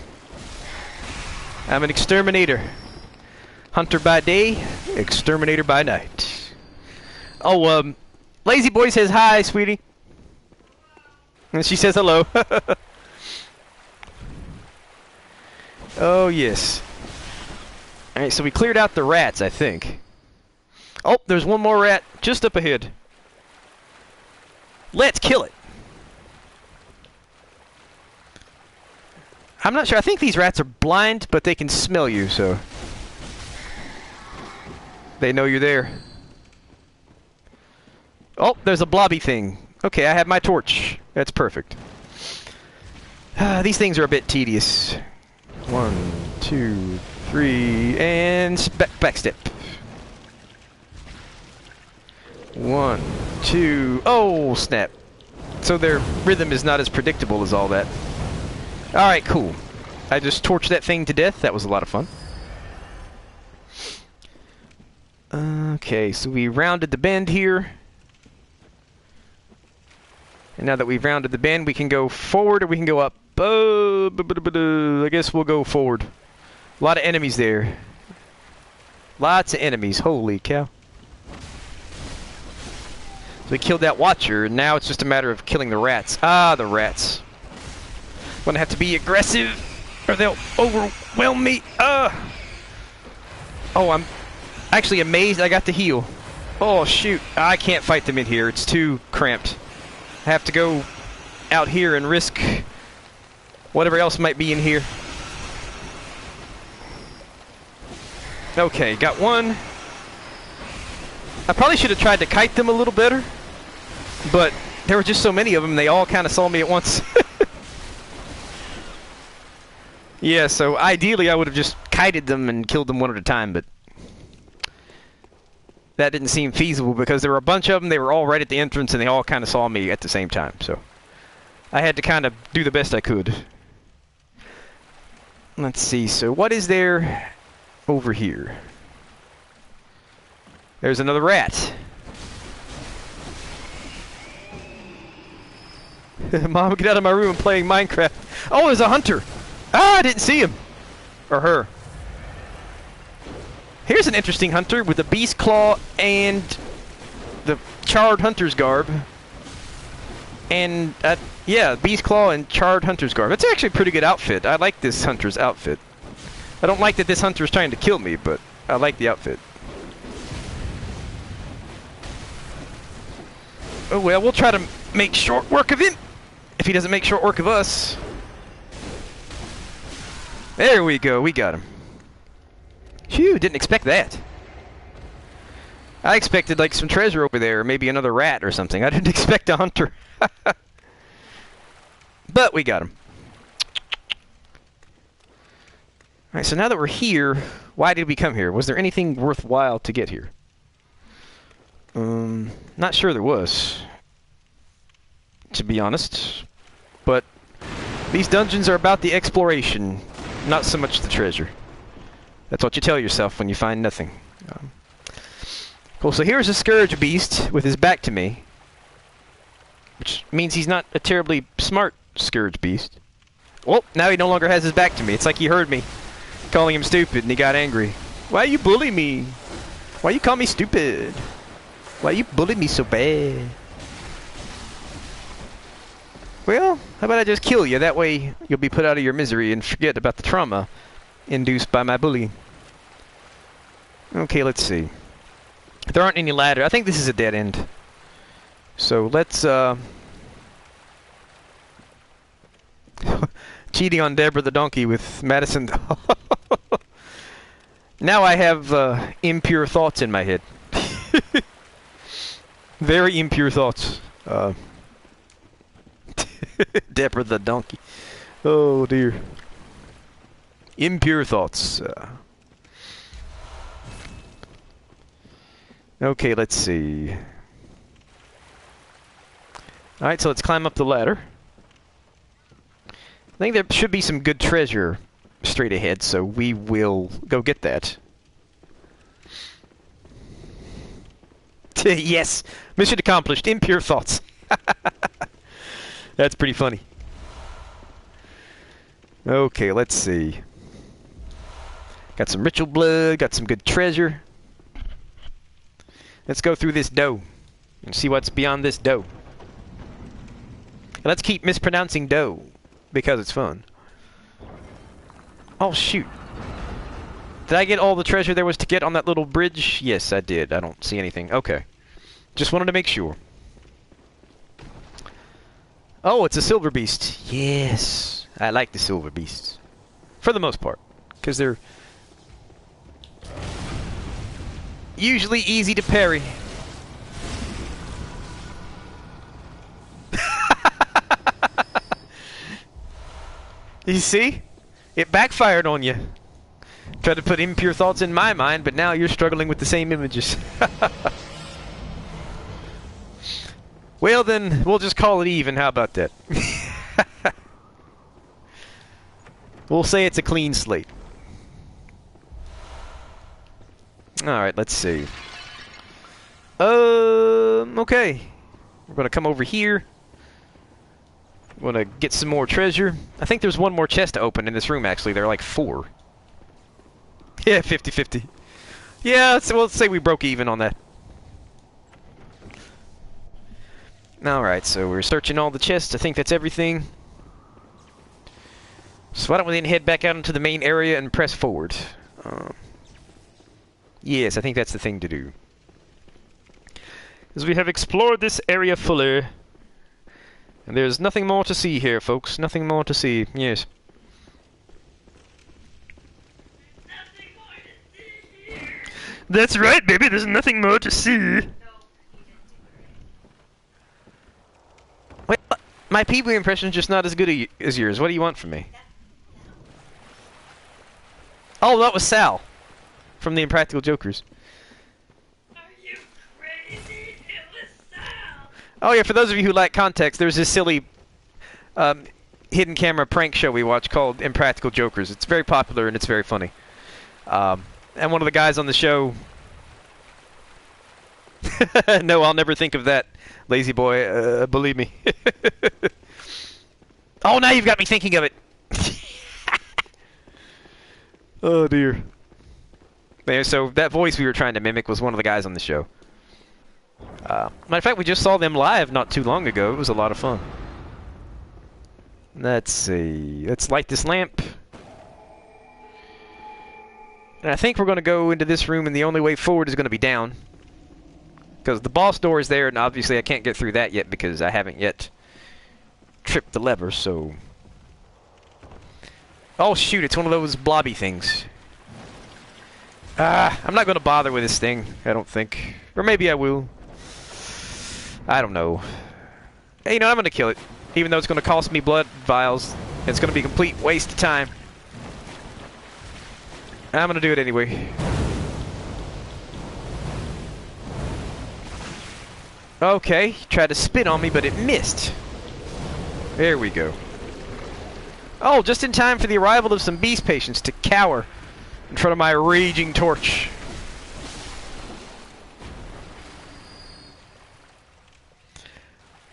I'm an exterminator. Hunter by day, exterminator by night. Oh, Lazy Boy says hi, sweetie. And she says hello. Oh, yes. Alright, so we cleared out the rats, I think. Oh, there's one more rat just up ahead. Let's kill it. I'm not sure. I think these rats are blind, but they can smell you, so they know you're there. Oh, there's a blobby thing. Okay, I have my torch. That's perfect. These things are a bit tedious. 1, 2, 3, and backstep. 1, 2. Oh, snap. So their rhythm is not as predictable as all that. Alright, cool. I just torched that thing to death. That was a lot of fun. Okay, so we rounded the bend here. And now that we've rounded the bend, we can go forward or we can go up. I guess we'll go forward. A lot of enemies there. Lots of enemies. Holy cow. So we killed that watcher, and now it's just a matter of killing the rats. Ah, the rats. I'm gonna have to be aggressive, or they'll overwhelm me. Oh, I'm actually amazed I got the heal. Oh, shoot. I can't fight them in here. It's too cramped. I have to go out here and risk whatever else might be in here. Okay, got one. I probably should have tried to kite them a little better, but there were just so many of them, they all kind of saw me at once. Yeah, so ideally I would have just kited them and killed them one at a time, but that didn't seem feasible because there were a bunch of them, they were all right at the entrance, and they all kind of saw me at the same time, so I had to kind of do the best I could. Let's see, so what is there over here? There's another rat. Mom, get out of my room, I'm playing Minecraft. Oh, there's a hunter! Ah, I didn't see him! Or her. Here's an interesting hunter with a beast claw and the charred hunter's garb. And, yeah, beast claw and charred hunter's garb. That's actually a pretty good outfit. I like this hunter's outfit. I don't like that this hunter is trying to kill me, but I like the outfit. Oh well, we'll try to make short work of him, if he doesn't make short work of us. There we go, we got him. Phew, didn't expect that. I expected like some treasure over there, or maybe another rat or something. I didn't expect a hunter. But we got him. Alright, so now that we're here, why did we come here? Was there anything worthwhile to get here? Not sure there was, to be honest. But these dungeons are about the exploration, not so much the treasure. That's what you tell yourself when you find nothing. Cool, so here's a Scourge Beast with his back to me, which means he's not a terribly smart Scourge Beast. Well, now he no longer has his back to me. It's like he heard me calling him stupid and he got angry. Why you bully me? Why you call me stupid? Why you bully me so bad? Well, how about I just kill you? That way you'll be put out of your misery and forget about the trauma induced by my bullying. Okay, let's see. There aren't any ladders. I think this is a dead end. So let's, cheating on Deborah the donkey with Madison. Now I have impure thoughts in my head. Very impure thoughts. Deborah the donkey. Oh dear. Impure thoughts. Okay, let's see. Alright, so let's climb up the ladder. I think there should be some good treasure straight ahead, so we will go get that. Yes! Mission accomplished. Impure thoughts. That's pretty funny. Okay, let's see. Got some ritual blood, got some good treasure. Let's go through this dough and see what's beyond this dough. And let's keep mispronouncing dough because it's fun. Oh shoot. Did I get all the treasure there was to get on that little bridge? Yes, I did. I don't see anything. Okay. Just wanted to make sure. Oh, it's a silver beast. Yes. I like the silver beasts. For the most part. Because they're usually easy to parry. You see? It backfired on you. Tried to put impure thoughts in my mind, but now you're struggling with the same images. Well then, we'll just call it even. How about that? We'll say it's a clean slate. Alright, let's see. Okay. We're gonna come over here. We're gonna get some more treasure. I think there's one more chest to open in this room, actually. There are like 4. Yeah, 50-50. Yeah, so we'll say we broke even on that. Alright, so we're searching all the chests. I think that's everything. So why don't we then head back out into the main area and press forward. Yes, I think that's the thing to do. As we have explored this area fully, And there's nothing more to see here, folks. Nothing more to see. Yes. That's right, baby. There's nothing more to see. Wait, my Pee-wee impression's just not as good as yours. What do you want from me? Oh, that was Sal from the Impractical Jokers. Are you crazy? It was Sal. Oh yeah, for those of you who like context, there's this silly hidden camera prank show we watch called Impractical Jokers. It's very popular and it's very funny. And one of the guys on the show... No, I'll never think of that, lazy boy. Believe me. Oh, now you've got me thinking of it. Oh, dear. Yeah, so that voice we were trying to mimic was one of the guys on the show. Matter of fact, we just saw them live not too long ago. It was a lot of fun. Let's see. Let's light this lamp. And I think we're going to go into this room, and the only way forward is going to be down. Because the boss door is there, and obviously I can't get through that yet because I haven't yet tripped the lever, so... Oh shoot, it's one of those blobby things. I'm not going to bother with this thing, I don't think. Or maybe I will. I don't know. Hey, you know, I'm going to kill it. Even though it's going to cost me blood vials. It's going to be a complete waste of time. I'm going to do it anyway. Okay, tried to spit on me, but it missed. There we go. Oh, just in time for the arrival of some beast patients to cower in front of my raging torch.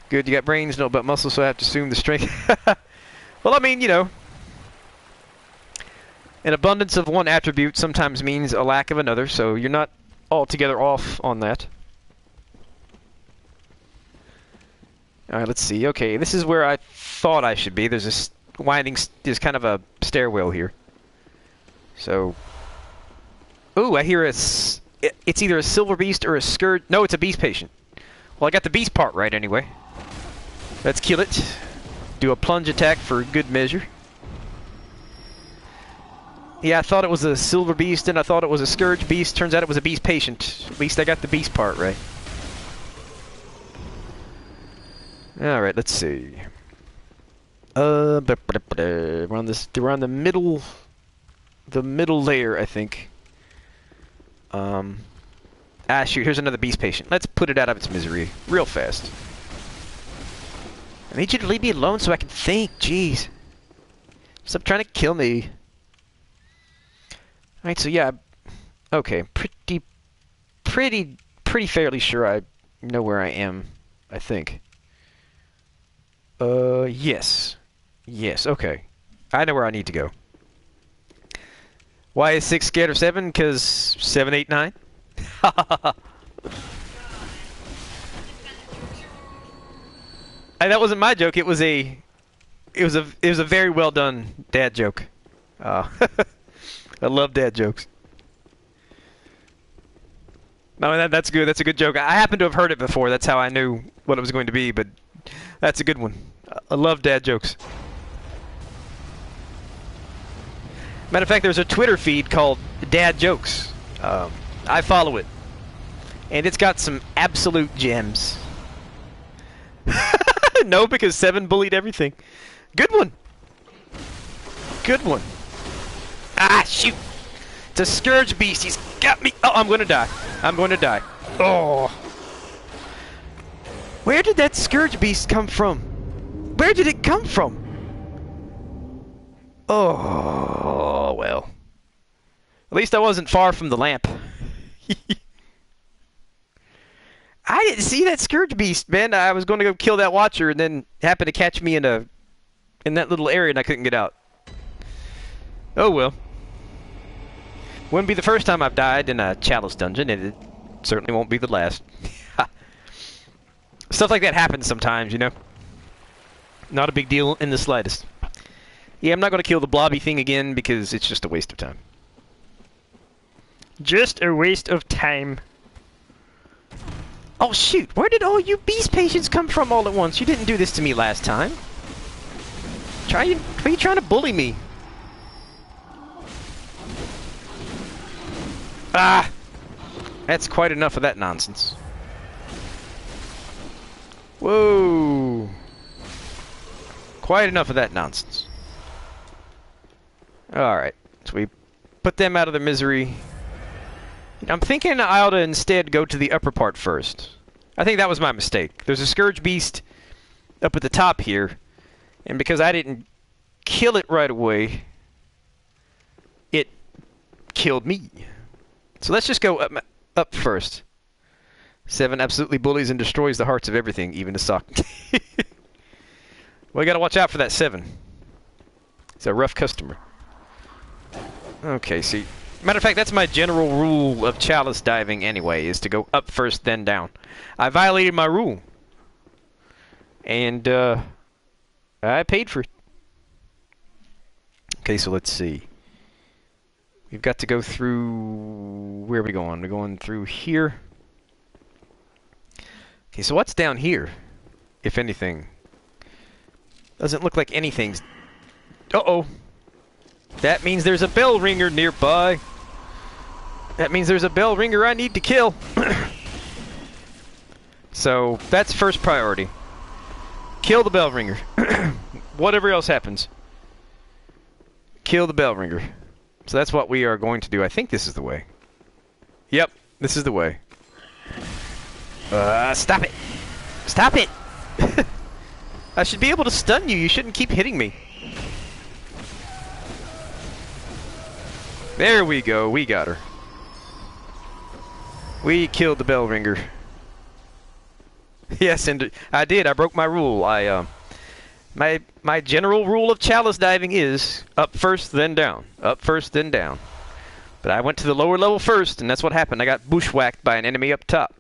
Good, you got brains, no butt muscles, so I have to assume the strength. Well, I mean, you know, an abundance of one attribute sometimes means a lack of another, so you're not altogether off on that. Alright, let's see. Okay, this is where I thought I should be. There's this winding... There's kind of a stairwell here. So... Ooh, I hear it's either a silver beast or a scourge... No, it's a beast patient. Well, I got the beast part right anyway. Let's kill it. Do a plunge attack for good measure. Yeah, I thought it was a silver beast and I thought it was a scourge beast. Turns out it was a beast patient. At least I got the beast part right. Alright, let's see. We're on the middle layer, I think. Ah, shoot, here's another beast patient. Let's put it out of its misery real fast. I need you to leave me alone so I can think, jeez. Stop trying to kill me. Alright, so yeah, okay, pretty fairly sure I know where I am, I think. Yes. Yes, okay. I know where I need to go. Why is 6 scared of 7? 'Cause 7, 8, 9? That wasn't my joke, it was a very well done dad joke. I love dad jokes. No, that's good. That's a good joke. I happen to have heard it before. That's how I knew what it was going to be, but that's a good one. I love dad jokes. Matter of fact, there's a Twitter feed called Dad Jokes. I follow it. And it's got some absolute gems. No, because 7 bullied everything. Good one. Good one. Ah, shoot. It's a scourge beast. He's got me. Oh, I'm going to die. I'm going to die. Oh. Where did that scourge beast come from? Where did it come from? Oh, well. At least I wasn't far from the lamp. I didn't see that scourge beast, man. I was going to go kill that watcher and then happened to catch me in that little area and I couldn't get out. Oh, well. Wouldn't be the first time I've died in a chalice dungeon, and it certainly won't be the last. Stuff like that happens sometimes, you know? Not a big deal in the slightest. Yeah, I'm not going to kill the blobby thing again because it's just a waste of time. Just a waste of time. Oh shoot, where did all you beast patients come from all at once? You didn't do this to me last time. Why are you trying to bully me? Ah! That's quite enough of that nonsense. Whoa! Quite enough of that nonsense. Alright, so we put them out of their misery. I'm thinking I ought to instead go to the upper part first. I think that was my mistake. There's a Scourge Beast up at the top here, and because I didn't kill it right away, it killed me. So let's just go up first. 7 absolutely bullies and destroys the hearts of everything, even the sock. Well, you gotta watch out for that 7. He's a rough customer. Okay, see. Matter of fact, that's my general rule of chalice diving anyway, is to go up first, then down. I violated my rule. And, I paid for it. Okay, so let's see. We've got to go through... Where are we going? We're going through here. Okay, so what's down here, if anything? Doesn't look like anything's... Uh-oh. That means there's a bell ringer nearby. That means there's a bell ringer I need to kill. So, that's first priority. Kill the bell ringer. Whatever else happens. Kill the bell ringer. So that's what we are going to do. I think this is the way. Yep, this is the way. Stop it! Stop it! I should be able to stun you. You shouldn't keep hitting me. There we go. We got her. We killed the bell ringer. Yes, and I did. I broke my rule. My general rule of chalice diving is up first, then down. Up first, then down. But I went to the lower level first, and that's what happened. I got bushwhacked by an enemy up top.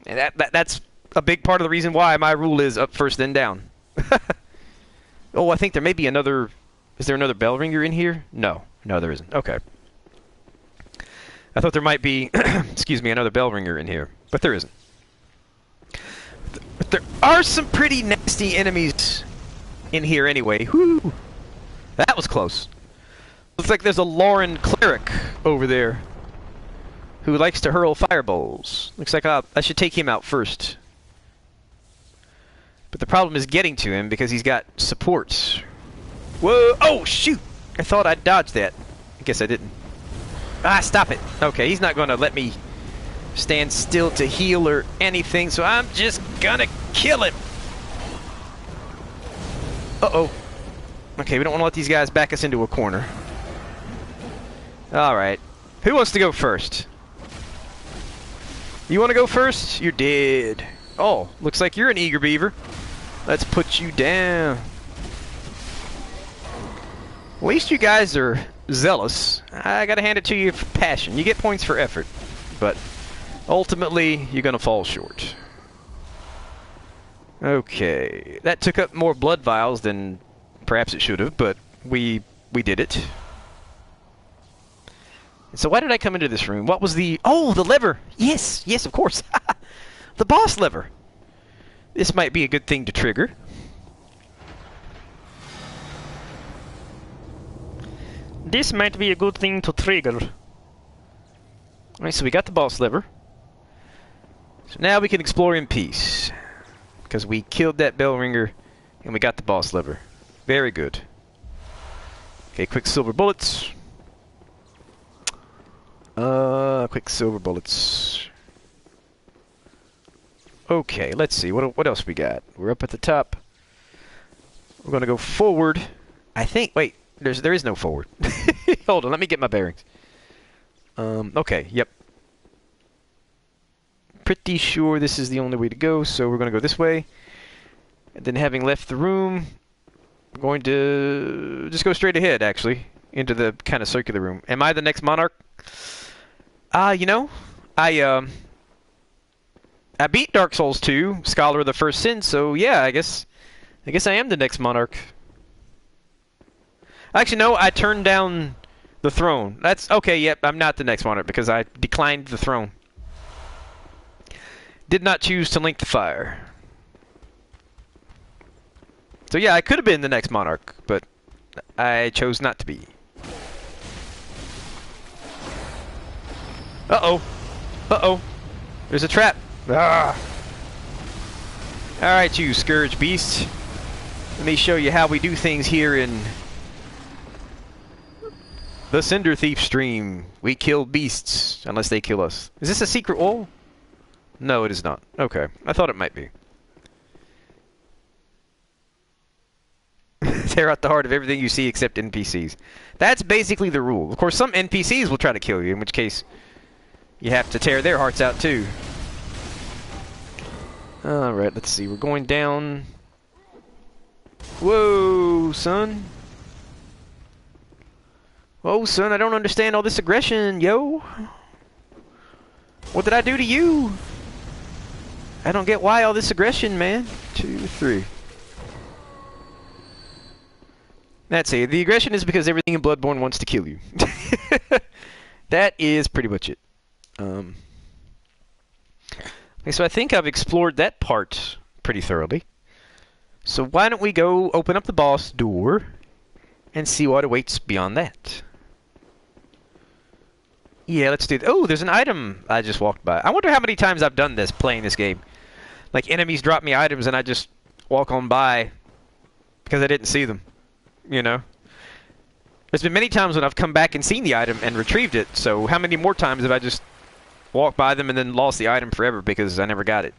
And that's a big part of the reason why my rule is up first, then down. Oh, I think there may be another... Is there another bell ringer in here? No. No, there isn't. Okay. I thought there might be, excuse me, another bell ringer in here. But there isn't. But there are some pretty nasty enemies in here anyway. Whoo! That was close. Looks like there's a Lauren cleric over there who likes to hurl fireballs. Looks like I should take him out first. But the problem is getting to him because he's got support. Whoa! Oh, shoot! I thought I'd dodged that. I guess I didn't. Ah, stop it. Okay, he's not going to let me stand still to heal or anything, so I'm just gonna kill him. Uh-oh. Okay, we don't want to let these guys back us into a corner. Alright. Who wants to go first? You want to go first? You're dead. Oh, looks like you're an eager beaver. Let's put you down. At least you guys are zealous. I gotta hand it to you for passion. You get points for effort, but ultimately you're gonna fall short. Okay, that took up more blood vials than perhaps it should have, but we did it. So why did I come into this room? What was the... Oh, the lever! Yes, yes, of course. The boss lever. This might be a good thing to trigger. This might be a good thing to trigger. Alright, so we got the boss lever. So now we can explore in peace. Because we killed that bell ringer and we got the boss lever. Very good. Okay, quicksilver bullets. Quicksilver bullets. Okay, let's see. What else we got? We're up at the top. We're going to go forward. I think... Wait. There is no forward. Hold on, let me get my bearings. Okay, yep. Pretty sure this is the only way to go, so we're going to go this way. And then having left the room, we're going to just go straight ahead, actually, into the kind of circular room. Am I the next monarch? You know, I beat Dark Souls 2, Scholar of the First Sin, so yeah, I guess I am the next monarch. Actually, no, I turned down the throne. That's okay, yep, I'm not the next monarch because I declined the throne. Did not choose to link the fire. So yeah, I could have been the next monarch, but I chose not to be. Uh-oh. Uh-oh. There's a trap. Ah. Alright, you Scourge Beast. Let me show you how we do things here in the Cinder Thief stream. We kill beasts, unless they kill us. Is this a secret wall? No, it is not. Okay. I thought it might be. They're at the heart of everything you see except NPCs. That's basically the rule. Of course, some NPCs will try to kill you, in which case you have to tear their hearts out too. Alright, let's see. We're going down. Whoa, son. Whoa, son, I don't understand all this aggression, yo. What did I do to you? I don't get why all this aggression, man. 2, 3. That's it. The aggression is because everything in Bloodborne wants to kill you. That is pretty much it. Okay, so I think I've explored that part pretty thoroughly. So why don't we go open up the boss door and see what awaits beyond that. Yeah, let's do that. Oh, there's an item I just walked by. I wonder how many times I've done this playing this game. Like, enemies drop me items and I just walk on by because I didn't see them. You know? There's been many times when I've come back and seen the item and retrieved it, so how many more times have I just walked by them and then lost the item forever because I never got it?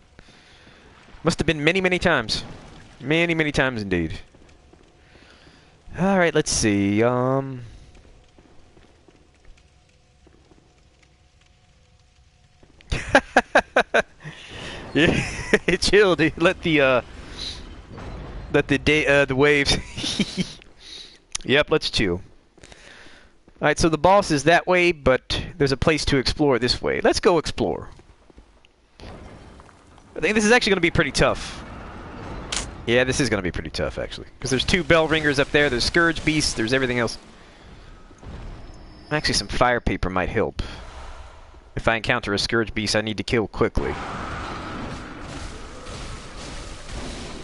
Must have been many, many times. Many, many times indeed. Alright, let's see. Yeah, chill, dude. Let the waves. Yep, let's chill. Alright, so the boss is that way, but there's a place to explore this way. Let's go explore. I think this is actually going to be pretty tough. Yeah, this is going to be pretty tough, actually. Because there's 2 bell ringers up there, there's Scourge Beasts, there's everything else. Actually, some fire paper might help. If I encounter a Scourge Beast I need to kill quickly.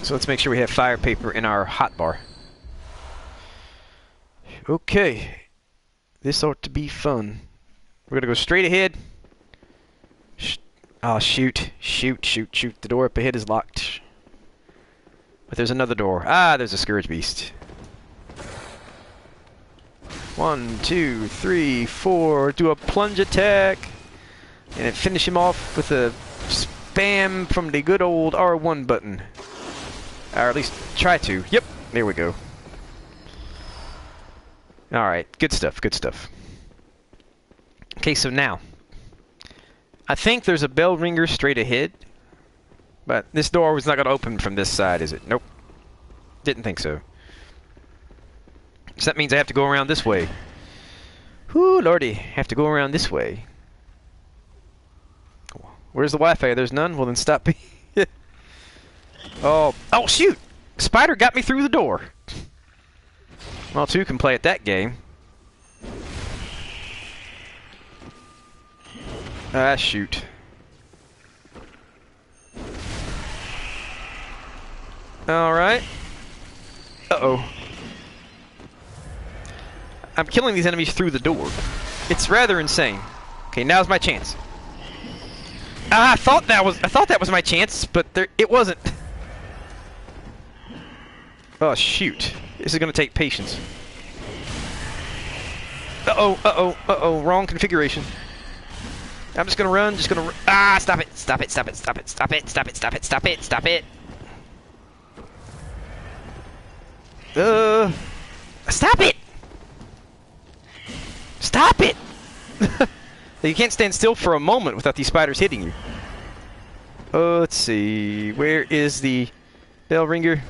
So let's make sure we have fire paper in our hotbar. Okay. This ought to be fun. We're gonna go straight ahead. Oh, shoot. Shoot, shoot, shoot. The door up ahead is locked. But there's another door. Ah, there's a Scourge Beast. 1, 2, 3, 4. Do a plunge attack. And then finish him off with a spam from the good old R1 button. Or at least try to. Yep, there we go. Alright, good stuff, good stuff. Okay, so now. I think there's a bell ringer straight ahead. But this door was not going to open from this side, is it? Nope. Didn't think so. So that means I have to go around this way. Whoo, lordy. Have to go around this way. Where's the Wi-Fi? There's none? Well, then stop me. Oh, shoot! Spider got me through the door. Well, 2 can play at that game. Ah, shoot. Alright. Uh-oh. I'm killing these enemies through the door. It's rather insane. Okay, now's my chance. Ah, I thought that was my chance, but it wasn't. Oh, shoot. This is going to take patience. Uh-oh, uh-oh, uh-oh. Wrong configuration. I'm just going to run, Ah, stop it, stop it, stop it, stop it, stop it, stop it, stop it, stop it, stop it. Stop it! Stop it! You can't stand still for a moment without these spiders hitting you. Oh, let's see. Where is the bell ringer?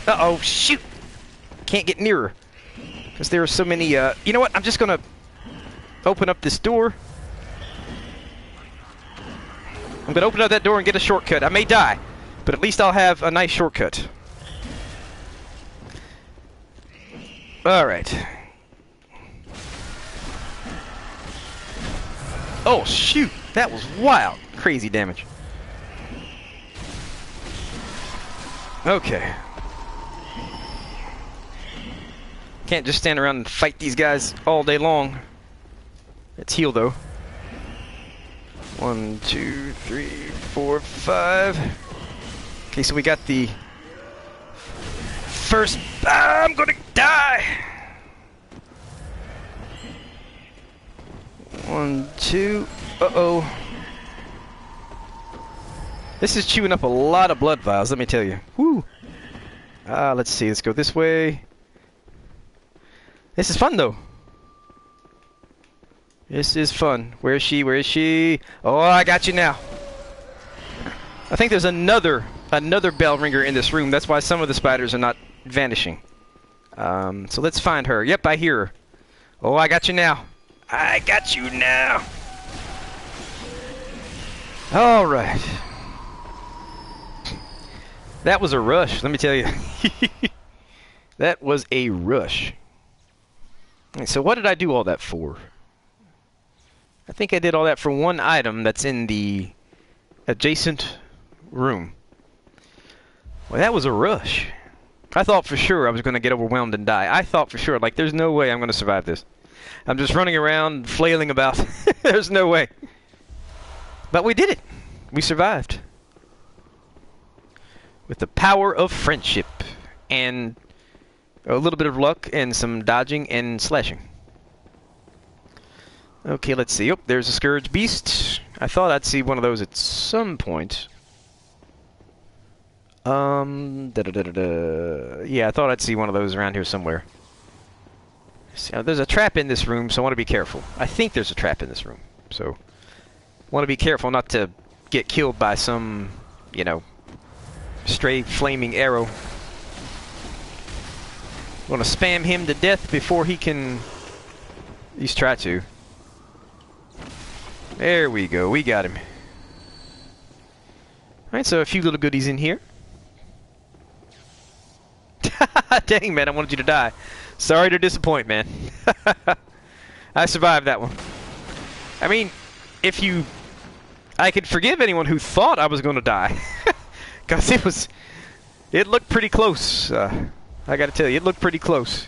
Uh-oh, shoot! Can't get nearer. Because there are so many, You know what? I'm just gonna open up this door. I'm gonna open up that door and get a shortcut. I may die, but at least I'll have a nice shortcut. Alright. Oh, shoot! That was wild. Crazy damage. Okay. Can't just stand around and fight these guys all day long. Let's heal though. 1, 2, 3, 4, 5. Okay, so we got the first. I'm gonna die. 1, 2. Uh-oh. This is chewing up a lot of blood vials, let me tell you. Woo. Let's see. Let's go this way. This is fun, though. This is fun. Where is she? Where is she? Oh, I got you now. I think there's another bell ringer in this room. That's why some of the spiders are not vanishing. So let's find her. Yep, I hear her. Oh, I got you now. I got you now. All right. That was a rush, let me tell you. That was a rush. Okay, so what did I do all that for? I think I did all that for one item that's in the adjacent room. Well, that was a rush. I thought for sure I was going to get overwhelmed and die. I thought for sure, like, there's no way I'm going to survive this. I'm just running around, flailing about. There's no way. But we did it. We survived. With the power of friendship. And a little bit of luck and some dodging and slashing. Okay, let's see. Oh, there's a Scourge Beast. I thought I'd see one of those at some point. Yeah, I thought I'd see one of those around here somewhere. See, there's a trap in this room, so I want to be careful. I think there's a trap in this room, so want to be careful not to get killed by some, you know, stray flaming arrow. Want to spam him to death before he can at least try to. There we go, we got him. Alright, so a few little goodies in here. Dang, man, I wanted you to die. Sorry to disappoint, man. I survived that one. I mean, I could forgive anyone who thought I was going to die. Because it looked pretty close. I gotta tell you, it looked pretty close.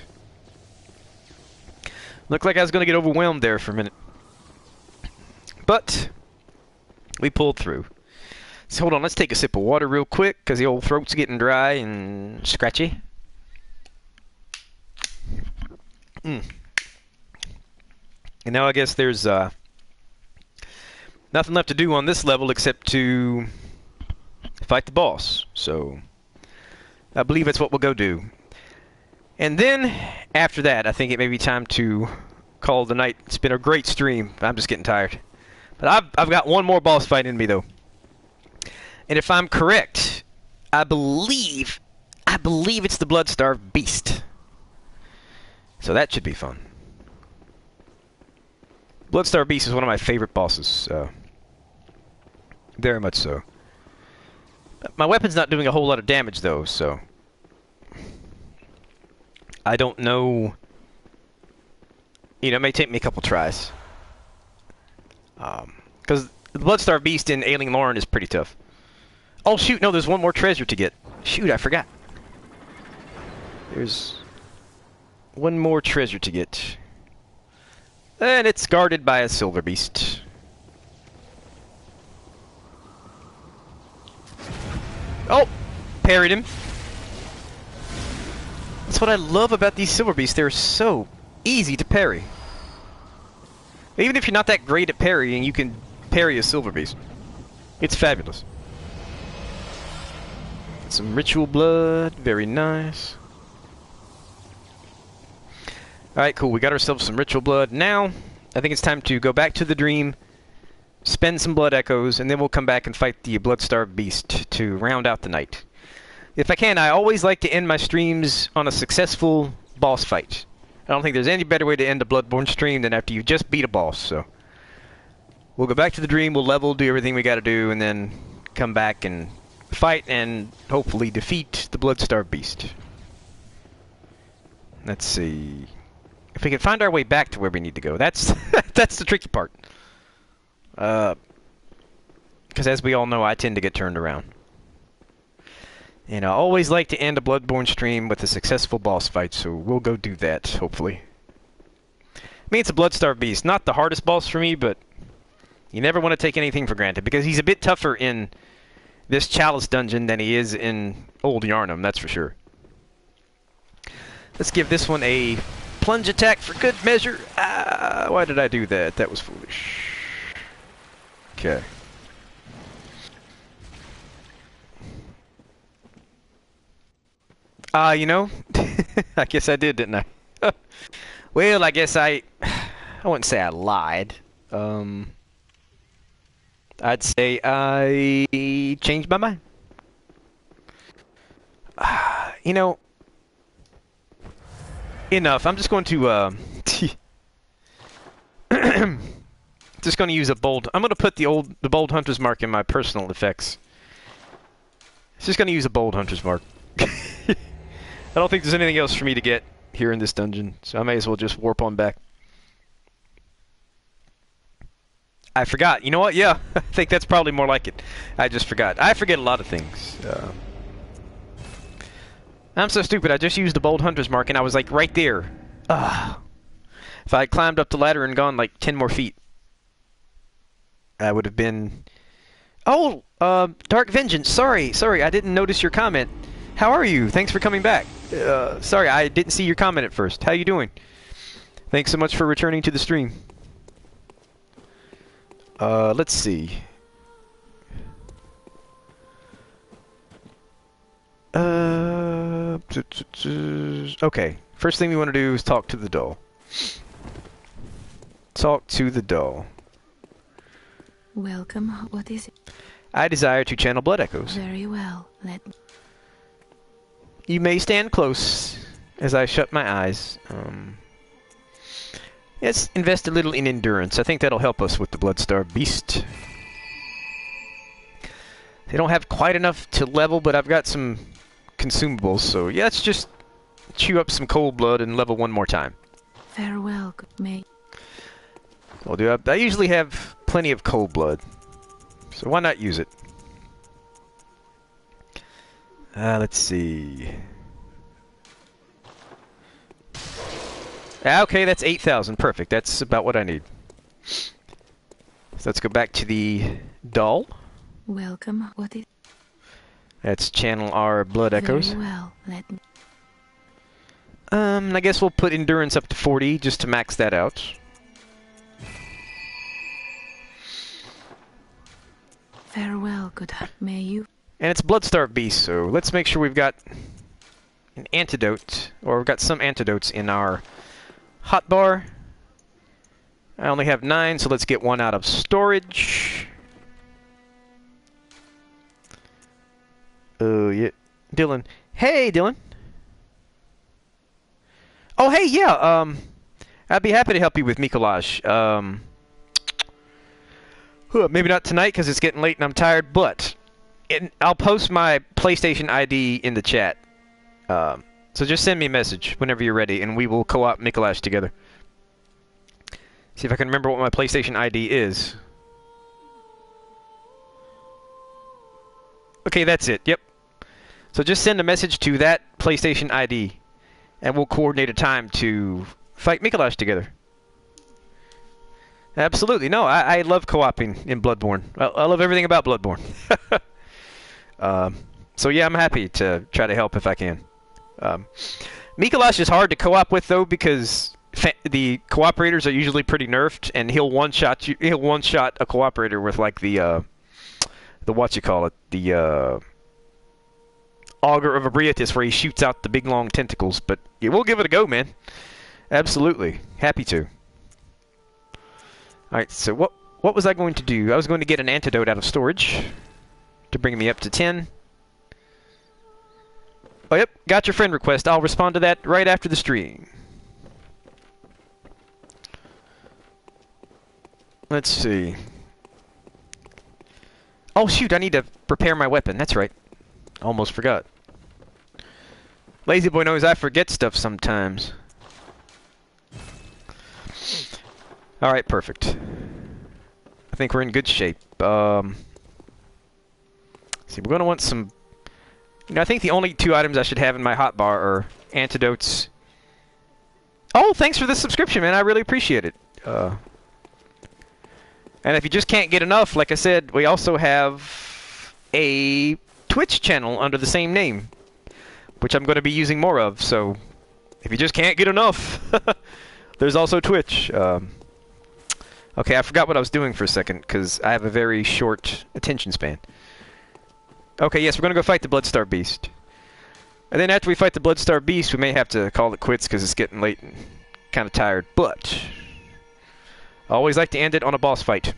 Looked like I was going to get overwhelmed there for a minute. But we pulled through. So hold on, let's take a sip of water real quick, because the old throat's getting dry and scratchy. And now I guess there's nothing left to do on this level except to fight the boss. So I believe that's what we'll go do. And then after that, I think it may be time to call the night. It's been a great stream. I'm just getting tired. But I've got one more boss fight in me though. And if I'm correct, I believe it's the Blood-Starved Beast. So that should be fun. Blood-Starved Beast is one of my favorite bosses. Very much so. My weapon's not doing a whole lot of damage though, so I don't know. You know, it may take me a couple tries. Because the Blood-Starved Beast in Ailing Lauren is pretty tough. Oh shoot, no, there's one more treasure to get. Shoot, I forgot. There's one more treasure to get. And it's guarded by a silver beast. Oh! Parried him. That's what I love about these silver beasts. They're so easy to parry. Even if you're not that great at parrying, you can parry a silver beast. It's fabulous. Some ritual blood. Very nice. Alright, cool. We got ourselves some ritual blood. Now, I think it's time to go back to the dream, spend some blood echoes, and then we'll come back and fight the Blood-Starved Beast to round out the night. If I can, I always like to end my streams on a successful boss fight. I don't think there's any better way to end a Bloodborne stream than after you just beat a boss, so we'll go back to the dream, we'll level, do everything we gotta do, and then come back and fight and hopefully defeat the Blood-Starved Beast. Let's see. If we can find our way back to where we need to go, that's that's the tricky part. Because as we all know, I tend to get turned around. And I always like to end a Bloodborne stream with a successful boss fight, so we'll go do that, hopefully. I mean, it's a Bloodstarved Beast. Not the hardest boss for me, but you never want to take anything for granted, because he's a bit tougher in this Chalice dungeon than he is in Old Yarnum, that's for sure. Let's give this one a plunge attack for good measure. Ah, why did I do that? That was foolish. Okay. You know, I guess I did, didn't I? Well, I guess I wouldn't say I lied. I'd say I changed my mind. You know, enough. I'm just going to, just going to use a bold. I'm going to put the bold hunter's mark in my personal effects. Just going to use a bold hunter's mark. I don't think there's anything else for me to get here in this dungeon, so I may as well just warp on back. I forgot. You know what? Yeah, I think that's probably more like it. I just forgot. I forget a lot of things. I'm so stupid. I just used the bold hunter's mark, and I was like right there. If I had climbed up the ladder and gone like 10 more feet, I would have been... Oh, Dark Vengeance. Sorry, I didn't notice your comment. How are you? Thanks for coming back. Sorry, I didn't see your comment at first. How you doing? Thanks so much for returning to the stream. Let's see. Okay. First thing we want to do is talk to the doll. Talk to the doll. Welcome. What is it? I desire to channel blood echoes. Very well. Let me... You may stand close as I shut my eyes. Let's invest a little in endurance. I think that'll help us with the Bloodstarved Beast. They don't have quite enough to level, but I've got some consumables, so yeah, let's just chew up some cold blood and level one more time. Farewell, good mate. Well, dude, I usually have plenty of cold blood, so why not use it? Let's see. Okay, that's 8,000. Perfect. That's about what I need. So let's go back to the doll. Welcome. What is... Let's channel our blood echoes. Very well. Let me... I guess we'll put endurance up to 40 just to max that out. Farewell, good heart. May you... And it's Bloodstarved Beast, so let's make sure we've got an antidote, or we've got some antidotes in our hotbar. I only have 9, so let's get one out of storage. Oh, yeah. Dylan. Hey, Dylan. Oh, hey, yeah, I'd be happy to help you with Mikolaj. Maybe not tonight, because it's getting late and I'm tired, but... I'll post my PlayStation ID in the chat. So just send me a message whenever you're ready, and we will co-op Mikolaj together. See if I can remember what my PlayStation ID is. Okay, that's it. Yep. So just send a message to that PlayStation ID, and we'll coordinate a time to fight Mikolaj together. Absolutely. No, I love co-oping in Bloodborne. I love everything about Bloodborne. So yeah, I'm happy to try to help if I can. Mikolaj is hard to co-op with though, because the cooperators are usually pretty nerfed, and he'll one-shot you. He'll one-shot a cooperator with like the what you call it, the Augur of Abriatus, where he shoots out the big long tentacles. But yeah, we'll give it a go, man. Absolutely, happy to. All right, so what was I going to do? I was going to get an antidote out of storage to bring me up to 10. Oh, yep, got your friend request. I'll respond to that right after the stream. Let's see. Oh, shoot, I need to prepare my weapon. That's right. Almost forgot. Lazy boy knows I forget stuff sometimes. Alright, perfect. I think we're in good shape. See, we're going to want some You know, I think the only 2 items I should have in my hotbar are antidotes. Oh, thanks for the subscription, man. I really appreciate it. And if you just can't get enough, like I said, we also have a Twitch channel under the same name, which I'm going to be using more of. So if you just can't get enough, there's also Twitch. Okay, I forgot what I was doing for a second because I have a very short attention span. Okay, yes, we're going to go fight the Bloodstar Beast. And then after we fight the Bloodstar Beast, we may have to call it quits because it's getting late and kind of tired. But I always like to end it on a boss fight.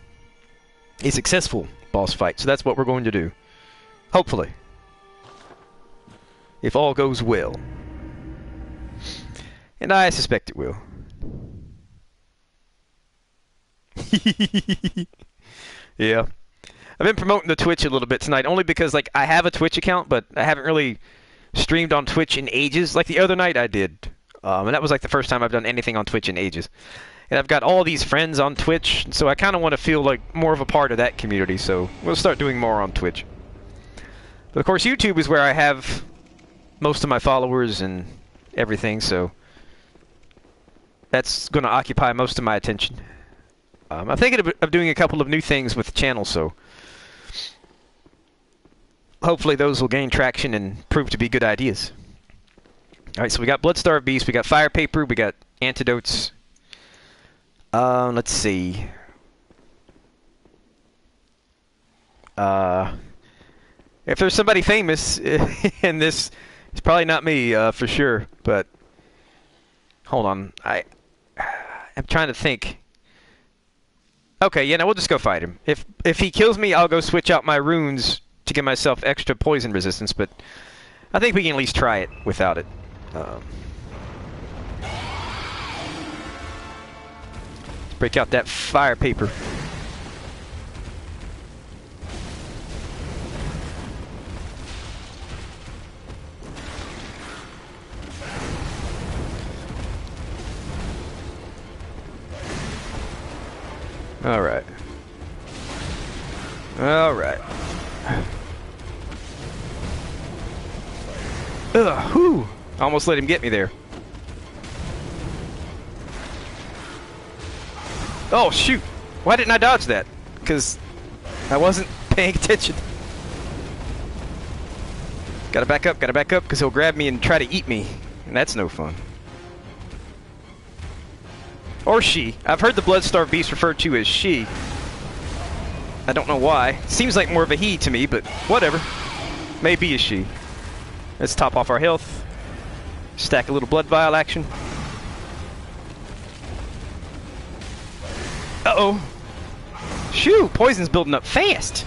A successful boss fight. So that's what we're going to do. Hopefully. If all goes well. And I suspect it will. Yeah. I've been promoting the Twitch a little bit tonight, only because, like, I have a Twitch account, but I haven't really streamed on Twitch in ages. Like, the other night I did. And that was, like, the first time I've done anything on Twitch in ages. And I've got all these friends on Twitch, so I kind of want to feel like more of a part of that community, so we'll start doing more on Twitch. But, of course, YouTube is where I have most of my followers and everything, so that's going to occupy most of my attention. I'm thinking of doing a couple of new things with the channel, so hopefully those will gain traction and prove to be good ideas. Alright, so we got Bloodstar Beast, we got Fire Paper, we got Antidotes. Let's see. If there's somebody famous in this, it's probably not me, for sure, but hold on. I'm trying to think. Okay, yeah, no, we'll just go fight him. If he kills me, I'll go switch out my runes to give myself extra poison resistance, but I think we can at least try it without it. Let's break out that Fire Paper. Alright. Alright. Ugh, whew. Almost let him get me there. Oh, shoot. Why didn't I dodge that? Because I wasn't paying attention. Gotta back up, because he'll grab me and try to eat me. And that's no fun. Or she. I've heard the Bloodstar Beast referred to as she. I don't know why. Seems like more of a he to me, but whatever. Maybe a she. Let's top off our health. Stack a little blood vial action. Uh-oh. Shoo! Poison's building up fast.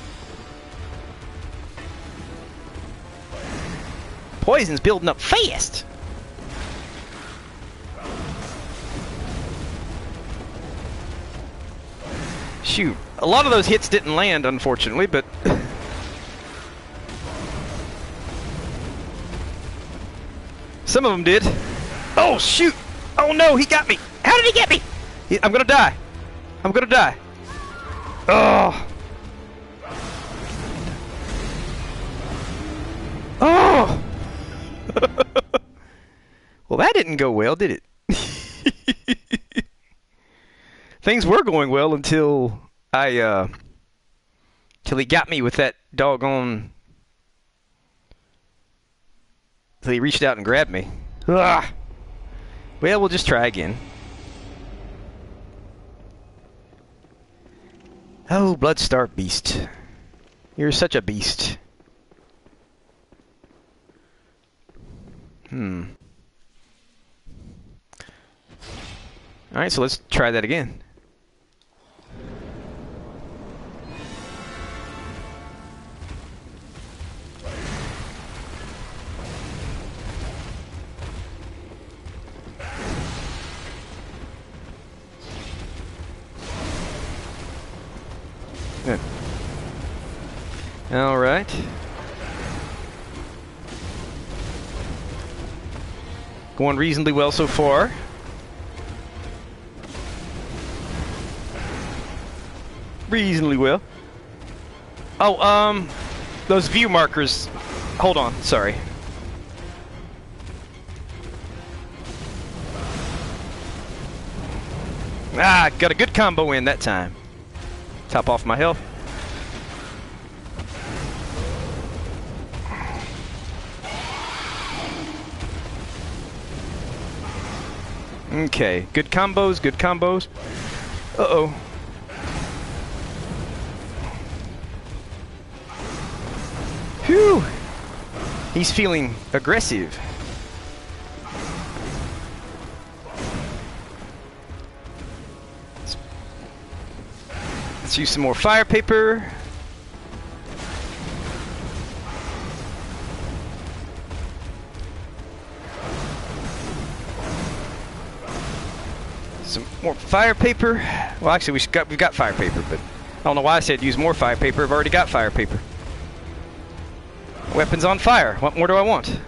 Poison's building up fast. Shoot. A lot of those hits didn't land, unfortunately, but some of them did. Oh, shoot! Oh no, he got me! How did he get me? I'm gonna die. I'm gonna die. Oh! Oh! Well, that didn't go well, did it? Things were going well until till he got me with that doggone. Till he reached out and grabbed me. Ugh. Well, we'll just try again. Oh, Bloodstar Beast. You're such a beast. Alright, so let's try that again. Good. All right. Going reasonably well so far. Reasonably well. Oh, those view markers hold on, sorry. Ah, got a good combo in that time. Top off my health. Okay, good combos, good combos. Uh-oh. Phew! He's feeling aggressive. Let's use some more fire paper. Some more fire paper. Well, actually, we've got fire paper, but I don't know why I said use more fire paper. I've already got fire paper. Weapons on fire. What more do I want?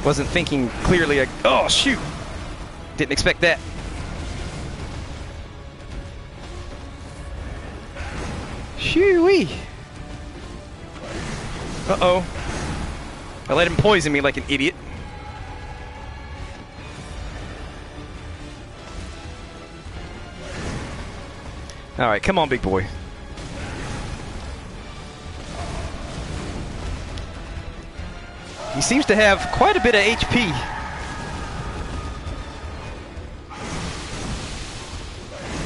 Wasn't thinking clearly. Oh, shoot! Didn't expect that. Shoo-wee! Uh-oh. I let him poison me like an idiot. Alright, come on, big boy. He seems to have quite a bit of HP.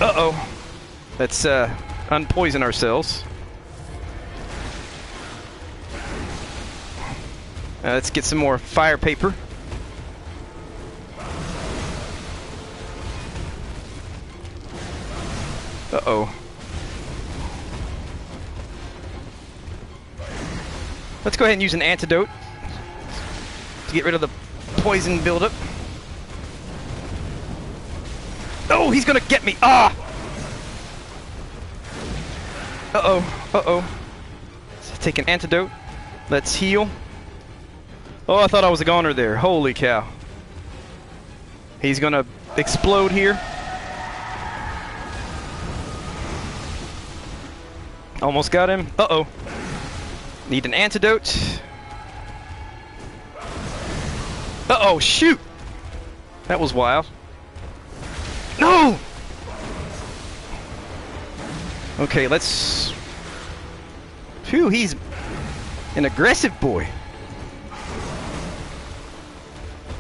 Uh-oh. Let's, unpoison ourselves. Let's get some more fire paper. Uh-oh. Let's go ahead and use an antidote to get rid of the poison buildup. Oh, he's gonna get me! Ah! Uh-oh, uh-oh. Let's take an antidote. Let's heal. Oh, I thought I was a goner there. Holy cow. He's gonna explode here. Almost got him. Uh-oh. Need an antidote. Uh-oh, shoot! That was wild. No! Okay, let's... Phew, he's an aggressive boy.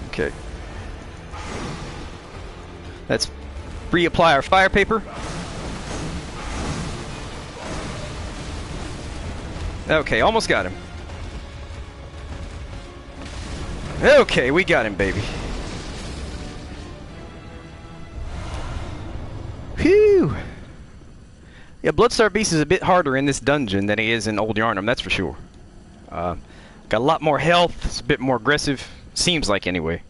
Okay. Let's reapply our fire paper. Okay, almost got him. Okay, we got him, baby. Phew! Yeah, Bloodstar Beast is a bit harder in this dungeon than he is in Old Yarnum, that's for sure. Got a lot more health, it's a bit more aggressive. Seems like, anyway.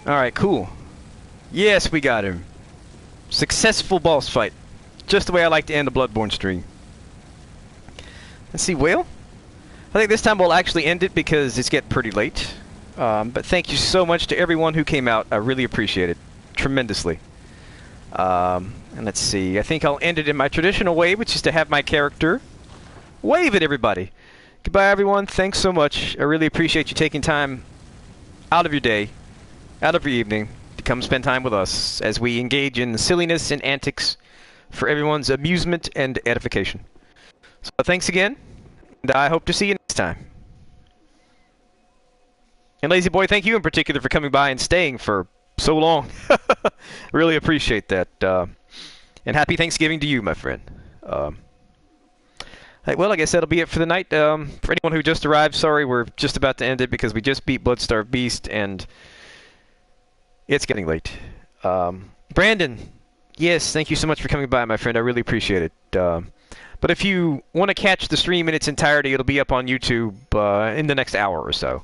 Alright, cool. Yes, we got him. Successful boss fight. Just the way I like to end a Bloodborne stream. Let's see, well, I think this time we'll actually end it because it's getting pretty late. But thank you so much to everyone who came out. I really appreciate it. Tremendously. And let's see, I think I'll end it in my traditional way, which is to have my character wave at everybody. Goodbye, everyone. Thanks so much. I really appreciate you taking time out of your day, out of your evening, to come spend time with us as we engage in silliness and antics for everyone's amusement and edification. So thanks again, and I hope to see you next time. And Lazy Boy, thank you in particular for coming by and staying for so long. Really appreciate that. And happy Thanksgiving to you, my friend. Well, I guess that'll be it for the night. For anyone who just arrived, sorry, we're just about to end it because we just beat Bloodstar Beast, and it's getting late. Brandon, yes, thank you so much for coming by, my friend. I really appreciate it. But if you want to catch the stream in its entirety, it'll be up on YouTube in the next hour or so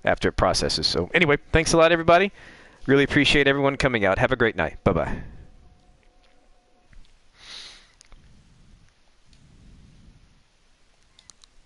after it processes. So anyway, thanks a lot, everybody. Really appreciate everyone coming out. Have a great night. Bye-bye.